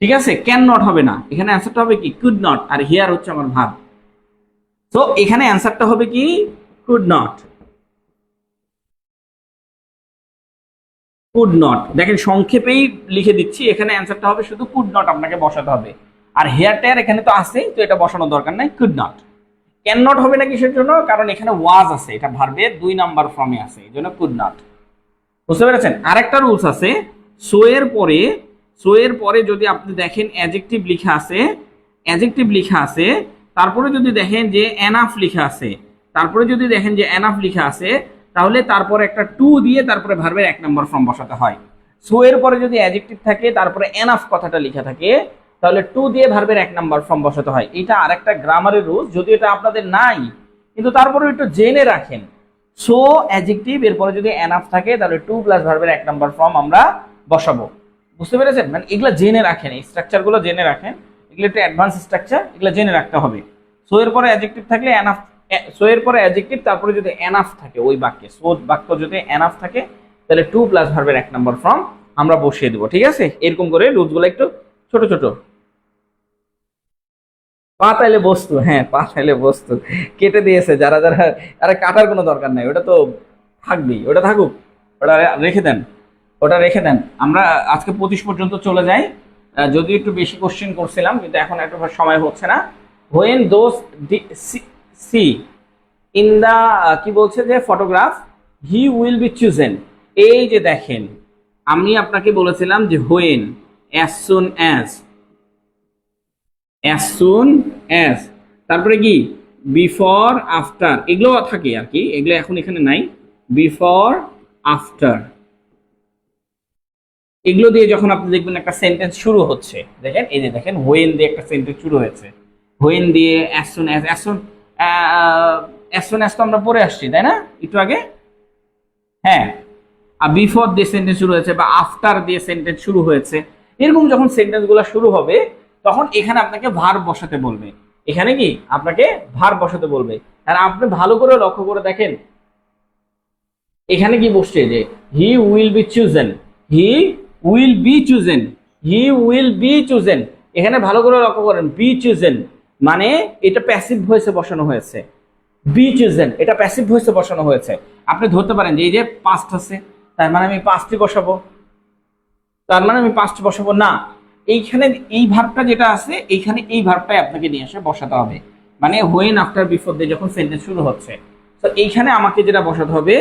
ঠিক আছে, ক্যান নট হবে না, এখানে অ্যান্সারটা হবে কি? Could not. আর হিয়ার হচ্ছে আমার ভার্ব, তো এখানে অ্যান্সারটা হবে কি? Could not. কুড নট, দেখেন সংক্ষেপেই লিখে দিচ্ছি, এখানে অ্যান্সারটা হবে শুধু কুড নট, আপনাকে বসাতে হবে। আর হেয়ার টেয়ার এখানে তো আছে, তো এটা বসানোর দরকার নাই, কুড নট। ক্যান নট হবে না কিসের জন্য? কারণ এখানে ওয়াজ আছে, এটা ভার্বের 2 নাম্বার ফর্মে আছে, এই জন্য কুড নট। বুঝতে পেরেছেন? আরেকটা রুলস আছে, সো এর পরে, সো এর পরে যদি আপনি দেখেন অ্যাডজেক্টিভ লেখা আছে, অ্যাডজেক্টিভ লেখা আছে, তারপরে যদি দেখেন যে এনাফ লেখা আছে, তারপরে যদি দেখেন যে এনাফ লেখা আছে, তাহলে তারপরে একটা টু দিয়ে তারপরে ভার্বের 1 নাম্বার ফর্ম বসাতে হয়। সো এর পরে যদি অ্যাডজেক্টিভ থাকে তারপরে এনাফ কথাটা লেখা থাকে, তাহলে টু দিয়ে ভার্বের 1 নাম্বার ফর্ম বসাতে হয়। এটা আরেকটা গ্রামারের রুলস, যদি এটা আপনাদের নাই কিন্তু তারপরে একটু জেনে রাখেন। সো অ্যাডজেক্টিভ এরপরে যদি এনাফ থাকে তাহলে 2 প্লাস ভার্বের 1 নাম্বার ফর্ম আমরা বসাবো। বুঝতে পেরেছেন? মানে এগুলো জেনে রাখেন, এই স্ট্রাকচারগুলো জেনে রাখেন, এগুলো একটু অ্যাডভান্স স্ট্রাকচার, এগুলো জেনে রাখতে হবে। সো এর পরে অ্যাডজেক্টিভ থাকলে এনাফ, সো এর পরে অ্যাডজেক্টিভ, তারপরে যদি এনাফ থাকে ওই বাক্যে, সো বাক্য যদি এনাফ থাকে তাহলে 2 প্লাস ভার্বের 1 নাম্বার ফর্ম আমরা বসিয়ে দেবো। ঠিক আছে, এরকম করে রুলসগুলো একটু ছোট ছোট। পা তাইলে বস্তু, হ্যাঁ পা তাইলে বস্তু কেটে দিয়েছে যারা যারা, আরে কাটার কোনো দরকার নাই, ওটা তো থাকবেই, ওটা থাকুক, ওটা রেখে দেন, ওটা রেখে দেন। আমরা আজকে 25 পর্যন্ত চলে যাই, যদি একটু বেশি কোশ্চেন করছিলাম কিন্তু এখন একটু সময় হচ্ছে না। When those see in the, কি বলছে যে photograph, he will be chosen. এই যে দেখেন আমি আপনাকে বলেছিলাম যে when, as soon as, as soon as, তারপরে কি বিফোর আফটার, এগুলো থাকে আর কি, এগুলো এখন এখানে নাই। বিফোর আফটার, এগুলো দিয়ে যখন আপনি দেখবেন একটা সেন্টেন্স শুরু হচ্ছে, দেখেন এই যে দেখেন হোয়েন দিয়ে একটা সেন্টেন্স শুরু হয়েছে, হোয়েন দিয়ে as soon as, as soon as তো আমরা পড়ে আসছি তাই না একটু আগে? হ্যাঁ, আর বিফোর দিয়ে সেন্টেন্স শুরু হয়েছে বা আফটার দিয়ে সেন্টেন্স শুরু হয়েছে, এরকম যখন সেন্টেন্সগুলো শুরু হবে তখন এখানে আপনাকে ভার্ব বসাতে বলবে। এখানে কি আপনাকে ভার্ব বসাতে বলবে। আর আপনি ভালো করে লক্ষ্য করে দেখেন এখানে কি বসছে, যে he will be chosen, he will be chosen, he will be chosen. এখানে ভালো করে লক্ষ্য করেন, বি চুজেন মানে এটা প্যাসিভ ভয়েসে বসানো হয়েছে, বি চুজেন এটা প্যাসিভ ভয়েসে বসানো হয়েছে। আপনি ধরতে পারেন যে এই যে পাস্ট আছে, তার মানে আমি পাস্টই বসাবো, তার মানে আমি পাস্ট বসাবো না, এইখানে এই ভার্বটা যেটা আছে এইখানে এই ভার্বটাই আপনাকে নিয়ে এসে বসাতে হবে, মানে হোয়েন আফটার বিফোর দিয়ে যখন সেন্টেন্স শুরু হচ্ছে। তো এইখানে আমাকে যেটা বসাতে হবে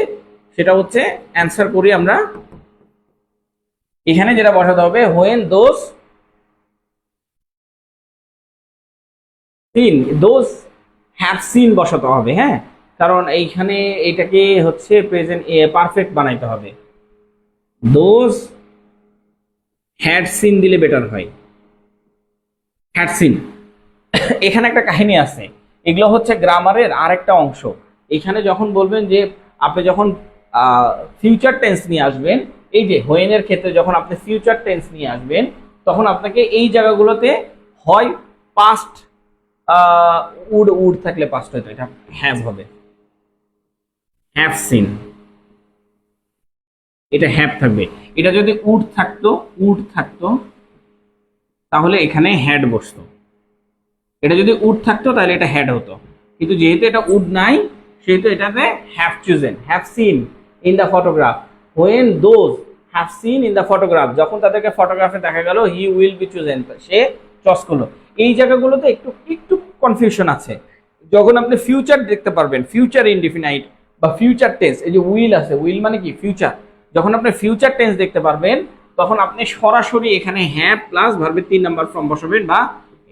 সেটা হচ্ছে, অ্যান্সার করি আমরা, এখানে যেটা বসাতে হবে when those seen, those have seen বসাতে হবে। হ্যাঁ, কারণ এইখানে এটাকে হচ্ছে প্রেজেন্ট পারফেক্ট বানাইতে হবে। দোজ হ্যাড সিন দিলে বেটার হয়, হ্যাড সিন। এখানে একটা কাহিনী আছে, এগুলো হচ্ছে গ্রামারের আরেকটা অংশ। এখানে যখন বলবেন যে আপনি যখন ফিউচার টেন্স নিয়ে আসবেন, এই যে হোয়েনের ক্ষেত্রে যখন আপনি ফিউচার টেন্স নিয়ে আসবেন, তখন আপনাকে এই জায়গাগুলোতে হয় পাস্ট, উড উড থাকলে পাস্ট হয়তো এটা হ্যাভ হবে, হ্যাভ সিন, এটা হ্যাভ থাকবে। এটা যদি উড থাকতো তাহলে এখানে হ্যাড বসতো। এটা যদি উড থাকতো তাহলে এটা হ্যাড হতো, কিন্তু যেহেতু এটা উড নাই সেহেতু এটাতে have chosen, have seen in the photograph. When those have seen in the photograph, যখন তাদেরকে ফটোগ্রাফে দেখা গেল হি উইল বি চুজেন, সে চয়েস করলো। এই জায়গাগুলোতে একটু একটু কনফিউশন আছে। যখন আপনি ফিউচার দেখতে পারবেন, ফিউচার ইনডিফিনাইট বা ফিউচার টেন্স, এই যে উইল আছে, উইল মানে কি ফিউচার, যখন আপনি ফিউচার টেন্স দেখতে পারবেন তখন আপনি সরাসরি এখানে হ্যাভ প্লাস ভার্বের 3 নাম্বার ফর্ম বসাবেন বা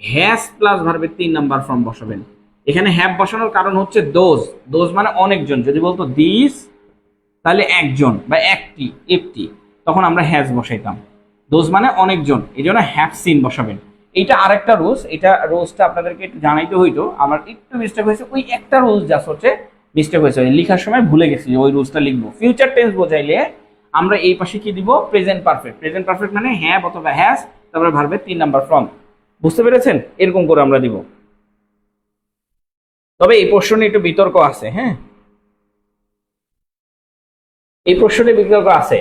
হ্যাজ প্লাস ভার্বের 3 নাম্বার ফর্ম বসাবেন। এখানে হ্যাভ বসানোর কারণ হচ্ছে দোজ, দোজ মানে অনেকজন। যদি বলতো দিস তাহলে একজন বা একটি, একটি, তখন আমরা হ্যাজ বসাইতাম। দোজ মানে অনেকজন, এই জন্য হ্যাভ সিন বসাবেন। এইটা আরেকটা রুলস, এটা রুলসটা আপনাদেরকে একটু জানাইতে হইতো, আমার একটু মিস্টেক হয়েছে, ওই একটা রুলস জাস্ট হচ্ছে মিস্টেক হয়েছে, লেখার সময় ভুলে গেছি যে ওই রুলসটা লিখবো। ফিউচার টেন্স বোঝাইলে আমরা এই পাশে কি দিব, প্রেজেন্ট পারফেক্ট। প্রেজেন্ট পারফেক্ট মানে হ্যাভ অথবা হ্যাজ, তারপরে ভার্বের 3 নাম্বার ফর্ম। বুঝতে পেরেছেন? এরকম করে আমরা দিব। তবে এই প্রশ্নে একটু বিতর্ক আছে। হ্যাঁ, এই প্রশ্নে বিতর্ক আছে।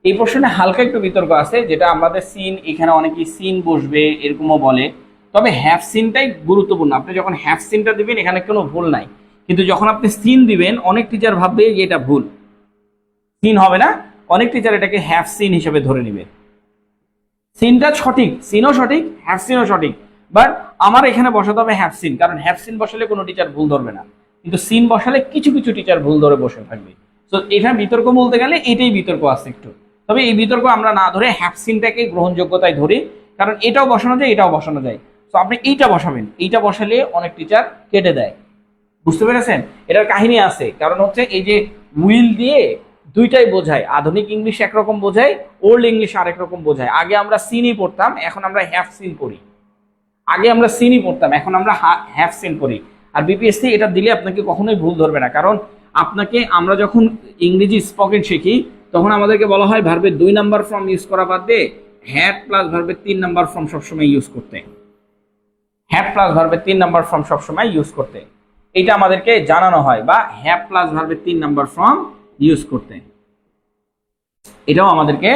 এই প্রশ্নে হালকা একটু বিতর্ক আছে, যেটা আমাদের সিন, এখানে অনেকেই সিন বসবে এরকমও বলে। তবে হ্যাভ সিনটাই গুরুত্বপূর্ণ। আপনি যখন হ্যাভ সিনটা দিবেন এখানে কোনো ভুল নাই, কিন্তু যখন আপনি সিন দিবেন অনেক টিচার ভাববে যে এটা ভুল, সিন হবে না। অনেক টিচার এটাকে হ্যাভ সিন হিসেবে ধরে নিবে। সিনটা সঠিক, সিনও সঠিক, হ্যাভ সিনও সঠিক, বাট আমার এখানে বসাতে হবে হ্যাভ সিন, কারণ হ্যাভ সিন বসালে কোনো টিচার ভুল ধরবে না, কিন্তু সিন বসালে কিছু কিছু টিচার ভুল ধরে বসে থাকবে। তো এখানে বিতর্ক বলতে গেলে এটাই বিতর্ক আছে একটু। তবে এই বিতর্ক আমরা না ধরে হ্যাভ সিনটাকে গ্রহণযোগ্যতায় ধরি, কারণ এটাও বসানো যায় এটাও বসানো যায়। তো আপনি এইটা বসাবেন, এইটা বসালে অনেক টিচার কেটে দেয়। বুঝতে পেরেছেন? এটার কাহিনী আছে, কারণ হচ্ছে এই যে উইল দিয়ে দুইটাই বোঝায়। আধুনিক ইংলিশ একরকম বোঝায়, ওল্ড ইংলিশ আরেক রকম বোঝায়। আগে আমরা সিনই পড়তাম, এখন আমরা হ্যাভ সিন পড়ি। আগে আমরা সিনই পড়তাম, এখন আমরা হ্যাভ সিন পড়ি। আর বিপিএসসি এটা দিলে আপনাকে কখনোই ভুল ধরবে না, কারণ আপনাকে, আমরা যখন ইংরেজি স্পোকেন শিখি তখন আমাদেরকে বলা হয় ভার্বের 2 নাম্বার ফর্ম ইউজ করা বাদ দিয়ে হ্যাড প্লাস ভার্বের 3 নাম্বার ফর্ম সবসময় ইউজ করতে। হ্যাভ প্লাস ভার্বের 3 নাম্বার ফর্ম সবসময় ইউজ করতে, এটা আমাদেরকে জানানো হয়, বা হ্যাভ প্লাস ভার্বের 3 নাম্বার ফর্ম ইউজ করতে, এটাও আমাদেরকে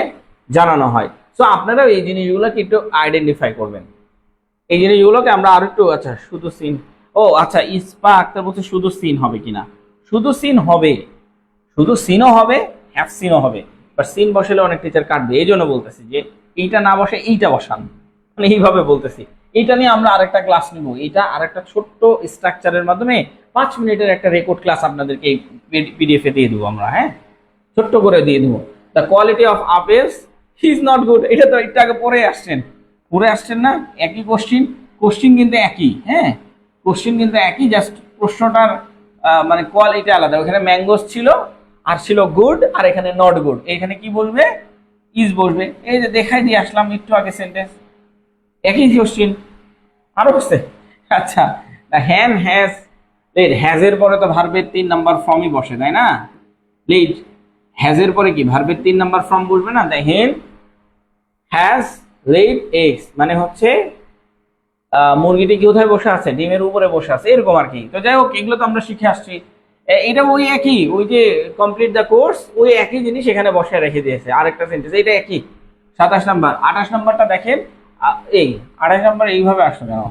জানানো হয়। সো আপনারাও এই জিনিসগুলোকে একটু আইডেন্টিফাই করবেন। এই জিনিসগুলোকে আমরা আরো একটু, আচ্ছা শুধু সিন, ও আচ্ছা ইস্পা আক্তার বলছে শুধু সিন হবে কিনা। শুধু সিন হবে, শুধু সিনও হবে, হ্যাভ সিনও হবে, বাট সিন বসালে অনেক টিচার কাটবে। এই জন্য বলতেছি যে এইটা না বসে এইটা বসান, মানে এইভাবে বলতেছি। এইটা নিয়ে আমরা আরেকটা ক্লাস নিব, এটা আরেকটা ছোট্ট স্ট্রাকচারের মাধ্যমে 5 মিনিটের একটা রেকর্ড ক্লাস আপনাদেরকে পিডিএফ এ দিয়ে দেবো আমরা। হ্যাঁ, ছোট্ট করে দিয়ে দেবো। The quality of apples is not good, এটা তো একটু আগে পড়ে আসছেন, পড়ে আসছেন না? একই কোশ্চিন, কোশ্চিন কিন্তু একই। হ্যাঁ, কোশ্চিন কিন্তু একই, জাস্ট প্রশ্নটার মানে কোয়ালিটি আলাদা। ওখানে ম্যাঙ্গোস ছিল আর ছিল গুড, আর এখানে নট গুড। এখানে কি বলবে? ইজ বসবে। এই যে দেখাই দিয়ে আসলাম একটু আগে সেন্টেন্স, একই কোশ্চিন। আরো বুঝতে, আচ্ছা হ্যান হ্যাজ লেড, হ্যাজের পরে তো ভার্বের 3 নাম্বার ফর্মই বসে, তাই না? লেড, হ্যাজের পরে কি ভার্বের 3 নাম্বার ফর্ম বসবে না? দ্য হেন হ্যাজ লেড এগস, মানে হচ্ছে মুরগিটি কোথায় বসে আছে? ডিমের উপরে বসে আছে, এরকম আর কি। তো যাই হোক, এগুলো তো আমরা শিখে আসছি। এটা ওই একই, ওই যে কমপ্লিট দ্য কোর্স, ওই একই জিনিস এখানে বসে রেখে দিয়েছে আরেকটা সেন্টেন্স, এটা একই। 27 নাম্বার, 28 নাম্বারটা দেখেন, এই 28 নাম্বার এইভাবে আসলো কেন?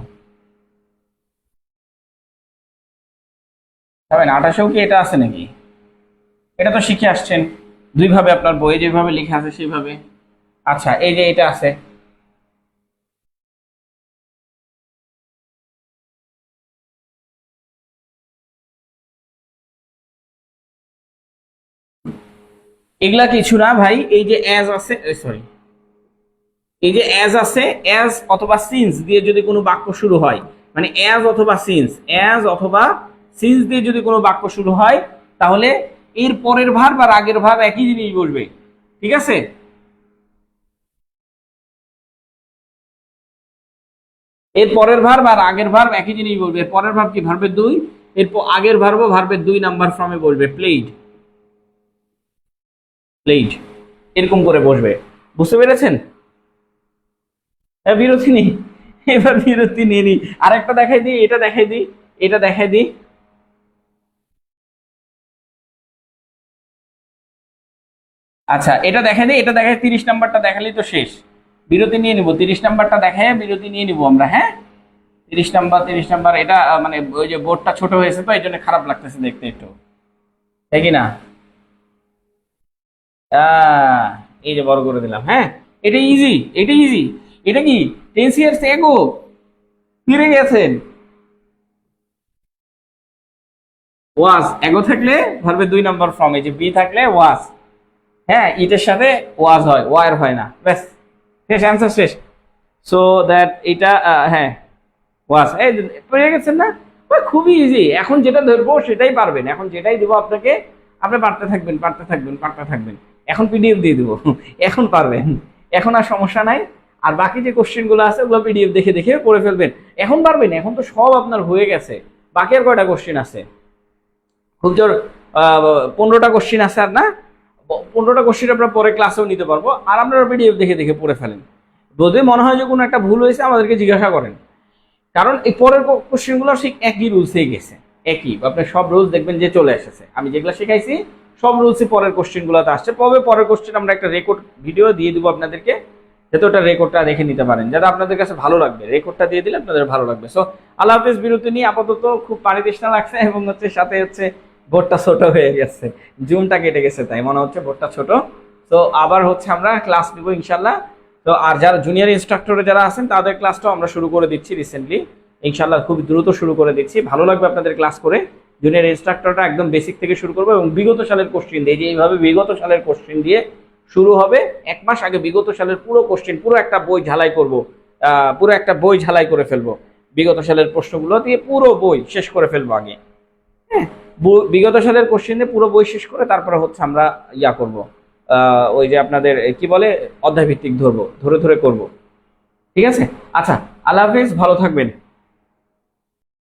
28এও কি এটা আছে নাকি? এটা তো শিখে আসছেন দুইভাবে, আপনার বইয়ে যেভাবে লেখা আছে সেইভাবে। আচ্ছা, এই যে এটা আছে, এগুলা কিছু না ভাই। এই যে অ্যাজ আছে, সরি, এই যে অ্যাজ আছে, অ্যাজ অথবা সিন্স দিয়ে যদি কোনো বাক্য শুরু হয়, মানে অ্যাজ অথবা সিন্স, অ্যাজ অথবা সিন্স দিয়ে যদি কোনো বাক্য শুরু হয়, তাহলে এর পরের ভার্ব আর আগের ভার্ব একই জিনিস বসবে। ঠিক আছে? এর পরের ভার্ব আর আগের ভার্ব একই জিনিস বলবে। এর পরের ভার্ব কি? ভার্বের দুই। এর আগের ভার্বও ভার্বের 2 নাম্বার ফর্মে বলবে, প্লেইড, প্লেইড, এরকম করে বসবে। বুঝতে পেরেছেন? বিরতি নেই, এবার বিরতি নিয়ে নি। আরেকটা দেখাই দিই, এটা দেখাই দিই, এটা দেখাই দিই। আচ্ছা, এটা দেখাই দিই, এটা দেখাই, 30 নাম্বারটা দেখালেই তো শেষ। বিরতি নিয়ে নিব, 30 নাম্বারটা দেখায় বিরতি নিয়ে নিব আমরা। হ্যাঁ, 30 নাম্বার, 30 নাম্বার, এটা মানে ওই যে বোর্ডটা ছোট হয়েছে তো এই জন্য খারাপ লাগতেছে দেখতে একটু, তাই কি না? আহ, এই যে বড় করে দিলাম। হ্যাঁ, এটা ইজি, এটা ইজি। এটা কি 10 ইয়ার্স এগো? ফিরে গেছেন। ওয়াজ এগো থাকলে ভার্বের 2 নাম্বার ফর্ম, এই যে বি থাকলে ওয়াজ। হ্যাঁ, ইটের সাথে ওয়াজ হয়, ওয়ার হয় না। ব্যাস, শেষ, অ্যান্সার শেষ। সো দ্যাট এটা হ্যাঁ ওয়াজ, এই পেয়ে গেছেন না? ওই খুবই ইজি। এখন যেটা ধরবো সেটাই পারবেন, এখন যেটাই দেবো আপনাকে, আপনি পারতে থাকবেন, পারতে থাকবেন, পারতে থাকবেন। এখন পিডিএফ দিয়ে দেবো, এখন পারবেন, এখন আর সমস্যা নাই। আর বাকি যে কোশ্চেন গুলো আছে ওগুলো পিডিএফ দেখে দেখে পড়ে ফেলবেন। এখন পারবেন, এখন তো সব আপনার হয়ে গেছে। বাকি আর কয়টা কোশ্চেন আছে? খুব জোর 15টা কোশ্চেন আছে। আর না, 15টা কোশ্চেন আমরা পরে ক্লাসেও নিতে পারবো। আর আপনারা পিডিএফ দেখে দেখে পড়ে ফেলেন। যদি মনে হয় যে কোনো একটা ভুল হয়েছে আমাদেরকে জিজ্ঞাসা করেন, কারণ এই পরের কোশ্চেন গুলো ঠিক একই রুলসে গেছে, একই। আপনার সব রুলস দেখবেন যে চলে এসেছে, আমি যেগুলো শেখাইছি সব রুলসই পরের কোশ্চেন গুলোতে আসছে। তবে পরের কোশ্চেন আমরা একটা রেকর্ড ভিডিও দিয়ে দিব আপনাদেরকে, যাতে ওটা রেকর্ডটা দেখে নিতে পারেন, যাতে আপনাদের কাছে ভালো লাগবে। রেকর্ডটা দিয়ে দিলে আপনাদের ভালো লাগবে। সো আল্লাহ হাফেজ। বিরতি নিয়ে আপাতত খুব পানি তৃষ্ণা লাগছে, এবং হচ্ছে সাথে হচ্ছে বোর্ডটা ছোট হয়ে গেছে, জুমটা কেটে গেছে, তাই মনে হচ্ছে বোর্ডটা ছোট। তো আবার হচ্ছে আমরা ক্লাস নিব ইনশাল্লাহ। তো আর যারা জুনিয়র ইনস্ট্রাক্টরে যারা আছেন তাদের ক্লাসটাও আমরা শুরু করে দিচ্ছি রিসেন্টলি, ইনশাল্লাহ খুব দ্রুত শুরু করে দিচ্ছি। ভালো লাগবে আপনাদের ক্লাস করে। জুনিয়র ইনস্ট্রাক্টরটা একদম বেসিক থেকে শুরু করবো, এবং বিগত সালের কোশ্চেন দিয়ে, যে এইভাবে বিগত সালের কোশ্চেন দিয়ে শুরু হবে। 1 মাস আগে বিগত সালের পুরো কোশ্চেন, পুরো একটা বই ঝালাই করব, পুরো একটা বই ঝালাই করে ফেলবো। বিগত সালের প্রশ্নগুলো দিয়ে পুরো বই শেষ করে ফেলবো আগে। হ্যাঁ, বিগত সালের কোশ্চেন দিয়ে পুরো বই শেষ করে তারপরে হচ্ছে আমরা ইয়া করব, ওই যে আপনাদের কি বলে অধ্যায় ভিত্তিক ধরবো, ধরে ধরে করব। ঠিক আছে? আচ্ছা, আল্লাহ হাফিজ, ভালো থাকবেন।